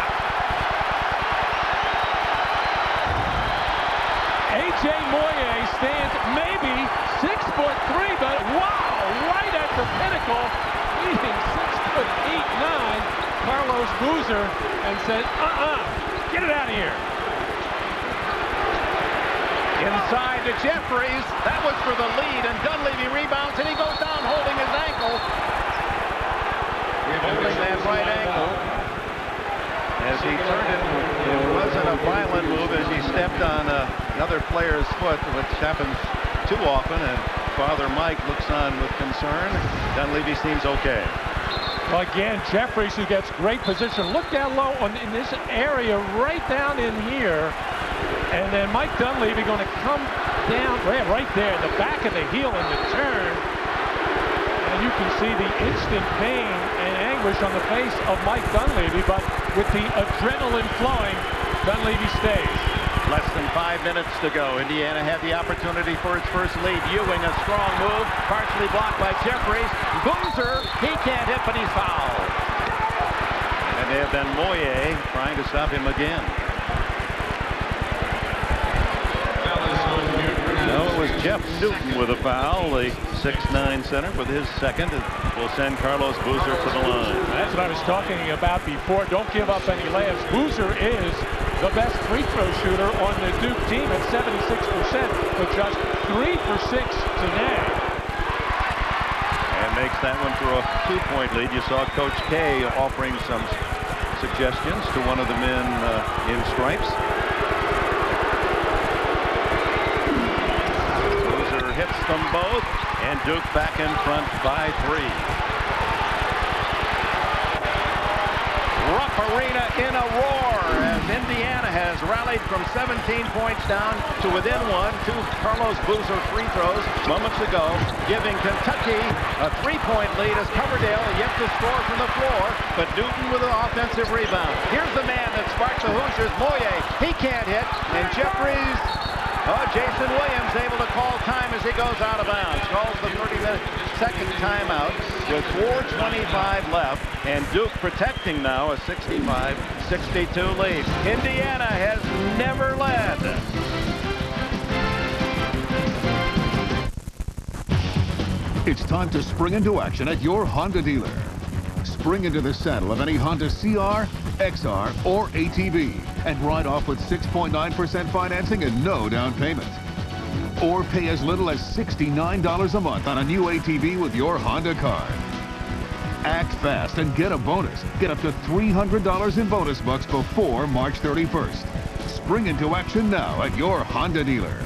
A.J. Moye stands maybe 6'3", but wow, right at the pinnacle, beating 6'8", 9", Carlos Boozer, and said, get it out of here. Inside to Jeffries. That was for the lead, and Dunleavy rebounds, and he goes down holding his ankle. Holding that right ankle. As he turned it, it wasn't a violent move as he stepped on another player's foot, which happens too often, and Father Mike looks on with concern. Dunleavy seems okay. Well, again, Jeffries, who gets great position. Look down low in this area, right down in here. And then Mike Dunleavy going to come down right there, the back of the heel in the turn. And you can see the instant pain and anguish on the face of Mike Dunleavy, but with the adrenaline flowing, Dunleavy stays. Less than 5 minutes to go. Indiana had the opportunity for its first lead. Ewing, a strong move, partially blocked by Jeffries. Boozer, he can't hit, but he's fouled. And they have been Moye trying to stop him again. No, it was Jeff Newton with a foul, the 6'9" center, with his second. It will send Carlos Boozer to the line. That's what I was talking about before. Don't give up any layups. Boozer is the best free throw shooter on the Duke team at 76%, but just 3 for 6 today. And makes that one for a 2-point lead. You saw Coach K offering some suggestions to one of the men in stripes. Hits them both, and Duke back in front by 3. Rupp Arena in a roar as Indiana has rallied from 17 points down to within 1. 2 Carlos Boozer free throws moments ago, giving Kentucky a 3-point lead as Coverdale yet to score from the floor, but Newton with an offensive rebound. Here's the man that sparked the Hoosiers, Moye. He can't hit, and Jeffries. Jason Williams able to call time as he goes out of bounds. Calls the 32nd timeout with 4:25 left, and Duke protecting now a 65-62 lead. Indiana has never led. It's time to spring into action at your Honda dealer. Spring into the saddle of any Honda CR, XR, or ATV and ride off with 6.9% financing and no down payment. Or pay as little as $69 a month on a new ATV with your Honda card. Act fast and get a bonus. Get up to $300 in bonus bucks before March 31st. Spring into action now at your Honda dealer.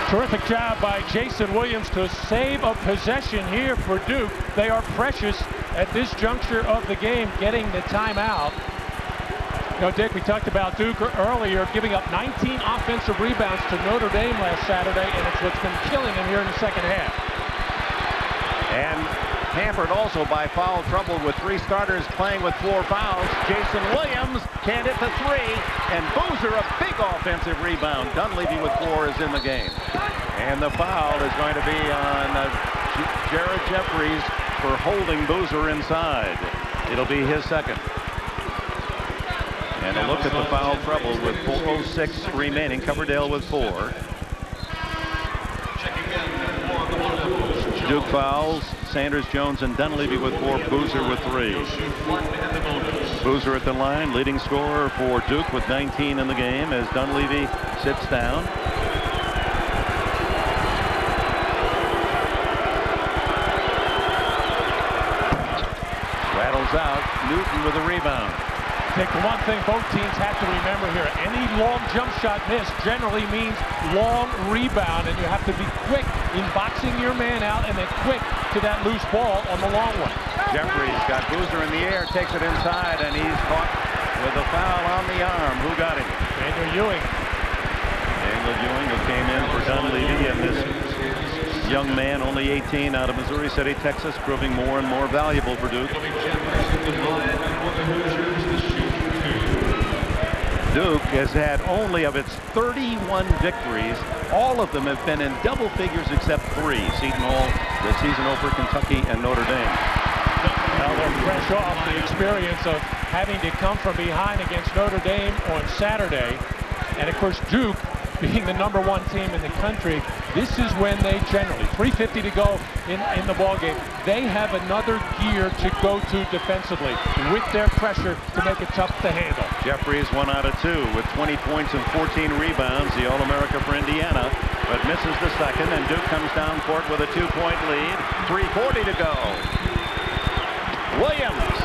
Terrific job by Jason Williams to save a possession here for Duke. They are precious at this juncture of the game, getting the timeout. You know, Dick, we talked about Duke earlier, giving up 19 offensive rebounds to Notre Dame last Saturday, and it's what's been killing them here in the second half. And hampered also by foul trouble with 3 starters playing with 4 fouls. Jason Williams can't hit the 3, and Boozer a big offensive rebound. Dunleavy with 4 is in the game. And the foul is going to be on Jared Jeffries for holding Boozer inside. It'll be his second. And a look at the foul trouble with 4:06 remaining. Coverdale with 4. Duke fouls. Sanders, Jones, and Dunleavy with 4. Boozer with 3. Boozer at the line, leading scorer for Duke with 19 in the game as Dunleavy sits down. Rattles out. Newton with a rebound. think the one thing both teams have to remember here, any long jump shot miss generally means long rebound, and you have to be quick in boxing your man out and then quick to that loose ball on the long one. Jeffries got Boozer in the air, takes it inside, and he's caught with a foul on the arm. Who got him? Daniel Ewing. Daniel Ewing, who came in for Dunleavy, and this young man, only 18, out of Missouri City, Texas, proving more and more valuable for Duke. Duke has had only of its 31 victories, all of them have been in double figures except 3. Seton Hall, the season over Kentucky, and Notre Dame. Well, they're fresh off the experience of having to come from behind against Notre Dame on Saturday. And of course, Duke, being the #1 team in the country, this is when they generally, 3:50 to go in the ball game, they have another gear to go to defensively with their pressure to make it tough to handle. Jeffries 1 out of 2 with 20 points and 14 rebounds, the All-America for Indiana, but misses the second, and Duke comes down court with a 2-point lead. 3:40 to go. Williams,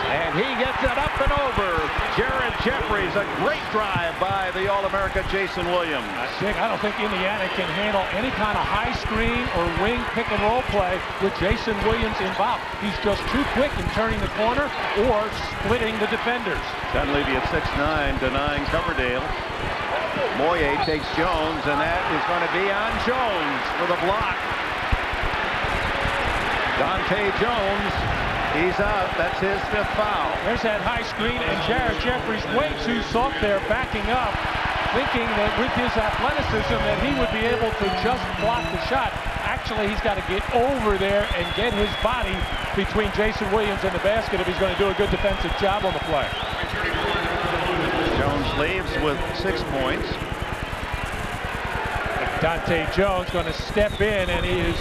and he gets it up and over. Jared Jeffries, a great drive by the All-America Jason Williams. I don't think Indiana can handle any kind of high screen or wing pick and roll play with Jason Williams involved. He's just too quick in turning the corner or splitting the defenders. Dunleavy at 6'9", denying Coverdale. Moye takes Jones, and that is going to be on Jones for the block. Dante Jones, he's out. That's his 5th foul. There's that high screen, and Jared Jeffries way too soft there, backing up, thinking that with his athleticism that he would be able to just block the shot. Actually, he's got to get over there and get his body between Jason Williams and the basket if he's going to do a good defensive job on the play. Jones leaves with 6 points. Dante Jones going to step in, and he is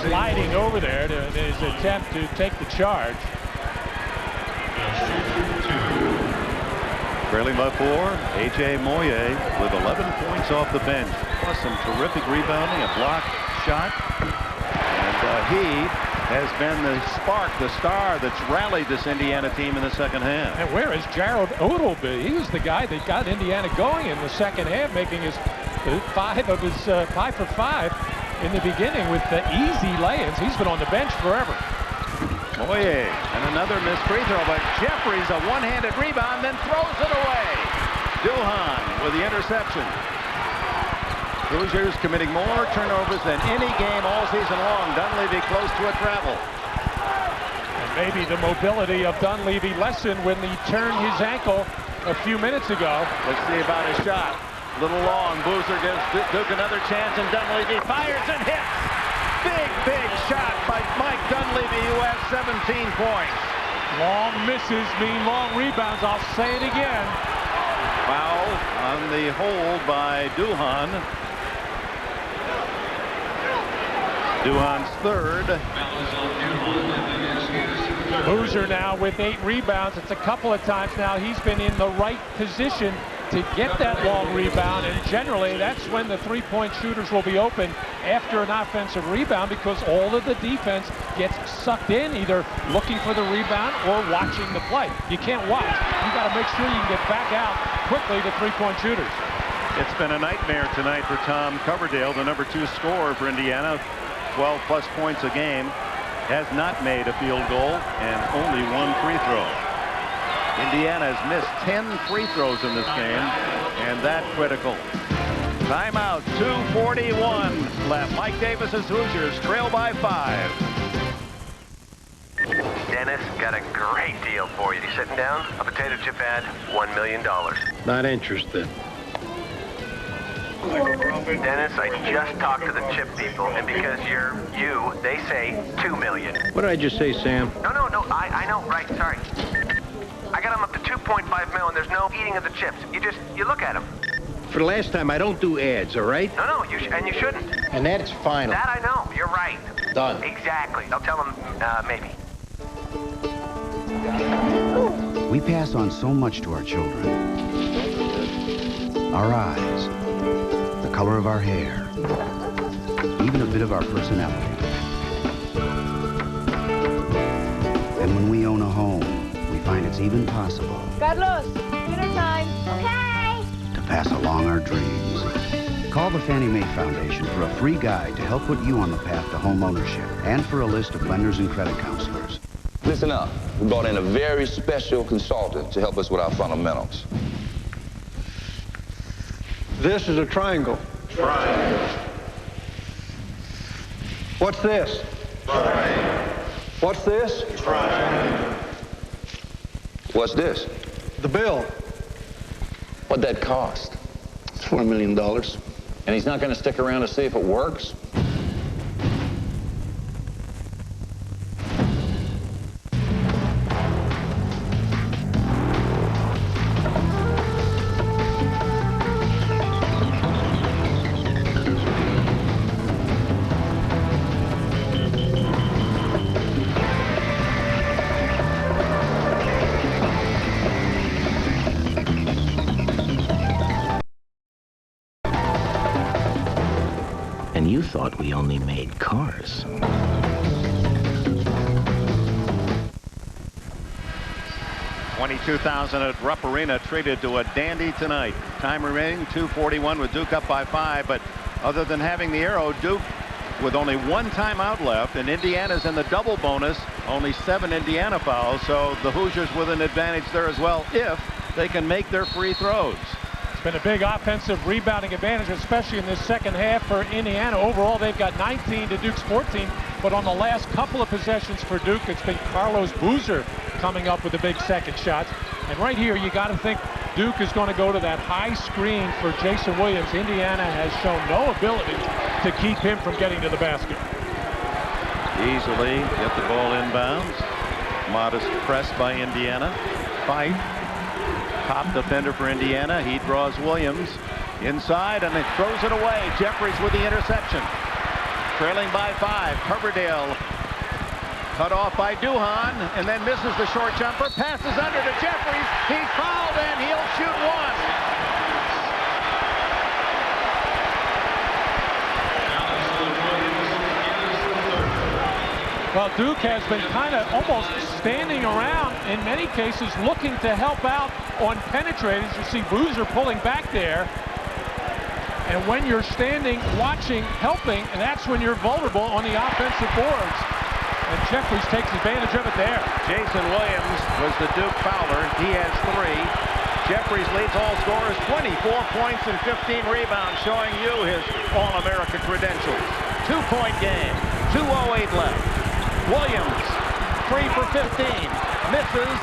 sliding over there to his attempt to take the charge. Trailing by 4, A.J. Moye with 11 points off the bench, plus some terrific rebounding, a block shot, and he has been the spark, the star that's rallied this Indiana team in the second half. And where is Gerald Odelby? He was the guy that got Indiana going in the second half, making his 5 for 5 in the beginning with the easy lay-ins. He's been on the bench forever. Moye, and another missed free throw, but Jeffries a one-handed rebound, then throws it away. Duhan with the interception. Hoosiers committing more turnovers than any game all season long. Dunleavy close to a travel. And maybe the mobility of Dunleavy lessened when he turned his ankle a few minutes ago. Let's see about his shot. Little long. Boozer gives Duke another chance, and Dunleavy fires and hits. Big shot by Mike Dunleavy, who has 17 points. Long misses mean long rebounds. I'll say it again. Foul on the hold by Duhan. Duhan's 3rd. Boozer now with 8 rebounds. It's a couple of times now he's been in the right position to get that long rebound, and generally that's when the three-point shooters will be open after an offensive rebound, because all of the defense gets sucked in either looking for the rebound or watching the play. You can't watch. You got to make sure you can get back out quickly to three-point shooters. It's been a nightmare tonight for Tom Coverdale, the #2 scorer for Indiana, 12+ points a game, has not made a field goal and only 1 free throw. Indiana has missed 10 free throws in this game, and that critical. Timeout, 2:41 left. Mike Davis's Hoosiers trail by 5. Dennis, got a great deal for you. You sitting down? A potato chip ad, $1 million. Not interested. Dennis, I just talked to the chip people, and because you're you, they say $2 million. What did I just say, Sam? No, I know, right, sorry. I got them up to 2.5 mil, and there's no eating of the chips. You look at them. For the last time, I don't do ads, all right? No, and you shouldn't. And that's final. That I know, you're right. Done. Exactly. I'll tell them, maybe. We pass on so much to our children. Our eyes, the color of our hair, even a bit of our personality. And when we own a home, we find it it's even possible Carlos, dinner time. Okay. to pass along our dreams. Call the Fannie Mae Foundation for a free guide to help put you on the path to home ownership and for a list of lenders and credit counselors. Listen up. We brought in a very special consultant to help us with our fundamentals. This is a triangle. Triangle. What's this? Triangle. What's this? Triangle. What's this? The bill. What'd that cost? It's $4 million. And he's not going to stick around to see if it works? And you thought we only made cars. $22,000 at Rupp Arena, treated to a dandy tonight. Time remaining 2:41 with Duke up by 5, but other than having the arrow, Duke with only one timeout left, and Indiana's in the double bonus, only 7 Indiana fouls, so the Hoosiers with an advantage there as well if they can make their free throws. It's been a big offensive rebounding advantage, especially in this second half for Indiana. Overall, they've got 19 to Duke's 14, but on the last couple of possessions for Duke, it's been Carlos Boozer coming up with the big second shots. And right here, you got to think Duke is going to go to that high screen for Jason Williams. Indiana has shown no ability to keep him from getting to the basket. Easily get the ball inbounds. Modest press by Indiana. Fight. Top defender for Indiana. He draws Williams inside and it throws it away. Jeffries with the interception. Trailing by 5. Coverdale cut off by Duhan and then misses the short jumper. Passes under to Jeffries. He's fouled and he'll shoot one. Well, Duke has been kind of almost standing around in many cases looking to help out on penetrators. You see Boozer pulling back there. And when you're standing, watching, helping, and that's when you're vulnerable on the offensive boards. And Jeffries takes advantage of it there. Jason Williams was the Duke fouler. He has 3. Jeffries leads all scorers, 24 points and 15 rebounds, showing you his All-America credentials. 2-point game, 2:08 left. Williams, 3 for 15, misses.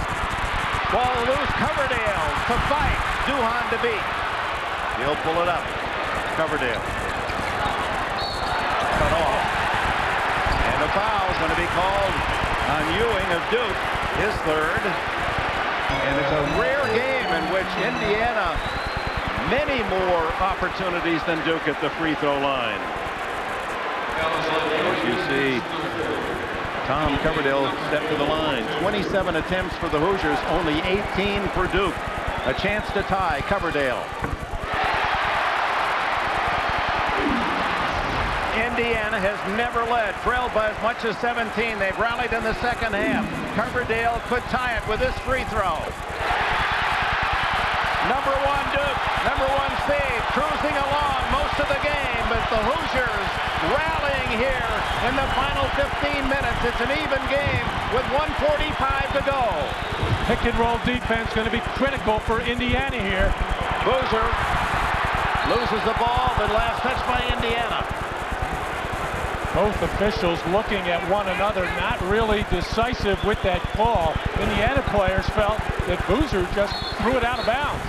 Ball loose, Coverdale to fight, Duhan to beat. He'll pull it up, Coverdale. Cut off. And a foul is going to be called on Ewing of Duke, his 3rd. And it's a rare game in which Indiana, many more opportunities than Duke at the free throw line. As you see, Tom Coverdale stepped to the line. 27 attempts for the Hoosiers, only 18 for Duke. A chance to tie. Coverdale. Indiana has never led, trailed by as much as 17. They've rallied in the second half. Coverdale could tie it with this free throw. Number 1 Duke, number 1 seed, cruising along most of the game, but the Hoosiers rallying here in the final 15 minutes. It's an even game with 1:45 to go. Pick and roll defense going to be critical for Indiana here. Boozer loses the ball, but last touch by Indiana. Both officials looking at one another, not really decisive with that call. Indiana players felt that Boozer just threw it out of bounds.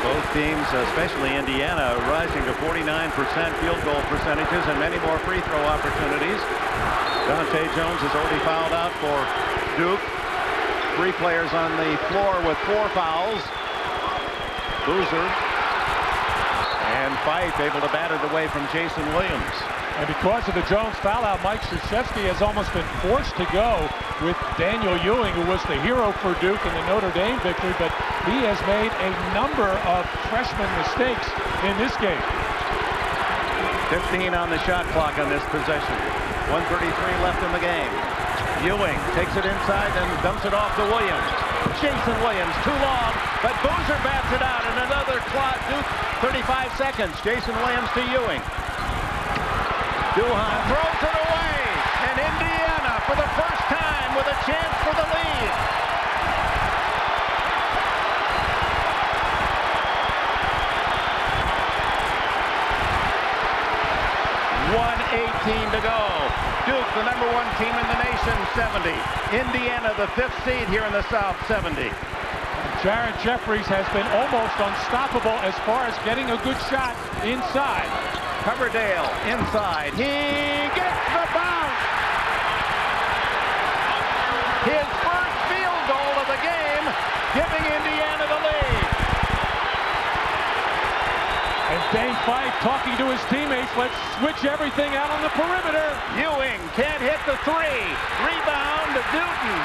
Both teams, especially Indiana, rising to 49% field goal percentages and many more free throw opportunities. Dante Jones has already fouled out for Duke. 3 players on the floor with 4 fouls. Boozer and Fife able to bat it away from Jason Williams. And because of the Jones foul out, Mike Krzyzewski has almost been forced to go with Daniel Ewing, who was the hero for Duke in the Notre Dame victory, but he has made a number of freshman mistakes in this game. 15 on the shot clock on this possession. 1:33 left in the game. Ewing takes it inside and dumps it off to Williams. Jason Williams, too long, but Boozer bats it out, and another clock. Duke, 35 seconds. Jason Williams to Ewing. Duhan throws it away, and Indiana, for the first time, with a chance for the lead. .118 to go. Duke, the #1 team in the nation, 70. Indiana, the 5th seed here in the South, 70. Jared Jeffries has been almost unstoppable as far as getting a good shot inside. Coverdale inside. He gets the bounce. His first field goal of the game, giving Indiana the lead. And Dane Fife talking to his teammates, let's switch everything out on the perimeter. Ewing can't hit the three. Rebound to Newton.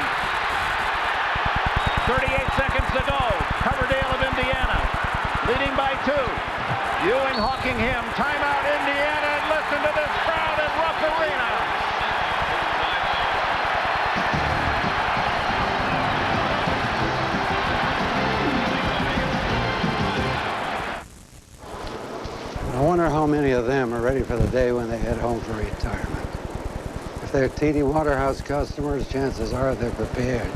38 seconds to go. Coverdale of Indiana leading by 2. Ewing hawking him. Timeout Indiana, and listen to this crowd at Rupp Arena. I wonder how many of them are ready for the day when they head home for retirement. If they're TD Waterhouse customers, chances are they're prepared.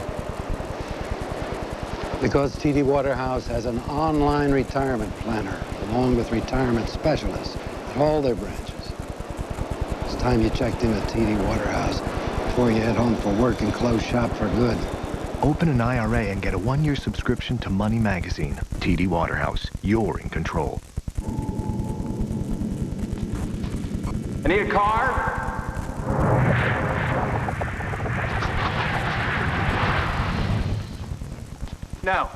Because TD Waterhouse has an online retirement planner along with retirement specialists at all their branches. It's time you checked in at TD Waterhouse before you head home for work and close shop for good. Open an IRA and get a 1-year subscription to Money Magazine. TD Waterhouse, you're in control. I need a car. No,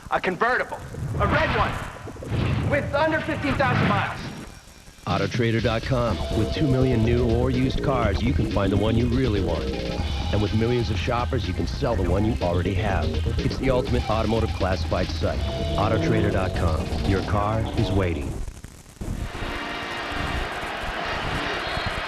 a convertible, a red one, with under 15,000 miles. Autotrader.com. With 2 million new or used cars, you can find the one you really want. And with millions of shoppers, you can sell the one you already have. It's the ultimate automotive classified site. Autotrader.com. Your car is waiting.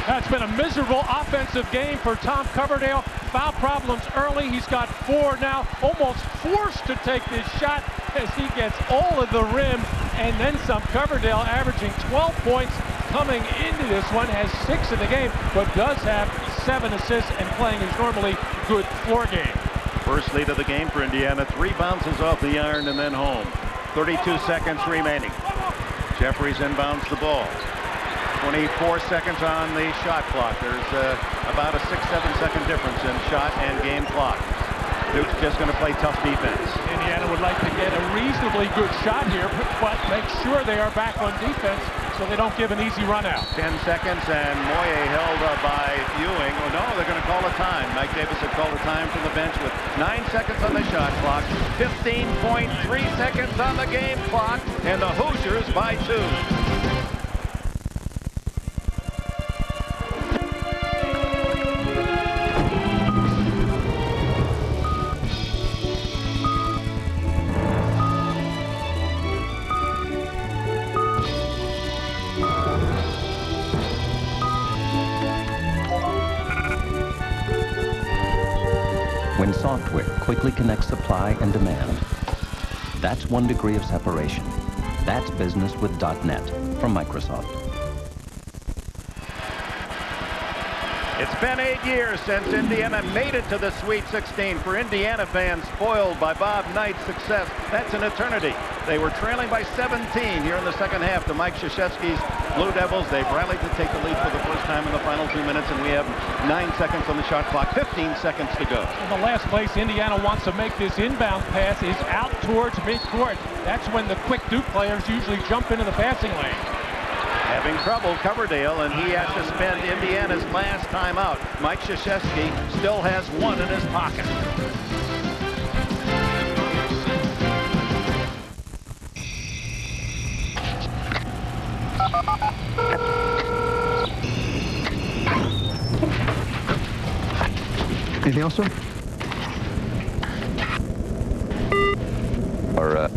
That's been a miserable offensive game for Tom Coverdale. Foul problems early. He's got 4 now. Almost forced to take this shot as he gets all of the rim and then some. Coverdale averaging 12 points coming into this one. Has 6 in the game, but does have 7 assists and playing his normally good floor game. First lead of the game for Indiana. 3 bounces off the iron and then home. 32 seconds remaining. Jeffries inbounds the ball. 24 seconds on the shot clock. There's about a 6-7 second difference in shot and game clock. Duke's just going to play tough defense. Indiana would like to get a reasonably good shot here, but make sure they are back on defense so they don't give an easy run out. 10 seconds, and Moye held by Ewing. Oh, no, they're going to call a time. Mike Davis had called a time from the bench with 9 seconds on the shot clock, 15.3 seconds on the game clock, and the Hoosiers by 2. When software quickly connects supply and demand, that's 1 degree of separation. That's business with .NET from Microsoft. It's been 8 years since Indiana made it to the Sweet 16. For Indiana fans spoiled by Bob Knight's success, that's an eternity. They were trailing by 17 here in the second half to Mike Krzyzewski's Blue Devils. They've rallied to take the lead for the first time in the final 2 minutes, and we have 9 seconds on the shot clock, 15 seconds to go. In the last place Indiana wants to make this inbound pass is out towards midcourt. That's when the quick Duke players usually jump into the passing lane. Having trouble, Coverdale, and he has to spend Indiana's last timeout. Mike Krzyzewski still has 1 in his pocket. Anything else, sir? All right.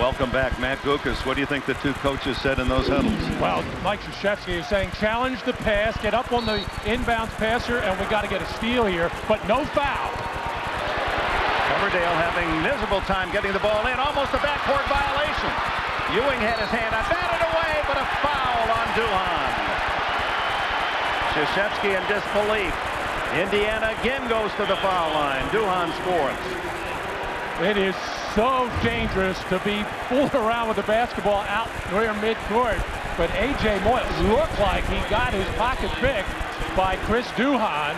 Welcome back, Matt Gukas. What do you think the two coaches said in those huddles? Well, Mike Krzyzewski is saying challenge the pass, get up on the inbounds passer, and we got to get a steal here, but no foul. Coverdale having miserable time getting the ball in, almost a backcourt violation. Ewing had his hand up, batted away, but a foul on Duhan. Krzyzewski in disbelief. Indiana again goes to the foul line. Duhan's fourth. It is so dangerous to be fooling around with the basketball out near midcourt, but A.J. Moyle looked like he got his pocket picked by Chris Duhan.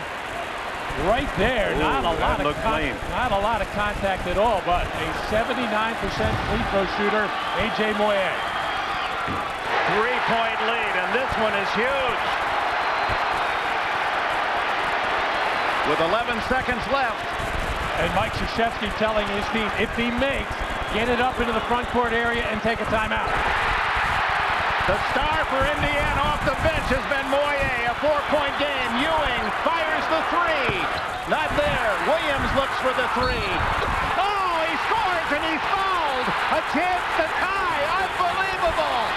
Right there. Ooh, not a lot of contact at all, but a 79% free throw shooter, A.J. Moye. 3-point lead, and this one is huge. With 11 seconds left. And Mike Krzyzewski telling his team, if he makes, get it up into the front court area and take a timeout. The star for Indiana off the bench has been Moye. A 4-point game. Ewing fires the three. Not there. Williams looks for the three. Oh, he scores and he's fouled. A chance to tie. Unbelievable.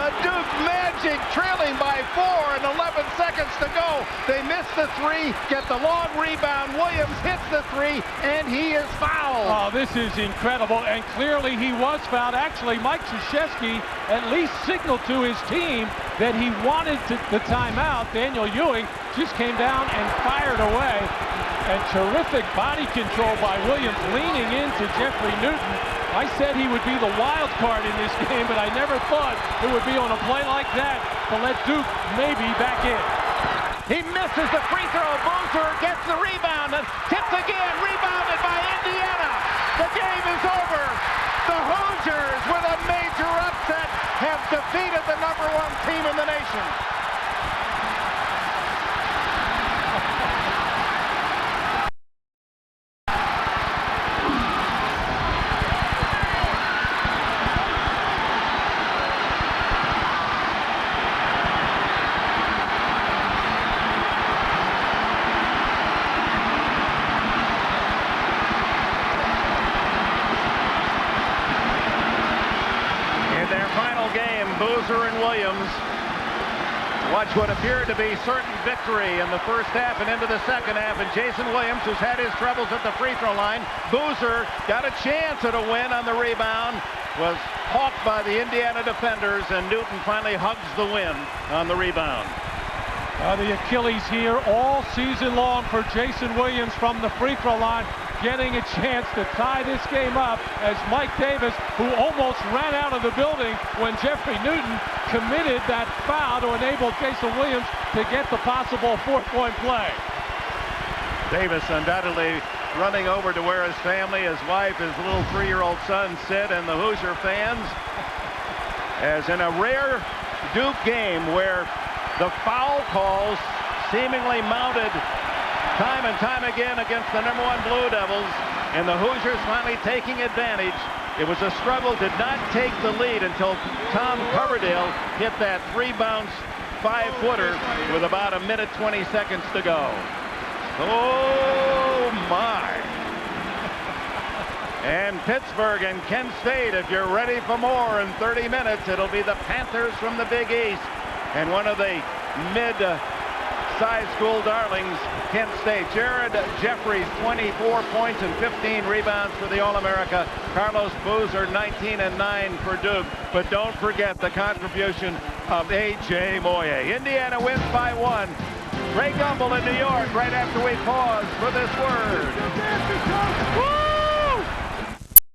The Duke Magic trailing by 4 and 11 seconds to go. They miss the three, get the long rebound. Williams hits the three, and he is fouled. Oh, this is incredible, and clearly he was fouled. Actually, Mike Krzyzewski at least signaled to his team that he wanted the timeout. Daniel Ewing just came down and fired away. And terrific body control by Williams, leaning into Jeffrey Newton. I said he would be the wild card in this game, but I never thought it would be on a play like that to let Duke maybe back in. He misses the free throw. Boozer gets the rebound and tips again. Rebounded by Indiana. The game is over. The Hoosiers, with a major upset, have defeated the #1 team in the nation. Boozer and Williams watch what appeared to be certain victory in the first half and into the second half. And Jason Williams, who's had his troubles at the free throw line, Boozer got a chance at a win on the rebound, was hawked by the Indiana defenders, and Newton finally hugs the win on the rebound. The Achilles here all season long for Jason Williams from the free throw line, getting a chance to tie this game up as Mike Davis, who almost ran out of the building when Jeffrey Newton committed that foul to enable Jason Williams to get the possible 4-point play. Davis undoubtedly running over to where his family, his wife, his little 3-year-old son sit, and the Hoosier fans, as in a rare Duke game where the foul calls seemingly mounted time and time again against the #1 Blue Devils, and the Hoosiers finally taking advantage. It was a struggle, did not take the lead until Tom Coverdale hit that 3-bounce 5-footer with about 1:20 to go. Oh my. And Pittsburgh and Kent State, if you're ready for more in 30 minutes, it'll be the Panthers from the Big East and one of the mid-sized school darlings, Kent State. Jared Jeffries, 24 points and 15 rebounds for the All-America. Carlos Boozer, 19 and 9 for Duke. But don't forget the contribution of A.J. Moye. Indiana wins by 1. Ray Gumbel in New York right after we pause for this word. Woo!